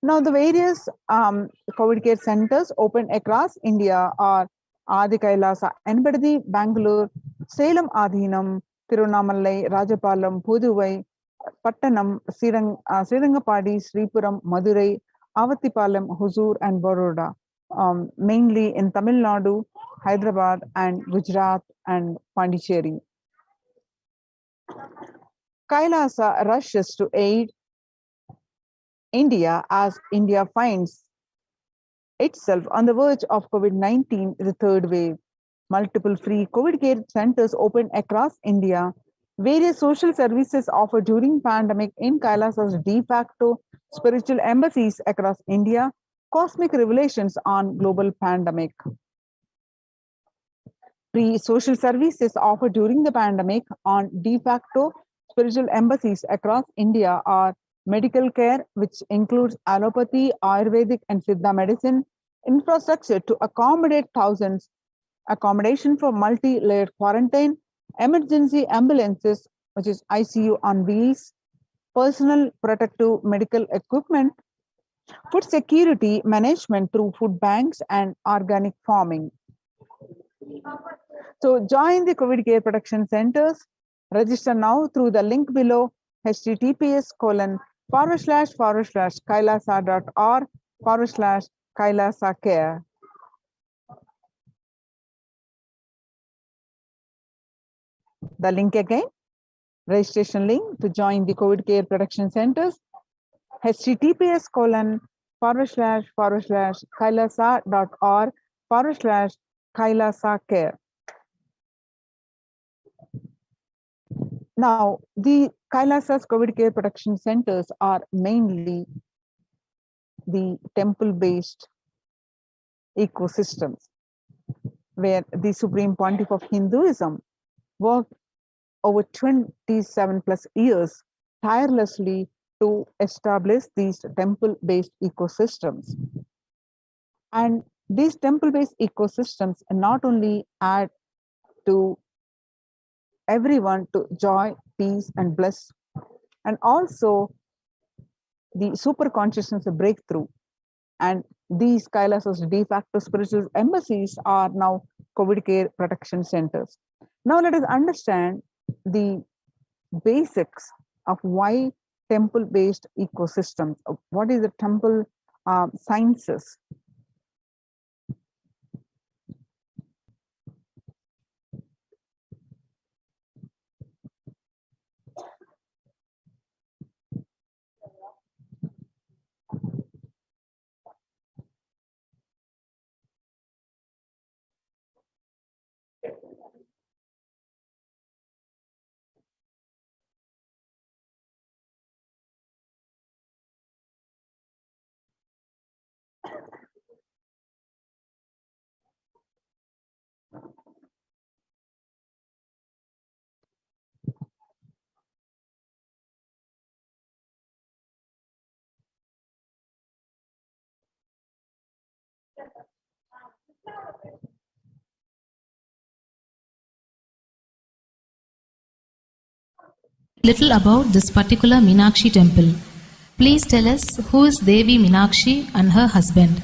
Now, the various COVID care centers open across India are Adi Kailasa, Enbadadi, Bangalore, Salem Adhinam, Tirunamalai, Rajapalam, Puduvai, Pattanam, Srirangapadi, Sripuram, Madurai, Avatipalam, Huzur, and Baroda, mainly in Tamil Nadu, Hyderabad, and Gujarat and Pondicherry. Kailasa rushes to aid India as India finds itself on the verge of COVID-19, the third wave. Multiple free COVID care centers open across India. Various social services offered during pandemic in Kailasa's de facto spiritual embassies across India. Cosmic revelations on global pandemic. Free social services offered during the pandemic on de facto spiritual embassies across India are medical care, which includes allopathy, Ayurvedic, and Siddha medicine, infrastructure to accommodate thousands, accommodation for multi-layered quarantine, emergency ambulances, which is ICU on wheels, personal protective medical equipment, food security management through food banks and organic farming. So join the COVID care protection centers. Register now through the link below, https://kailasa.org/kailasa care. The link again, registration link to join the COVID care protection centers, https://kailasa.org/kailasa care. Now, the Kailasa's COVID care protection centers are mainly the temple-based ecosystems, where the Supreme Pontiff of Hinduism worked over 27 plus years tirelessly to establish these temple-based ecosystems. And these temple-based ecosystems not only add to everyone to joy, peace, and bliss, and also the super consciousness breakthrough. And these Kailasa's de facto spiritual embassies are now COVID care protection centers. Now let us understand the basics of why temple-based ecosystems. What is the temple sciences? Little about this particular Meenakshi temple. Please tell us who is Devi Meenakshi and her husband.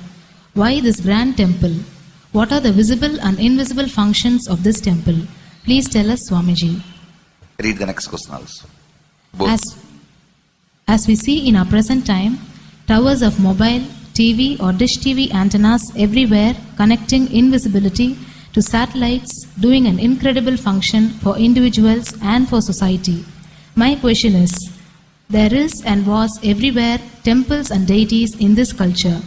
Why this grand temple? What are the visible and invisible functions of this temple? Please tell us, Swamiji. Read the next question also. Both. As we see in our present time, towers of mobile, TV or dish TV antennas everywhere connecting invisibility to satellites, doing an incredible function for individuals and for society. My question is, there is and was everywhere temples and deities in this culture.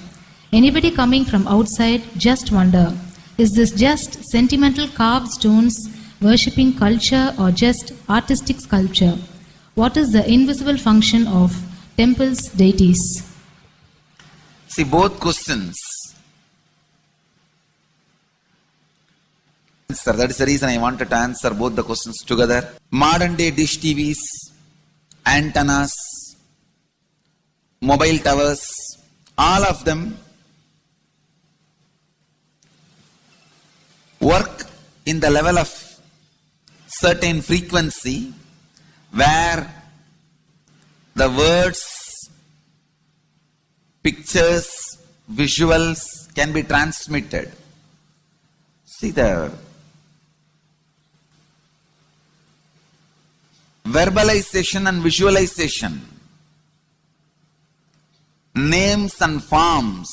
Anybody coming from outside just wonder, is this just sentimental carved stones, worshipping culture or just artistic sculpture? What is the invisible function of temples, deities? See, both questions. Sir, that is the reason I wanted to answer both the questions together. Modern day dish TVs, antennas, mobile towers, all of them work in the level of certain frequency where the words, pictures, visuals can be transmitted. See, the verbalization and visualization, names and forms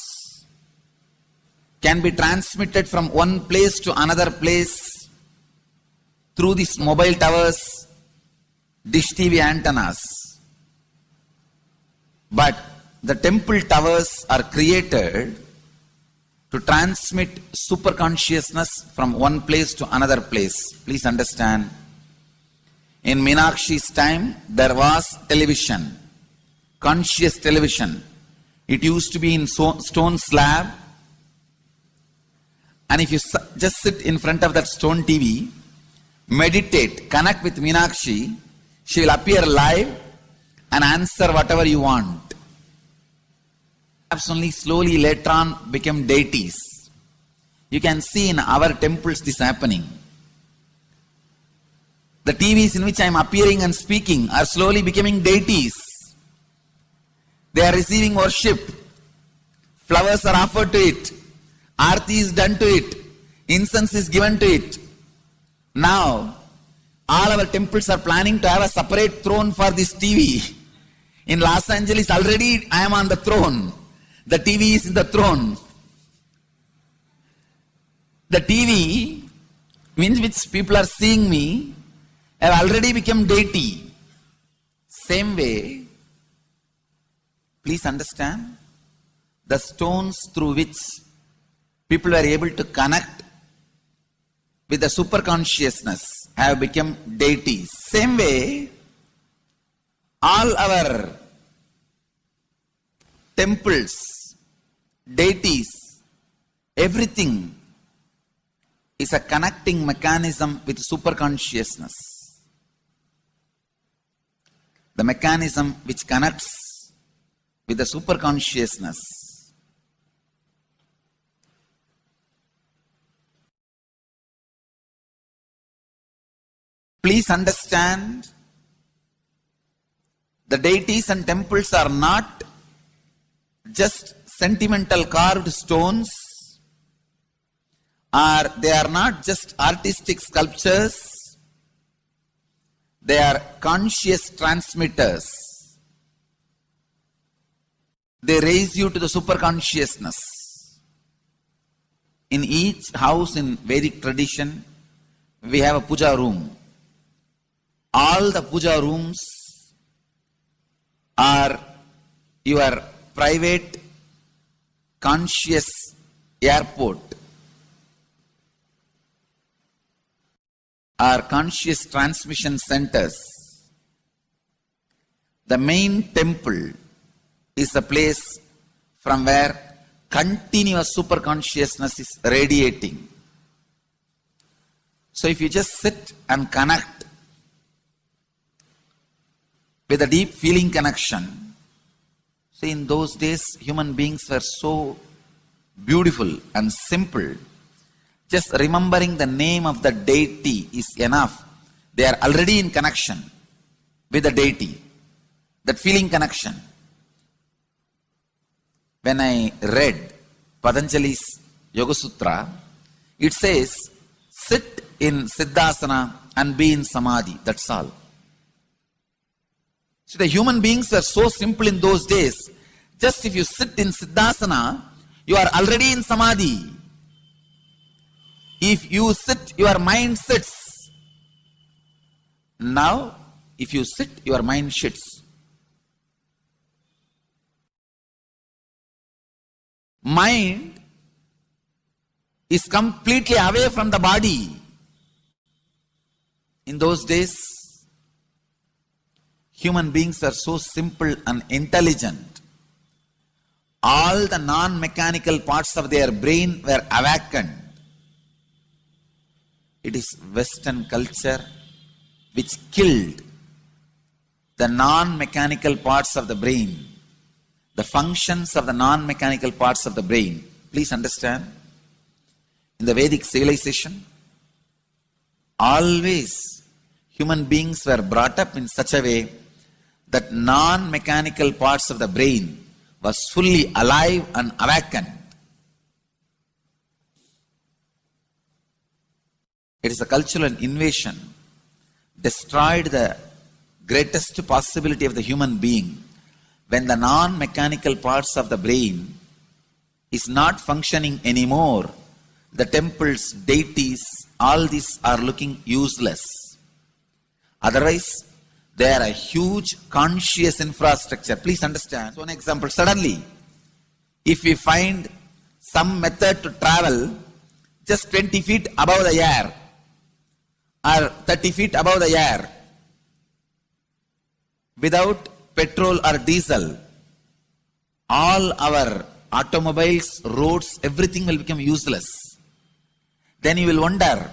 can be transmitted from one place to another place through these mobile towers, dish TV antennas. But the temple towers are created to transmit super consciousness from one place to another place. Please understand. In Meenakshi's time, there was television, conscious television. It used to be in stone slab. And if you just sit in front of that stone TV, meditate, connect with Meenakshi, she will appear live and answer whatever you want. Perhaps only slowly later on became deities. You can see in our temples this happening. The TVs in which I am appearing and speaking are slowly becoming deities. They are receiving worship. Flowers are offered to it. Aarti is done to it. Incense is given to it. Now, all our temples are planning to have a separate throne for this TV. In Los Angeles, already I am on the throne. The TV is in the throne. The TV, in which people are seeing me, have already become deity. Same way, please understand, the stones through which people were able to connect with the super consciousness have become deities. Same way, all our temples, deities, everything is a connecting mechanism with super consciousness. The mechanism which connects with the super consciousness. Please understand, the deities and temples are not just sentimental carved stones, or they are not just artistic sculptures. They are conscious transmitters. They raise you to the super consciousness. In each house in Vedic tradition, we have a puja room. All the puja rooms are your private conscious airport, are conscious transmission centers. The main temple is a place from where continuous super consciousness is radiating. So if you just sit and connect with a deep feeling connection, see, in those days human beings were so beautiful and simple. Just remembering the name of the deity is enough. They are already in connection with the deity. That feeling connection. When I read Patanjali's Yoga Sutra, it says, sit in Siddhasana and be in Samadhi. That's all. So the human beings were so simple in those days. Just if you sit in Siddhasana, you are already in Samadhi. If you sit, your mind sits. Now, if you sit, your mind sits. Mind is completely away from the body. In those days, human beings are so simple and intelligent. All the non-mechanical parts of their brain were awakened. It is Western culture which killed the non-mechanical parts of the brain, the functions of the non-mechanical parts of the brain. Please understand, in the Vedic civilization, always human beings were brought up in such a way that non-mechanical parts of the brain was fully alive and awakened. It is a cultural invasion, destroyed the greatest possibility of the human being when the non-mechanical parts of the brain is not functioning anymore. The temples, deities, all these are looking useless. Otherwise, they are a huge conscious infrastructure. Please understand. So, an example, suddenly, if we find some method to travel just 20 feet above the air or 30 feet above the air without petrol or diesel, all our automobiles, roads, everything will become useless. Then you will wonder,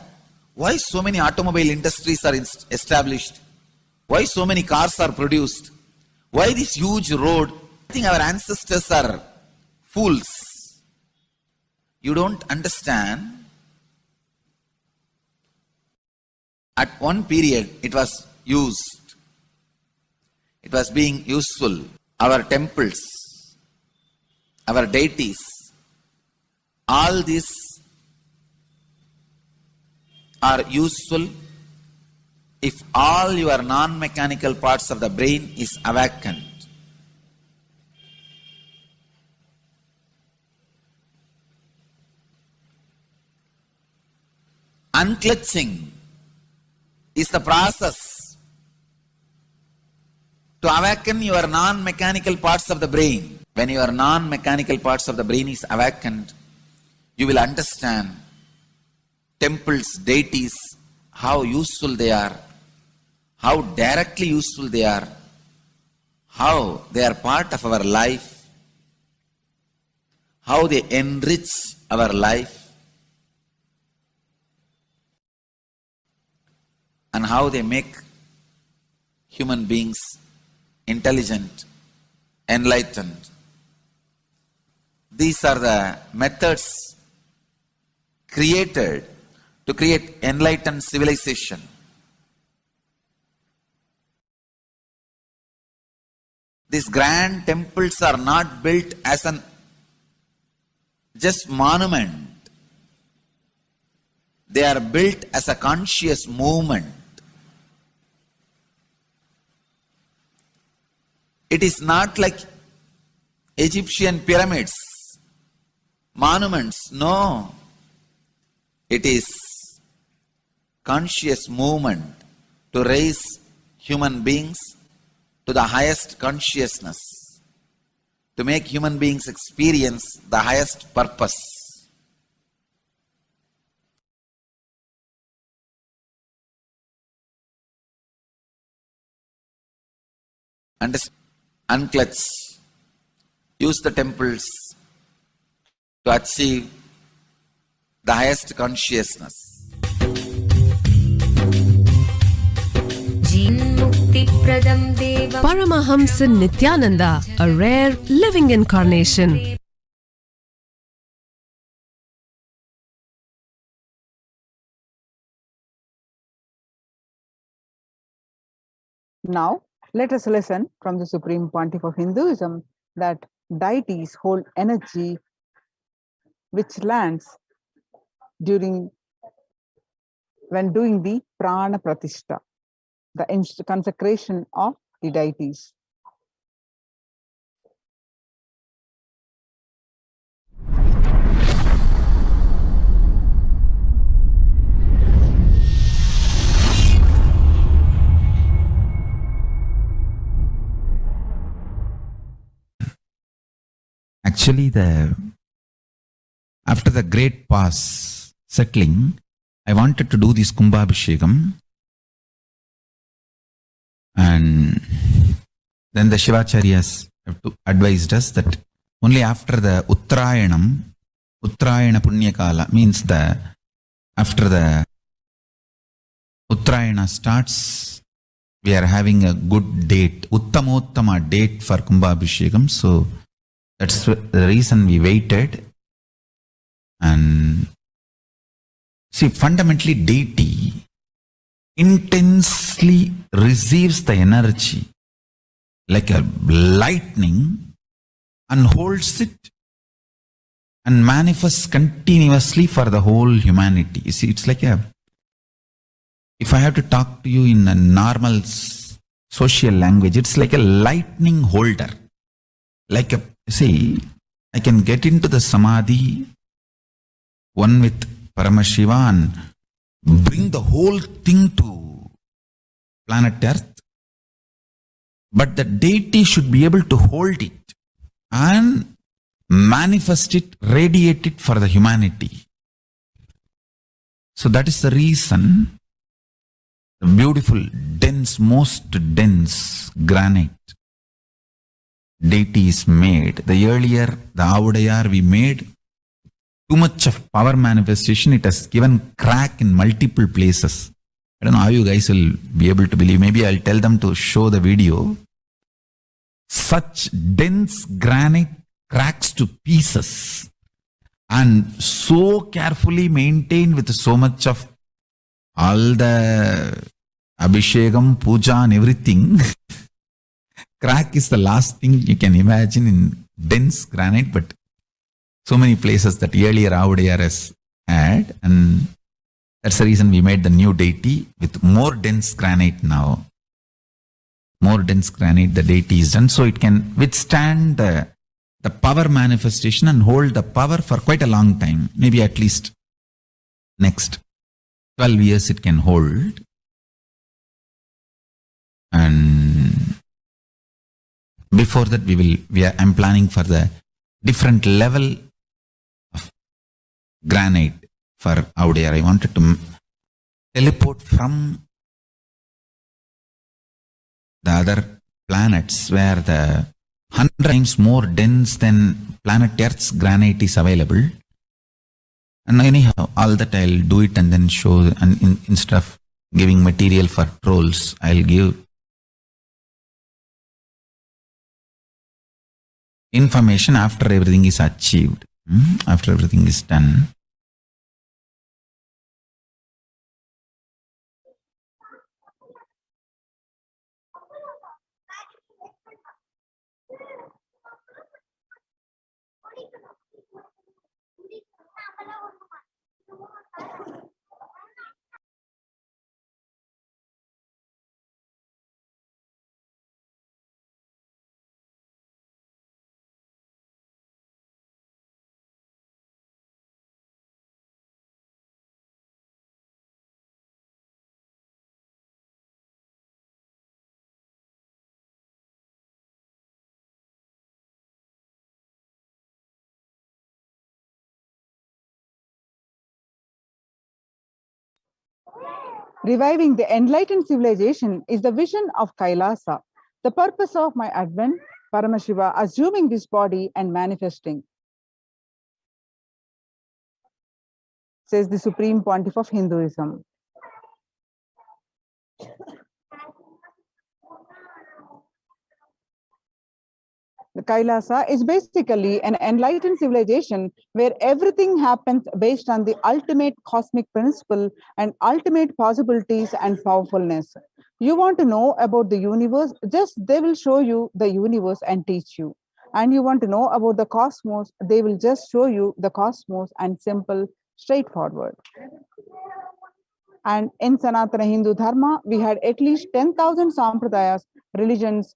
why so many automobile industries are established? Why so many cars are produced? Why this huge road? I think our ancestors are fools. You don't understand. At one period, it was used. It was being useful. Our temples, our deities, all these are useful if all your non-mechanical parts of the brain is awakened. Unclutching is the process to awaken your non-mechanical parts of the brain. When your non-mechanical parts of the brain is awakened, you will understand temples, deities, how useful they are, how directly useful they are, how they are part of our life, how they enrich our life, and how they make human beings intelligent, enlightened. These are the methods created to create enlightened civilization. These grand temples are not built as an just monument. They are built as a conscious movement. It is not like Egyptian pyramids, monuments. No. It is conscious movement to raise human beings to the highest consciousness, to make human beings experience the highest purpose. Understand? Unclutch. Use the temples to achieve the highest consciousness. Paramahamsa Nithyananda, a rare living incarnation. Now, let us listen from the Supreme Pontiff of Hinduism that deities hold energy which lands when doing the prana pratishtha, the consecration of the deities. Actually, after the great pause settling, I wanted to do this Kumbhabhishekam, and then the Shivacharyas have advised us that only after the Uttrayanam, Uttrayana Punyakala means after the Uttrayana starts, we are having a good date, Uttamottama date for Kumbhabhishekam. So that's the reason we waited. And see, fundamentally, deity intensely receives the energy like a lightning and holds it and manifests continuously for the whole humanity. You see, it's like if I have to talk to you in a normal social language, it's like a lightning holder. See, I can get into the samadhi, one with Paramashiva, and bring the whole thing to planet Earth. But the deity should be able to hold it and manifest it, radiate it for the humanity. So that is the reason the beautiful, dense, most dense granite deity is made. The earlier, the Avudayar we made, too much of power manifestation, it has given crack in multiple places. I don't know how you guys will be able to believe. Maybe I'll tell them to show the video. Such dense granite cracks to pieces and so carefully maintained with so much of all the Abhishekam, Puja and everything. Crack is the last thing you can imagine in dense granite, but so many places that earlier Avudayar has had, and that's the reason we made the new deity with more dense granite now. More dense granite, the deity is done, so it can withstand the power manifestation and hold the power for quite a long time. Maybe at least next 12 years it can hold. And before that, I'm planning for the different level of granite for Avudayar. I wanted to teleport from the other planets where the 100 times more dense than planet Earth's granite is available. And anyhow, all that I'll do it and then show, and instead of giving material for trolls, I'll give information after everything is achieved, after everything is done. Reviving the enlightened civilization is the vision of Kailasa, the purpose of my advent, Paramashiva assuming this body and manifesting, says the Supreme Pontiff of Hinduism. The Kailasa is basically an enlightened civilization where everything happens based on the ultimate cosmic principle and ultimate possibilities and powerfulness. You want to know about the universe, just they will show you the universe and teach you. And you want to know about the cosmos, they will just show you the cosmos and simple, straightforward. And in Sanatana Hindu Dharma, we had at least 10,000 sampradayas, religions,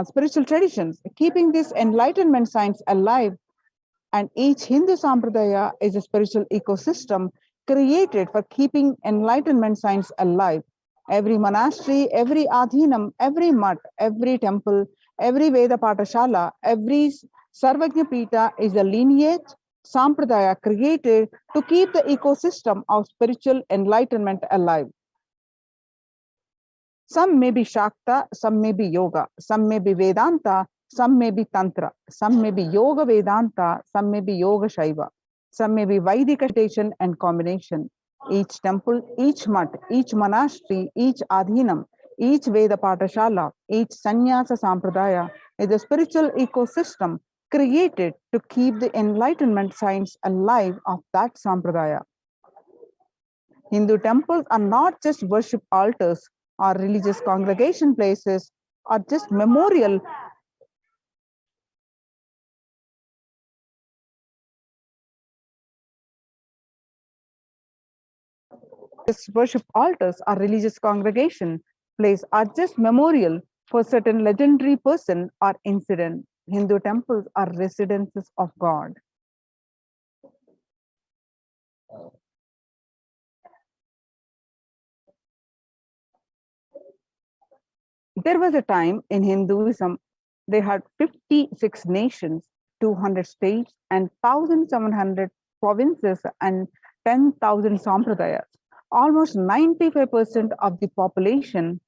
spiritual traditions, keeping this enlightenment science alive. And each Hindu sampradaya is a spiritual ecosystem created for keeping enlightenment science alive. Every monastery, every adhinam, every mutt, every temple, every Veda Patashala, every Sarvajna Pita is a lineage sampradaya created to keep the ecosystem of spiritual enlightenment alive. Some may be Shakta, some may be Yoga, some may be Vedanta, some may be Tantra, some may be Yoga Vedanta, some may be Yoga Shaiva, some may be Vedic meditation and combination. Each temple, each mutt, each monastery, each adhinam, each Veda Patashala, each Sannyasa Sampradaya is a spiritual ecosystem created to keep the enlightenment science alive of that Sampradaya. Hindu temples are not just worship altars or religious congregation places or just memorial worship altars or religious congregation place are just memorial for certain legendary person or incident. Hindu temples are residences of God. There was a time in Hinduism, they had 56 nations, 200 states, and 1,700 provinces, and 10,000 sampradayas. Almost 95% of the population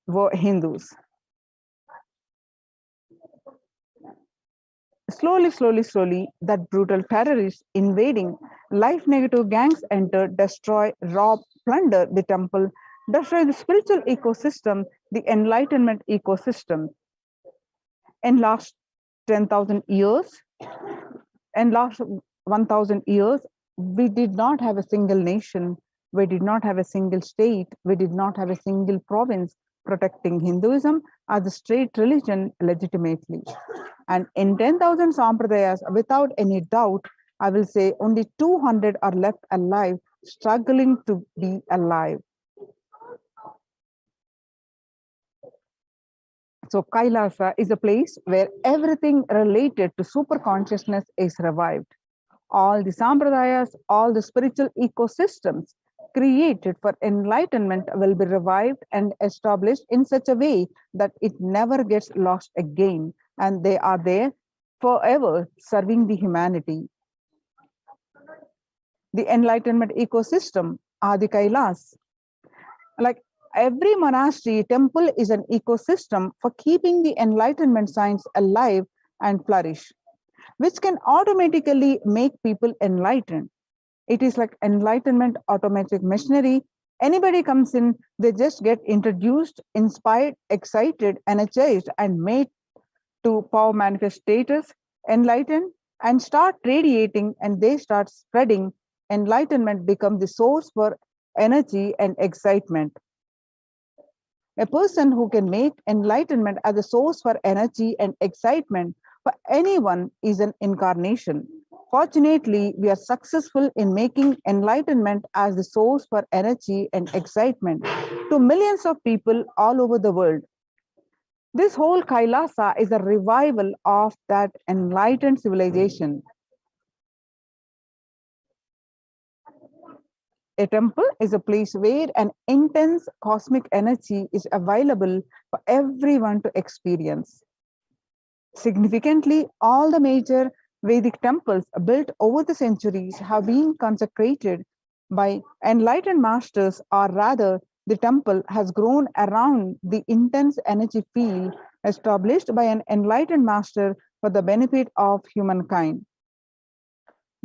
were Hindus. Slowly, that brutal terrorists invading, life negative gangs enter, destroy, rob, plunder the temple, destroy the spiritual ecosystem, the enlightenment ecosystem. In last 10,000 years, in last 1,000 years, we did not have a single nation, we did not have a single state, we did not have a single province protecting Hinduism as a state religion legitimately. And in 10,000 sampradayas, without any doubt, I will say only 200 are left alive, struggling to be alive. So Kailasa is a place where everything related to super consciousness is revived. All the sampradayas, all the spiritual ecosystems created for enlightenment will be revived and established in such a way that it never gets lost again. And they are there forever serving the humanity. The enlightenment ecosystem, Adi Kailas. Like every monastery, temple is an ecosystem for keeping the enlightenment science alive and flourish, which can automatically make people enlightened. It is like enlightenment automatic machinery. Anybody comes in, they just get introduced, inspired, excited, energized, and made to power manifest status, enlightened, and start radiating, and they start spreading. Enlightenment becomes the source for energy and excitement. A person who can make enlightenment as a source for energy and excitement for anyone is an incarnation. Fortunately, we are successful in making enlightenment as the source for energy and excitement to millions of people all over the world. This whole Kailasa is a revival of that enlightened civilization. A temple is a place where an intense cosmic energy is available for everyone to experience. Significantly, all the major Vedic temples built over the centuries have been consecrated by enlightened masters, or rather, the temple has grown around the intense energy field established by an enlightened master for the benefit of humankind.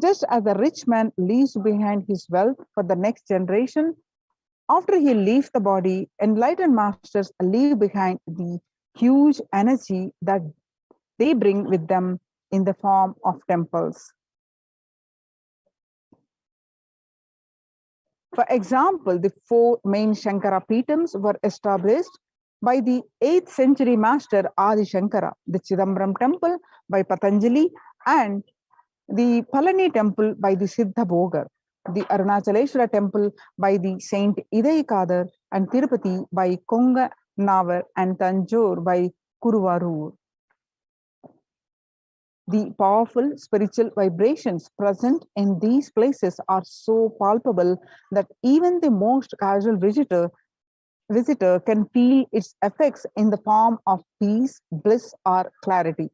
Just as a rich man leaves behind his wealth for the next generation, after he leaves the body, enlightened masters leave behind the huge energy that they bring with them in the form of temples. For example, the 4 main Shankara Pitams were established by the 8th century master Adi Shankara, the Chidambaram temple by Patanjali, and the Palani temple by the Siddha Bhogar, the Arunachaleshwara temple by the Saint Idayikadar, and Tirupati by Konga Navar, and Tanjore by Kuruvarur. The powerful spiritual vibrations present in these places are so palpable that even the most casual visitor can feel its effects in the form of peace, bliss, or clarity.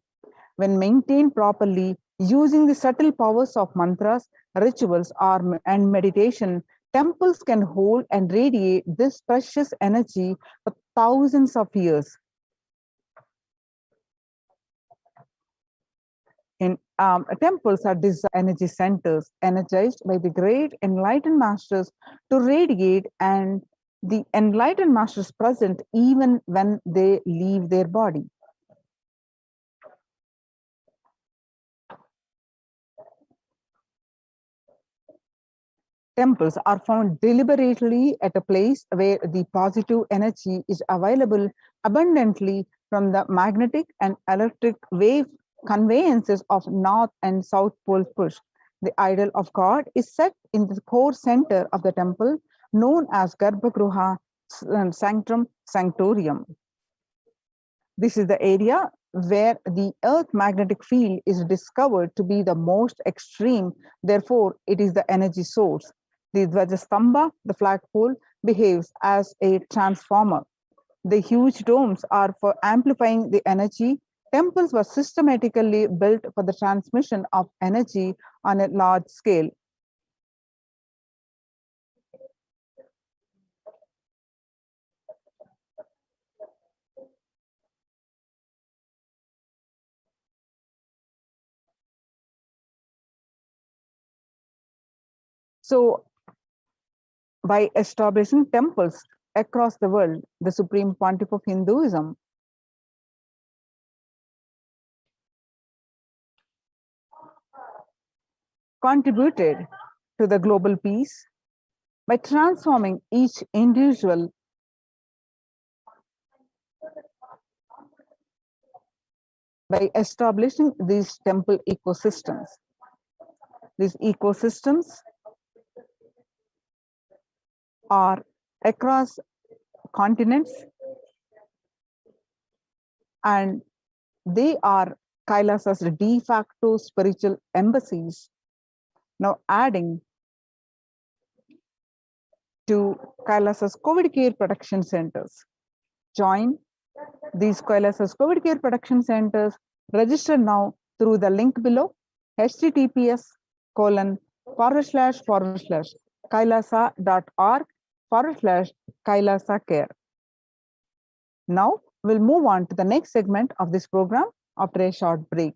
When maintained properly, using the subtle powers of mantras, rituals, and meditation, temples can hold and radiate this precious energy for thousands of years. Temples are these energy centers energized by the great enlightened masters to radiate, and the enlightened masters present even when they leave their body. Temples are found deliberately at a place where the positive energy is available abundantly from the magnetic and electric wave conveyances of North and South Pole push. The idol of God is set in the core center of the temple, known as Garbhagruha Sanctum Sanctorium. This is the area where the Earth magnetic field is discovered to be the most extreme. Therefore, it is the energy source. The Dvajastambha, the flagpole, behaves as a transformer. The huge domes are for amplifying the energy. Temples were systematically built for the transmission of energy on a large scale. So, by establishing temples across the world, the Supreme Pontiff of Hinduism contributed to the global peace by transforming each individual by establishing these temple ecosystems. These ecosystems are across continents, and they are Kailasa's de facto spiritual embassies, now adding to Kailasa's COVID care production centers. Join these Kailasa's COVID care production centers. Register now through the link below, https://kailasa.org/Kailasa care. Now we'll move on to the next segment of this program after a short break.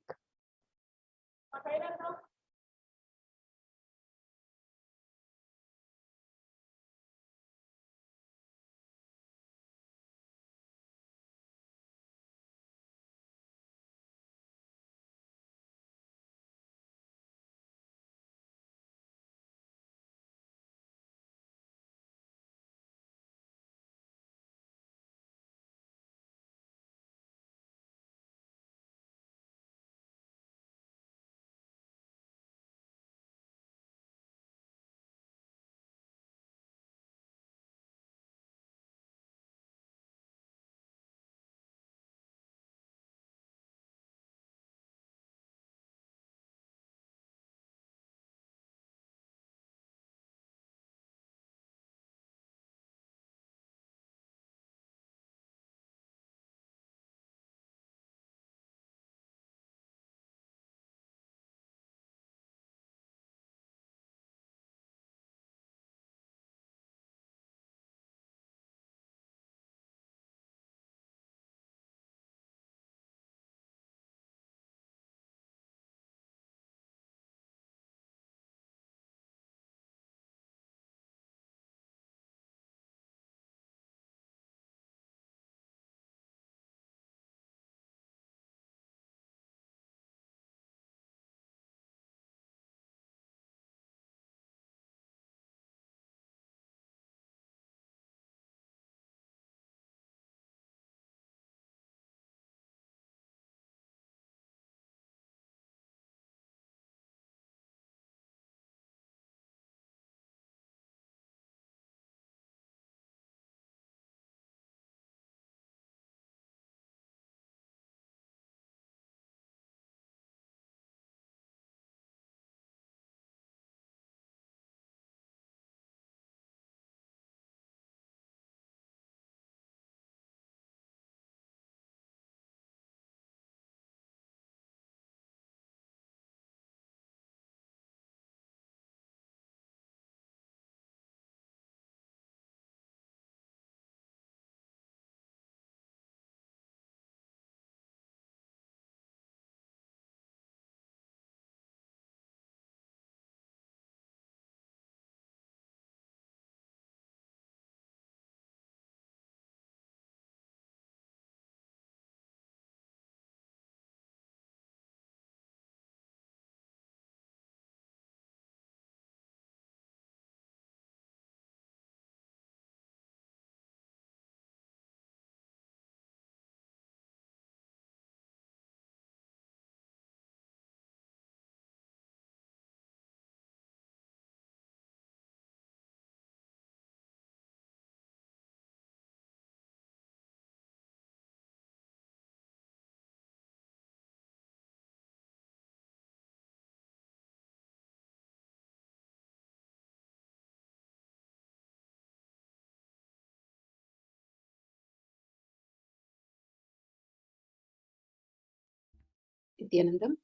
Nithyanandam,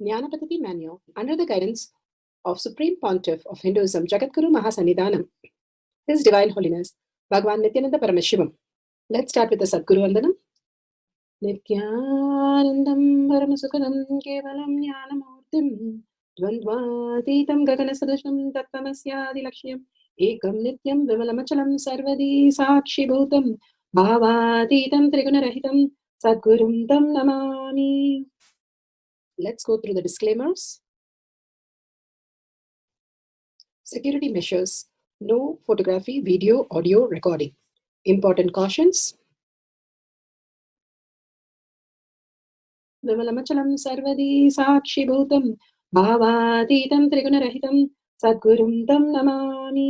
Jnanapatati Manual, under the guidance of Supreme Pontiff of Hinduism, Jagadguru Mahasannidhanam, His Divine Holiness, Bhagwan Nithyananda Paramashivam. Let's start with the Sadguru Vandanam. Nithyanandam Paramasukadam Kevalam Jnanamurtim Dvandvatitam Gaganasadasham Tattvamasya Lakshmyam Ekam Nityam Vimalamachalam Sarvadi Sakshi Bhutam Bhavatitam Trigunarahitam Sadgurum Tam Namami. Let's go through the disclaimers. Security measures. No photography, video, audio recording. Important cautions. Vimalamachalam Sarvadi Sakshi Bhutam Bhavatitam Trigunarahitam Sadgurum Tam Namami.